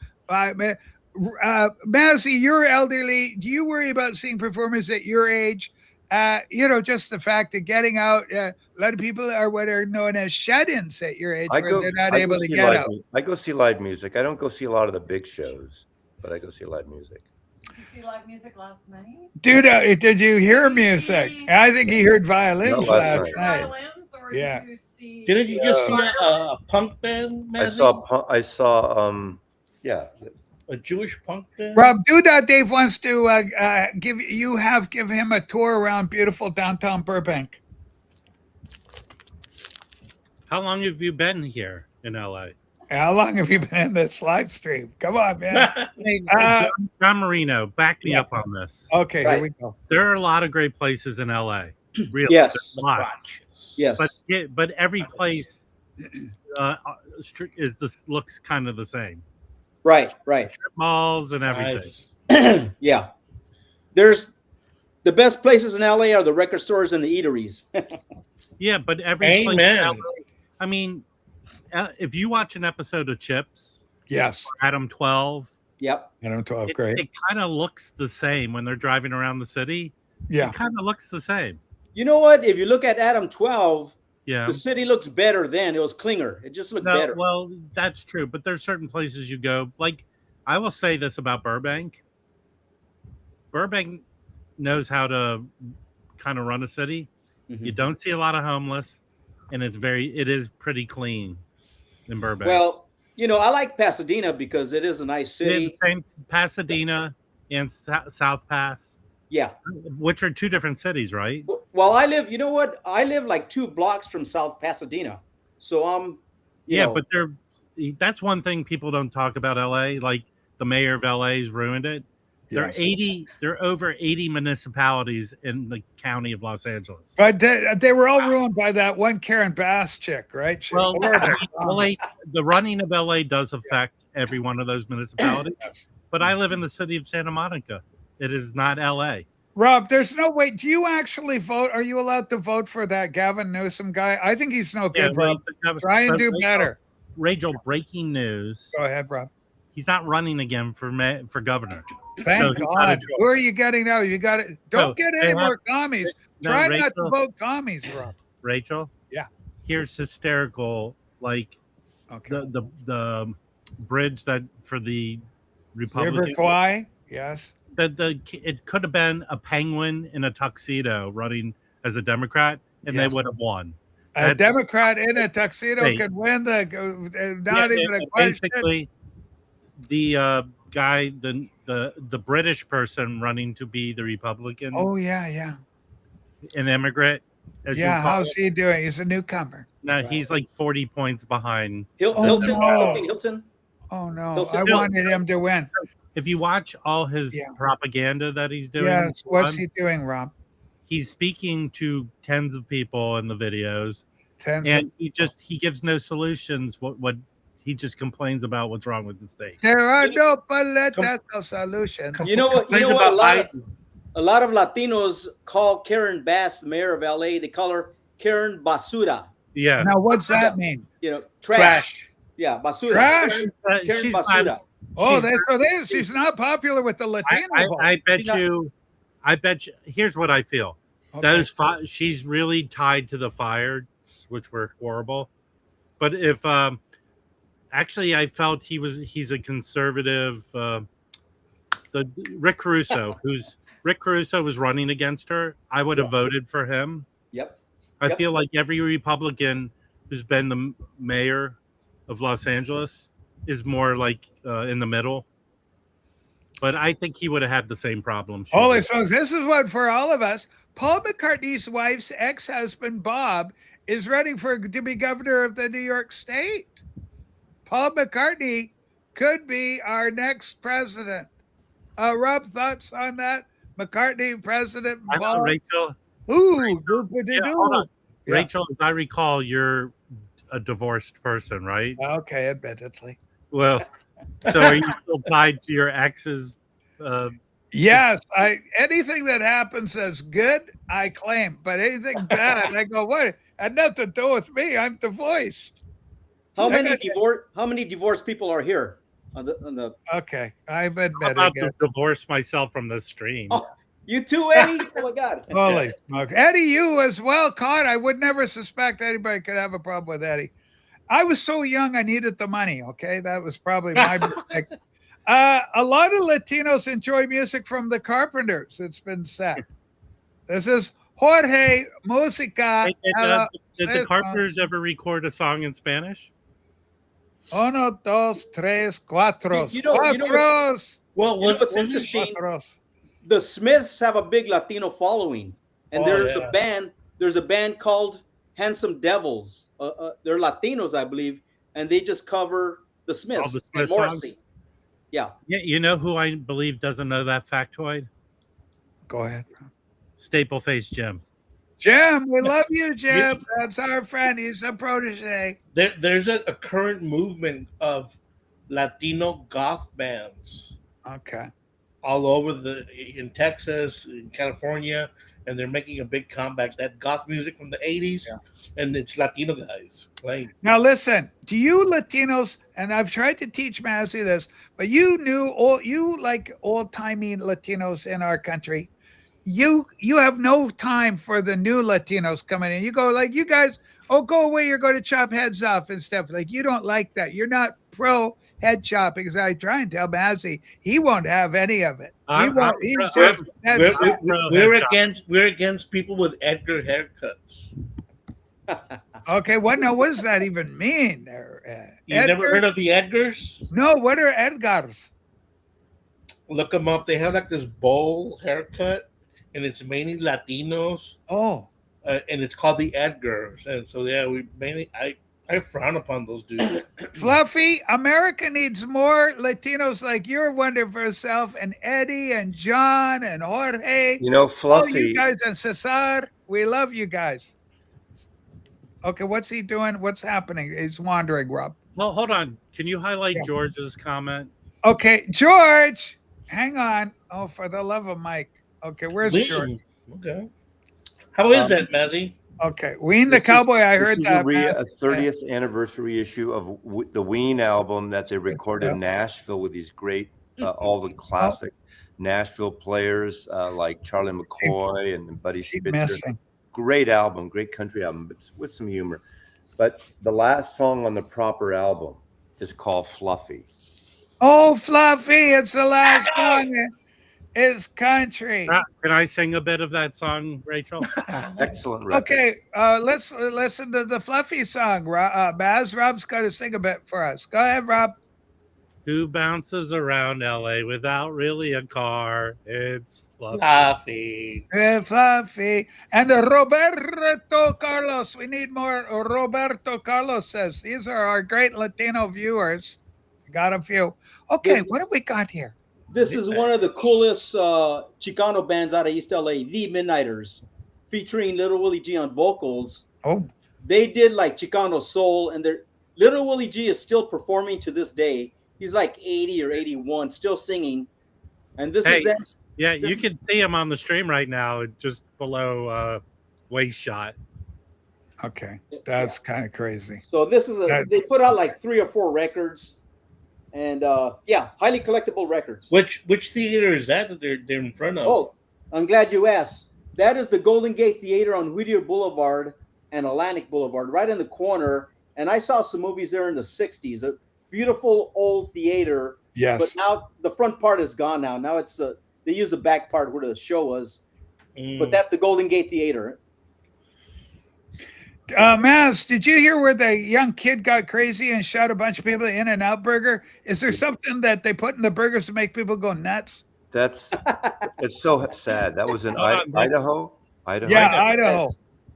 Mazzy, you're elderly. Do you worry about seeing performers at your age? Just the fact of getting out. A lot of people are what are known as shut-ins at your age, where they're not able to get out. I go see live music. I don't go see a lot of the big shows, but I go see live music. Did you see live music last night? Dude, did you hear music? I think he heard violins last night. Violins, or Yeah. did you see? Didn't you just see a punk band? I Mazzy? saw a Jewish punk band. Rob, Dave wants to give him a tour around beautiful downtown Burbank. How long have you been here in LA? How long have you been in this live stream? Come on, man. John Marino, back me up on this. Okay, Right. here we go. There are a lot of great places in LA. Really, Yes. there's lots. Yes. But every place looks kind of the same. Right. Strip malls and everything. Nice. Yeah. There's the best places in LA are the record stores and the eateries. Yeah, but every place in Amen. LA, I mean, if you watch an episode of Chips, Yes. Adam 12, Yep. I don't talk great. it kind of looks the same when they're driving around the city. Yeah. It kind of looks the same. You know what? If you look at Adam 12, Yeah. the city looks better then. It was cleaner. It just looked better. Well, that's true, but there's certain places you go. Like, I will say this about Burbank. Burbank knows how to kind of run a city. Mhm. You don't see a lot of homeless, and it is pretty clean in Burbank. Well, I like Pasadena because it is a nice city. Same Pasadena and South Pass, Yeah. which are 2 different cities, right? Well, I live like 2 blocks from South Pasadena. So I'm, But that's one thing people don't talk about LA. Like, the mayor of LA's ruined it. Yes. There are over 80 municipalities in the county of Los Angeles. But they were all ruined by that one Karen Bass chick, right? She- Well, horrible. LA, the running of LA does affect every one of those municipalities. Yes. But I live in the city of Santa Monica. It is not LA. Rob, there's no way. Do you actually vote? Are you allowed to vote for that Gavin Newsom guy? I think he's no good, Rob. Try and do better. Rachel, breaking news. Go ahead, Rob. He's not running again for governor. Thank So he's not a God. Who are you getting now? You got it. Don't No, get they any have- more commies. No, Try not to Rachel- vote commies, Rob. Rachel? Yeah. Here's hysterical. Like Okay. the bridge that for the River Republican. Kwai. Yes. It could have been a penguin in a tuxedo running as a Democrat, and Yes. they would have won. A That's- Democrat in a tuxedo Right. could win the. Not Yeah, even a and question. basically, the guy, the British person running to be the Republican, Oh yeah, yeah, an immigrant. As you yeah. call How's it. he doing? He's a newcomer. Now he's like 40 points behind. Oh, Hilton, no. something Hilton. Oh no, Hilton- I wanted him to win. If you watch all his Yeah. propaganda that he's doing, Yes. What's on- he doing, Rob? he's speaking to tens of people in the videos, Tens and of- he gives no solutions. What he just complains about what's wrong with the state. There are no political solutions. You know what? You Complains know what? about A lot of Latinos call Karen Bass, the mayor of LA. They call her Karen Basura. Yeah, Now, what's that mean? You know, trash. Trash. Yeah, Basura. Trash? Karen she's Basura. not. Oh, she's she's not popular with the Latino. vote. I bet She's not- you. I bet you. Here's what I feel. Okay. She's really tied to the fires, which were horrible. But if actually, I felt he's a conservative. The Rick Caruso, Rick Caruso was running against her. I would have voted for him. Yep. I Yep. feel like every Republican who's been the mayor of Los Angeles is more like in the middle. But I think he would have had the same problem. she Holy did. smokes, this is what for all of us. Paul McCartney's wife's ex-husband, Bob, is running to be governor of the New York State. Paul McCartney could be our next president. Rob, thoughts on that? McCartney, president, I know, Paul? Rachel. Ooh, Yeah, hold on. Yeah. Rachel, as I recall, you're a divorced person, right? Okay, admittedly. Well, so are you still tied to your ex's? Yes, anything that happens that's good, I claim. But anything bad, I go, what? Had nothing to do with me. I'm divorced. How I many got- How many divorced people are here on the? Okay, I'm I'm admitting about to it. divorce myself from this stream. Oh, you too, Eddie? Oh my God. Holy smoke. Eddie, you as well caught. I would never suspect anybody could have a problem with Eddie. I was so young, I needed the money. Okay, that was probably my mistake. A lot of Latinos enjoy music from the Carpenters. It's been said. This is Jorge Musica. Did the Carpenters ever record a song in Spanish? Uno, dos, tres, cuatro. You know what's- Cuatros. Well, You know what's wasn't interesting? Cuatros. The Smiths have a big Latino following, and Oh, there's yeah. a band. There's a band called Handsome Devils. They're Latinos, I believe, and they just cover the Smiths the and Smith Morrissey. songs? Yeah. Yeah, you know who I believe doesn't know that factoid? Go ahead. Staple Face Jim. Jim, we love you, Jim. That's our friend. He's a protege. there's a current movement of Latino goth bands Okay. all over in Texas, in California, and they're making a big comeback. That goth music from the 80s, and it's Latino guys playing. Now listen, do you Latinos, and I've tried to teach Mazzy this, but you like old-timey Latinos in our country. You have no time for the new Latinos coming in. You go like, you guys, go away, you're going to chop heads off and stuff. Like, you don't like that. You're not pro head chopping. Because I try and tell Mazzy, he won't have any of it. He I'm won't. pro- He's I'm- just that's- We're against people with Edgar haircuts. okay. What does that even mean? You never heard of the Edgars? No, what are Edgars? Look them up. They have like this bowl haircut, and it's mainly Latinos, Oh, and it's called the Edgars. And so yeah, we mainly I I frown upon those dudes. Fluffy, America needs more Latinos like your wonderful self, and Eddie and John and Jorge. You know, All Fluffy. you guys and Cesar. We love you guys. Okay, what's he doing? What's happening? He's wandering, Rob. Well, hold on. Can you highlight Yeah. George's comment? Okay, George, hang on. Oh, for the love of Mike. Okay, where's Lean. George? Okay. How is that, Mazzy? Okay, Ween the This is- Cowboy. I this heard is that. a man. 30th anniversary issue of the Ween album that they recorded in Nashville with these great, all the classic Nashville players like Charlie McCoy and Buddy Keep Spitzer. missing. Great album, great country album, but with some humor. But the last song on the proper album is called Fluffy. Oh, Fluffy, it's the last song. It's country. Can I sing a bit of that song, Rachel? Excellent record. Okay, let's listen to the Fluffy song. Baz, Rob's got to sing a bit for us. Go ahead, Rob. Who bounces around LA without really a car? It's Fluffy. Fluffy. Fluffy. And Roberto Carlos. We need more. Roberto Carlos says these are our great Latino viewers. Got a few. Okay, what do we got here? This is one of the coolest Chicano bands out of East LA, the Midnighters, featuring Little Willie G on vocals. Oh, They did like Chicano soul, and Little Willie G is still performing to this day. He's like 80 or 81, still singing. And this Hey. is that. Yeah, you This- can see him on the stream right now, just below waist shot. okay. That's kind of crazy. So this is That- they put out like 3 or 4 records, and highly collectible records. Which theater is that they're in front of? Oh, I'm glad you asked. That is the Golden Gate Theater on Whittier Boulevard and Atlantic Boulevard, right in the corner. And I saw some movies there in the 60s. A beautiful old theater, but Yes. now the front part is gone now. Now it's they use the back part where the show was. But that's the Golden Gate Theater. Maz, did you hear where the young kid got crazy and shot a bunch of people at In-N-Out Burger? Is there something that they put in the burgers to make people go nuts? That's it's so sad. That was in Hold on, that's- Idaho. Idaho. Yeah, Idaho.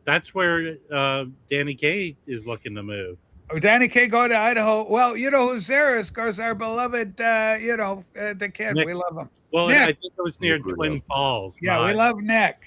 That's where Danny Kaye is looking to move. Oh, Danny Kaye go to Idaho. Well, you know who's there is, of course, our beloved, the kid. Nick. We love him. Well, Nick. I think it was near Nick Twin Rudo. Falls. Yeah, we love Nick.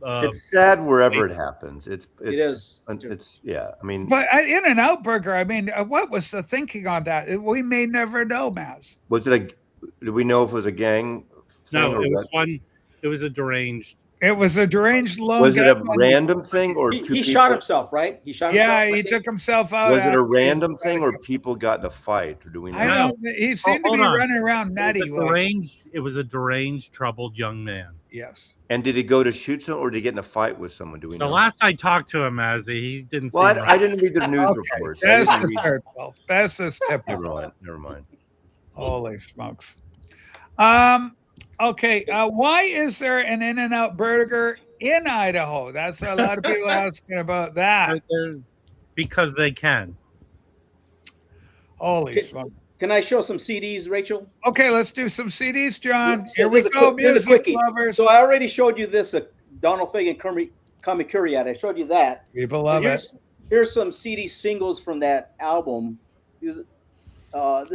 It's sad wherever it happens. It's is. It's yeah. I mean, But In-N-Out Burger, I mean, what was the thinking on that? We may never know, Maz. was it do we know if it was a gang? No, thing or it was what? one. It was a deranged. It was a deranged lone Was it a gunman. random thing or He, two he people? shot himself, right? He shot himself. Yeah, I he think. took himself out. Was it a after- random thing or people got in a fight? Or do we know? I don't. He seemed to hold be on. running around nutty. It was a deranged, troubled young man. Yes. And did he go to shoot someone or did he get in a fight with someone? Do we The know? last I talked to him, he didn't. Well, seem I didn't read the news Okay, reports. I that's didn't the read- typical. That's the typical. Never mind. Never mind. Holy smokes. Okay. Why is there an In-N-Out Burger in Idaho? That's a lot of people asking about that. because they can. Holy Okay. smokes. Can I show some CDs, Rachel? Okay, let's do some CDs, John. So Here we there's a go, quick- there's a music quickie. lovers. So I already showed you this Donald Fagen Kamikuri ad. I showed you that. People love it. Here's some CD singles from that album. This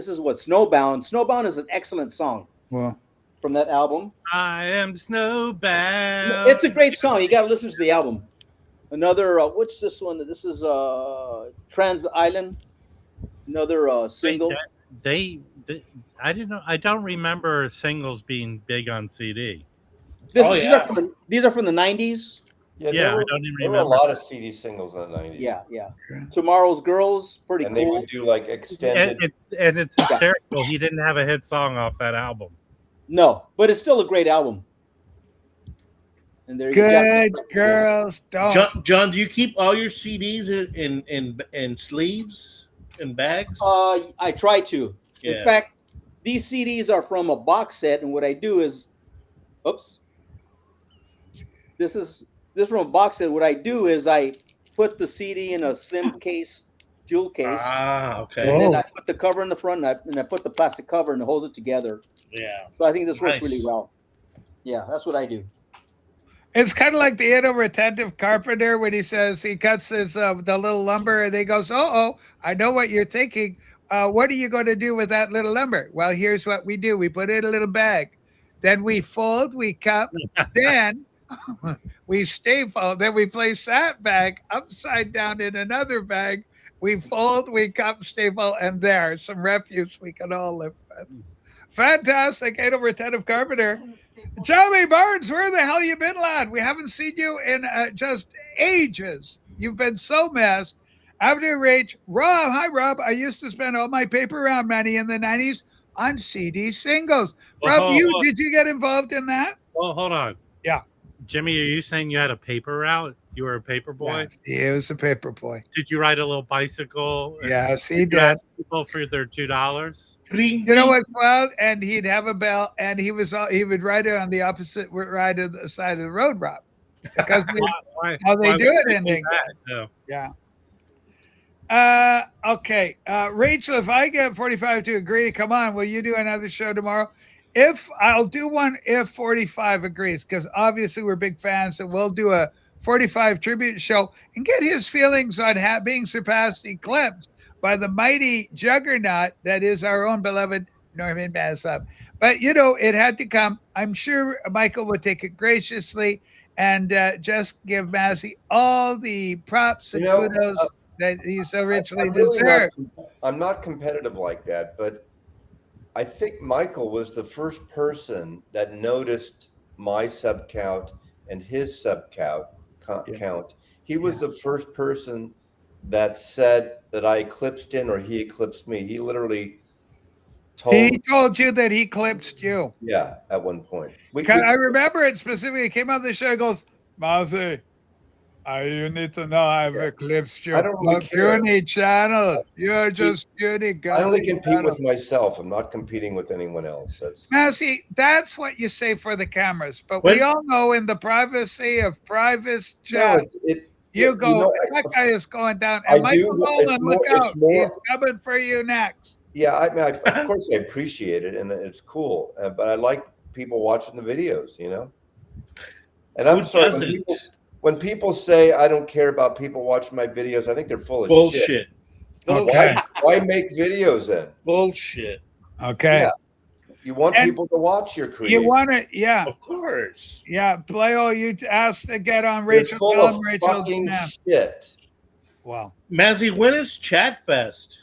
is what Snowbound. Snowbound is an excellent song Well, from that album. I am snowbound. It's a great song. You got to listen to the album. Another what's this one? This is Trans Island. Another single. They I didn't know. I don't remember singles being big on CD. These yeah. are from the 90s. Yeah, there I were, don't even there were a remember. lot of CD singles in the 90s. Yeah, yeah. Okay. Tomorrow's Girls, pretty And they cool. would do like extended. It's hysterical. He didn't have a hit song off that album. No, but it's still a great album. And there you good go. girls don't. John, do you keep all your CDs in sleeves and bags? I try to. Yeah. In fact, these CDs are from a box set, and what I do is, oops, this is from a box set. What I do is I put the CD in a slim case, jewel case, Ah, okay. and then Whoa. I put the cover in the front, and I put the plastic cover and it holds it together. Yeah. So I think this works Nice. really well. Yeah, that's what I do. It's kind of like the inattentive carpenter when he says he cuts his the little lumber, and he goes, "Oh, I know what you're thinking. What are you going to do with that little lumber?" Well, here's what we do: we put it in a little bag, then we fold, we cup, then we staple, then we place that bag upside down in another bag. We fold, we cup, staple, and there's some refuse we can all live with. Fantastic, inattentive carpenter. Joey Barnes, where the hell you been, lad? We haven't seen you in just ages. You've been so missed. Avenue Rage, Rob. Hi, Rob. I used to spend all my paper round money in the 90s on CD singles. Rob, did you get involved in that? Well, hold on. Yeah. Jimmy, are you saying you had a paper route? You were a paper boy? Yes, he was a paper boy. Did you ride a little bicycle? Yes, he You did. ask people for their $2? You know what's wild? And he'd have a bell, and he would ride it on the opposite ride of the side of the road, Rob. Because how they do it in England. No. Yeah. Okay. Rachel, if I get 45 to agree, come on, will you do another show tomorrow? If I'll do one if 45 agrees, because obviously we're big fans, and we'll do a 45 tribute show and get his feelings on being surpassed, eclipsed by the mighty juggernaut that is our own beloved Norman Bassop. But it had to come. I'm sure Michael would take it graciously and just give Mazzy all the props and kudos that he so richly deserved. I'm not competitive like that, but I think Michael was the first person that noticed my sub count and his sub count. He was the first person that said that I eclipsed him or he eclipsed me. He literally told you that he eclipsed you. Yeah, at one point. I remember it specifically. He came on the show and goes, Mazzy, you need to know I've eclipsed you. I don't really care. Beauty channel. You're just beauty. I only compete with myself. I'm not competing with anyone else. Mazzy, that's what you say for the cameras. But we all know in the privacy of private chat, that guy is going down. And Michael Nolan, look out. He's coming for you next. Yeah, I mean, of course I appreciate it, and it's cool. But I like people watching the videos, And I'm sorry, when people say I don't care about people watching my videos, I think they're full of bullshit. Okay. Why make videos then? Bullshit. Okay. Yeah. You want people to watch your creation. You want it, yeah. Of course. Yeah, Playo, you asked to get on You're Rachel. full of fucking shit. Wow. Mazzy, when is Chat Fest?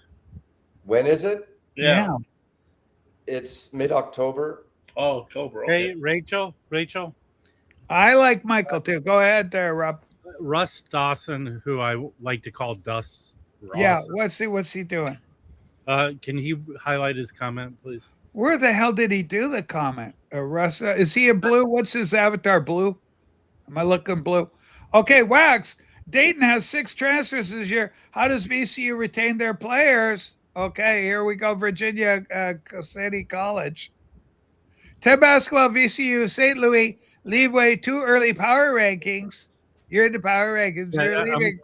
When is it? Yeah. It's mid-October. Oh, October. Okay. Hey, Rachel. I like Michael too. Go ahead there, Rob. Russ Dawson, who I like to call Dust. Ross. Yeah, what's he doing? Can he highlight his comment, please? Where the hell did he do the comment? Russ, is he a blue? What's his avatar? Blue? Am I looking blue? Okay, Wax. Dayton has 6 transfers this year. How does VCU retain their players? Okay, here we go. Virginia City College. 10 basketball, VCU, St. Louis, Leeway, 2 early power rankings. You're in the power rankings. You're leaving.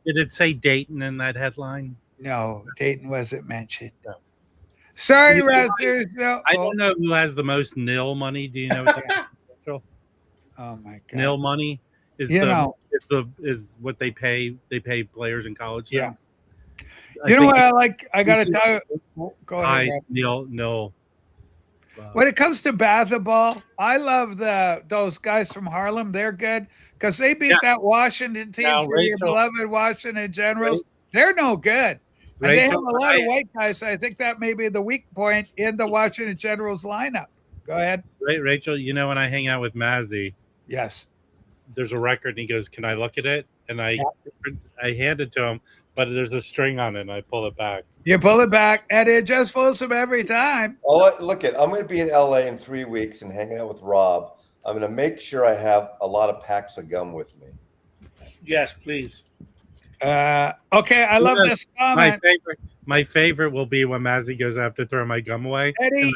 Did it say Dayton in that headline? No, Dayton wasn't mentioned. No. Sorry, Raptors. No. I don't know who has the most nil money. Do you know? Oh my God. Nil money is is what they pay. They pay players in college. Yeah. You know what I like? I got to tell you. Go ahead. Nil. When it comes to basketball, I love those guys from Harlem. They're good because they beat that Washington team for your beloved Washington Generals. They're no good. And they have a lot of white guys. So I think that may be the weak point in the Washington Generals lineup. Go ahead. Rachel, when I hang out with Mazzy, yes, there's a record and he goes, "Can I look at it?" And I hand it to him, but there's a string on it and I pull it back. You pull it back and it just fools him every time. Oh, look I'm going to be in LA in 3 weeks and hanging out with Rob. I'm going to make sure I have a lot of packs of gum with me. Yes, please. Okay, I love this comment. My favorite will be when Mazzy goes, "I have to throw my gum away." Eddie,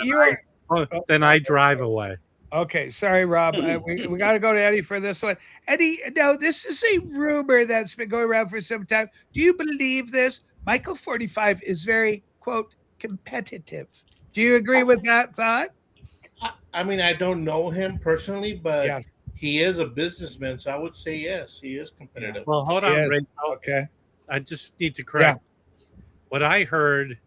then I drive away. Okay, sorry, Rob. We got to go to Eddie for this one. Eddie, no, this is a rumor that's been going around for some time. Do you believe this? Michael 45 is very, quote, competitive. Do you agree with that thought? I mean, I don't know him personally, but he is a businessman, so I would say yes, he is competitive. Well, hold on, Yes. Rachel. Okay. I just need to correct. What I heard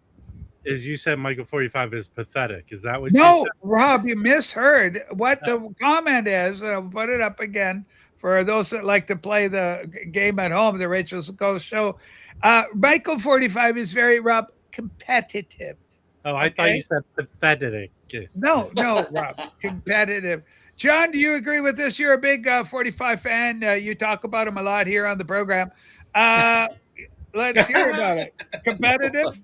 is you said Michael 45 is pathetic. Is that what you No, said? Rob, you misheard what the comment is. And I'll put it up again for those that like to play the game at home, the Rachel's Ghost Show. Michael 45 is very, Rob, competitive. Oh, I thought Okay. you said pathetic. No, Rob, competitive. John, do you agree with this? You're a big 45 fan. You talk about him a lot here on the program. Let's hear about it. Competitive?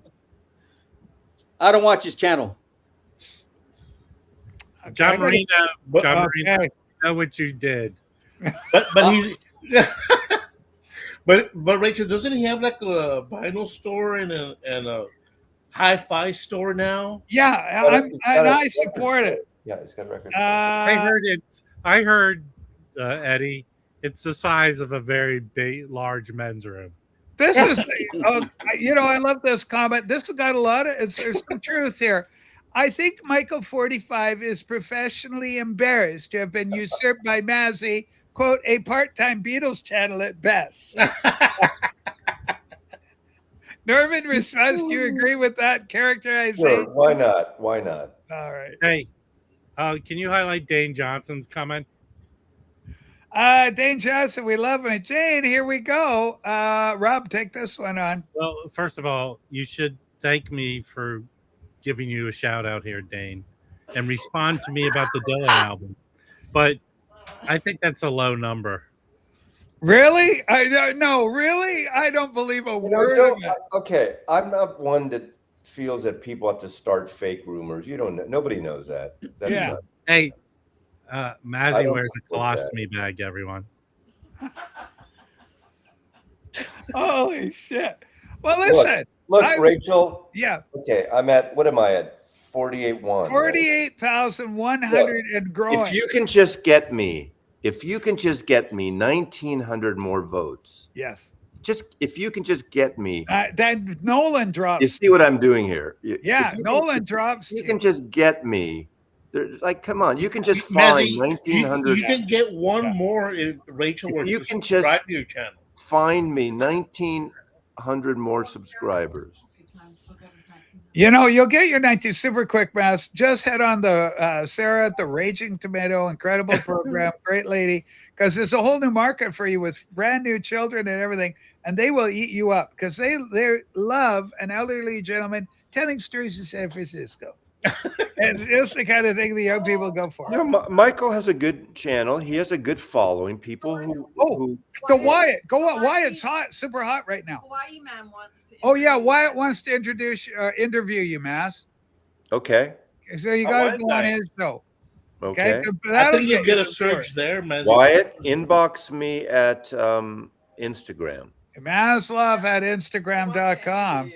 I don't watch his channel. John I gotta- Marino, But- John Marino, Okay. I know what you did. but he's but Rachel, doesn't he have like a vinyl store and a hi-fi store now? Yeah, I support it. Yeah, he's got a record. I heard Eddie, it's the size of a very big, large men's room. This is, I love this comment. This has got a lot of, there's some truth here. I think Michael 45 is professionally embarrassed to have been usurped by Mazzy, quote, a part-time Beatles channel at best. Norman responds, do you agree with that characterization? Sure, why not? Why not? All right. Hey, can you highlight Dane Johnson's comment? Dane Johnson, we love him. Jane, here we go. Rob, take this one on. Well, first of all, you should thank me for giving you a shout out here, Dane, and respond to me about the Dylan album. But I think that's a low number. Really? No, really? I don't believe a word of it. Okay, I'm not one that feels that people have to start fake rumors. You don't know. Nobody knows that. That's Yeah. not- Hey, I Mazzy don't wears a support that. colostomy bag, everyone. Holy shit. Well, listen. Look, I- Rachel. Yeah. Okay, I'm at, what am I at? 48-1. 48,100 and growing. If you can just get me 1,900 more votes, Yes. if you can just get me, Then Nolan drops. you see what I'm doing here? Yeah, If you Nolan can, drops. You can just get me. Like, come on, you can just Mazzy, find 1,900. You can get one more if Rachel If were you to can just- subscribe to your channel. Find me 1,900 more subscribers. You'll get your 19 super quick, Mass. Just head on the Sarah at the Raging Tomato, incredible program, great lady, because there's a whole new market for you with brand new children and everything, and they will eat you up because they love an elderly gentleman telling stories in San Francisco. And it's the kind of thing the young people go for. You know, Michael has a good channel. He has a good following. People who The Wyatt, go on. Wyatt's hot, super hot right now. Hawaii man wants to. Oh yeah, Wyatt wants to interview you, Mass. Okay. So you Oh, got to Wyatt go on guy. his show. Okay. I think you get a some stories. search there, man. Wyatt, inbox me at Instagram. Maslov at Instagram.com.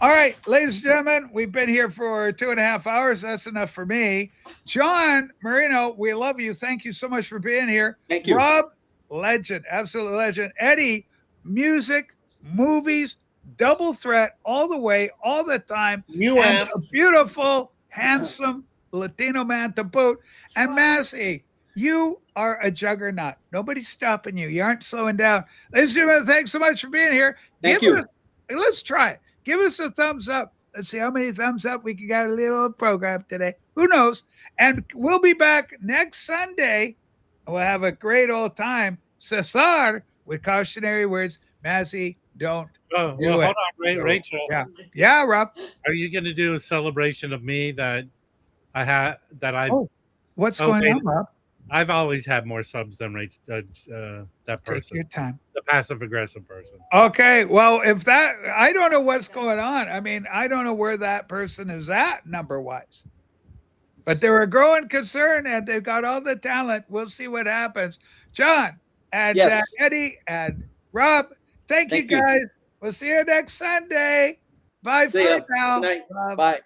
All right, ladies and gentlemen, we've been here for 2.5 hours. That's enough for me. John Marino, we love you. Thank you so much for being here. Thank you. Rob, legend, absolute legend. Eddie, music, movies, double threat all the way, all the time. New And amp. a beautiful, handsome Latino man to boot. And Massey, you are a juggernaut. Nobody's stopping you. You aren't slowing down. Ladies and gentlemen, thanks so much for being here. Thank Give you. us- let's try it. Give us a thumbs up. Let's see how many thumbs up we can get a little program today. Who knows? And we'll be back next Sunday. We'll have a great old time. Cesar with cautionary words. Massey, don't. Oh, Do well, it. hold on, Rachel. Yeah. Yeah, Rob. Are you going to do a celebration of me that I had that I? Oh, What's Oh, going wait. on, Rob? I've always had more subs than Rachel, that Take person, your time. the passive aggressive person. Okay. Well, if that, I don't know what's going on. I mean, I don't know where that person is at number wise, but they're a growing concern and they've got all the talent. We'll see what happens. John and Yes. Eddie and Rob, thank you Thank you. guys. We'll see you next Sunday. Bye See for ya. now. Good night. Rob. Bye.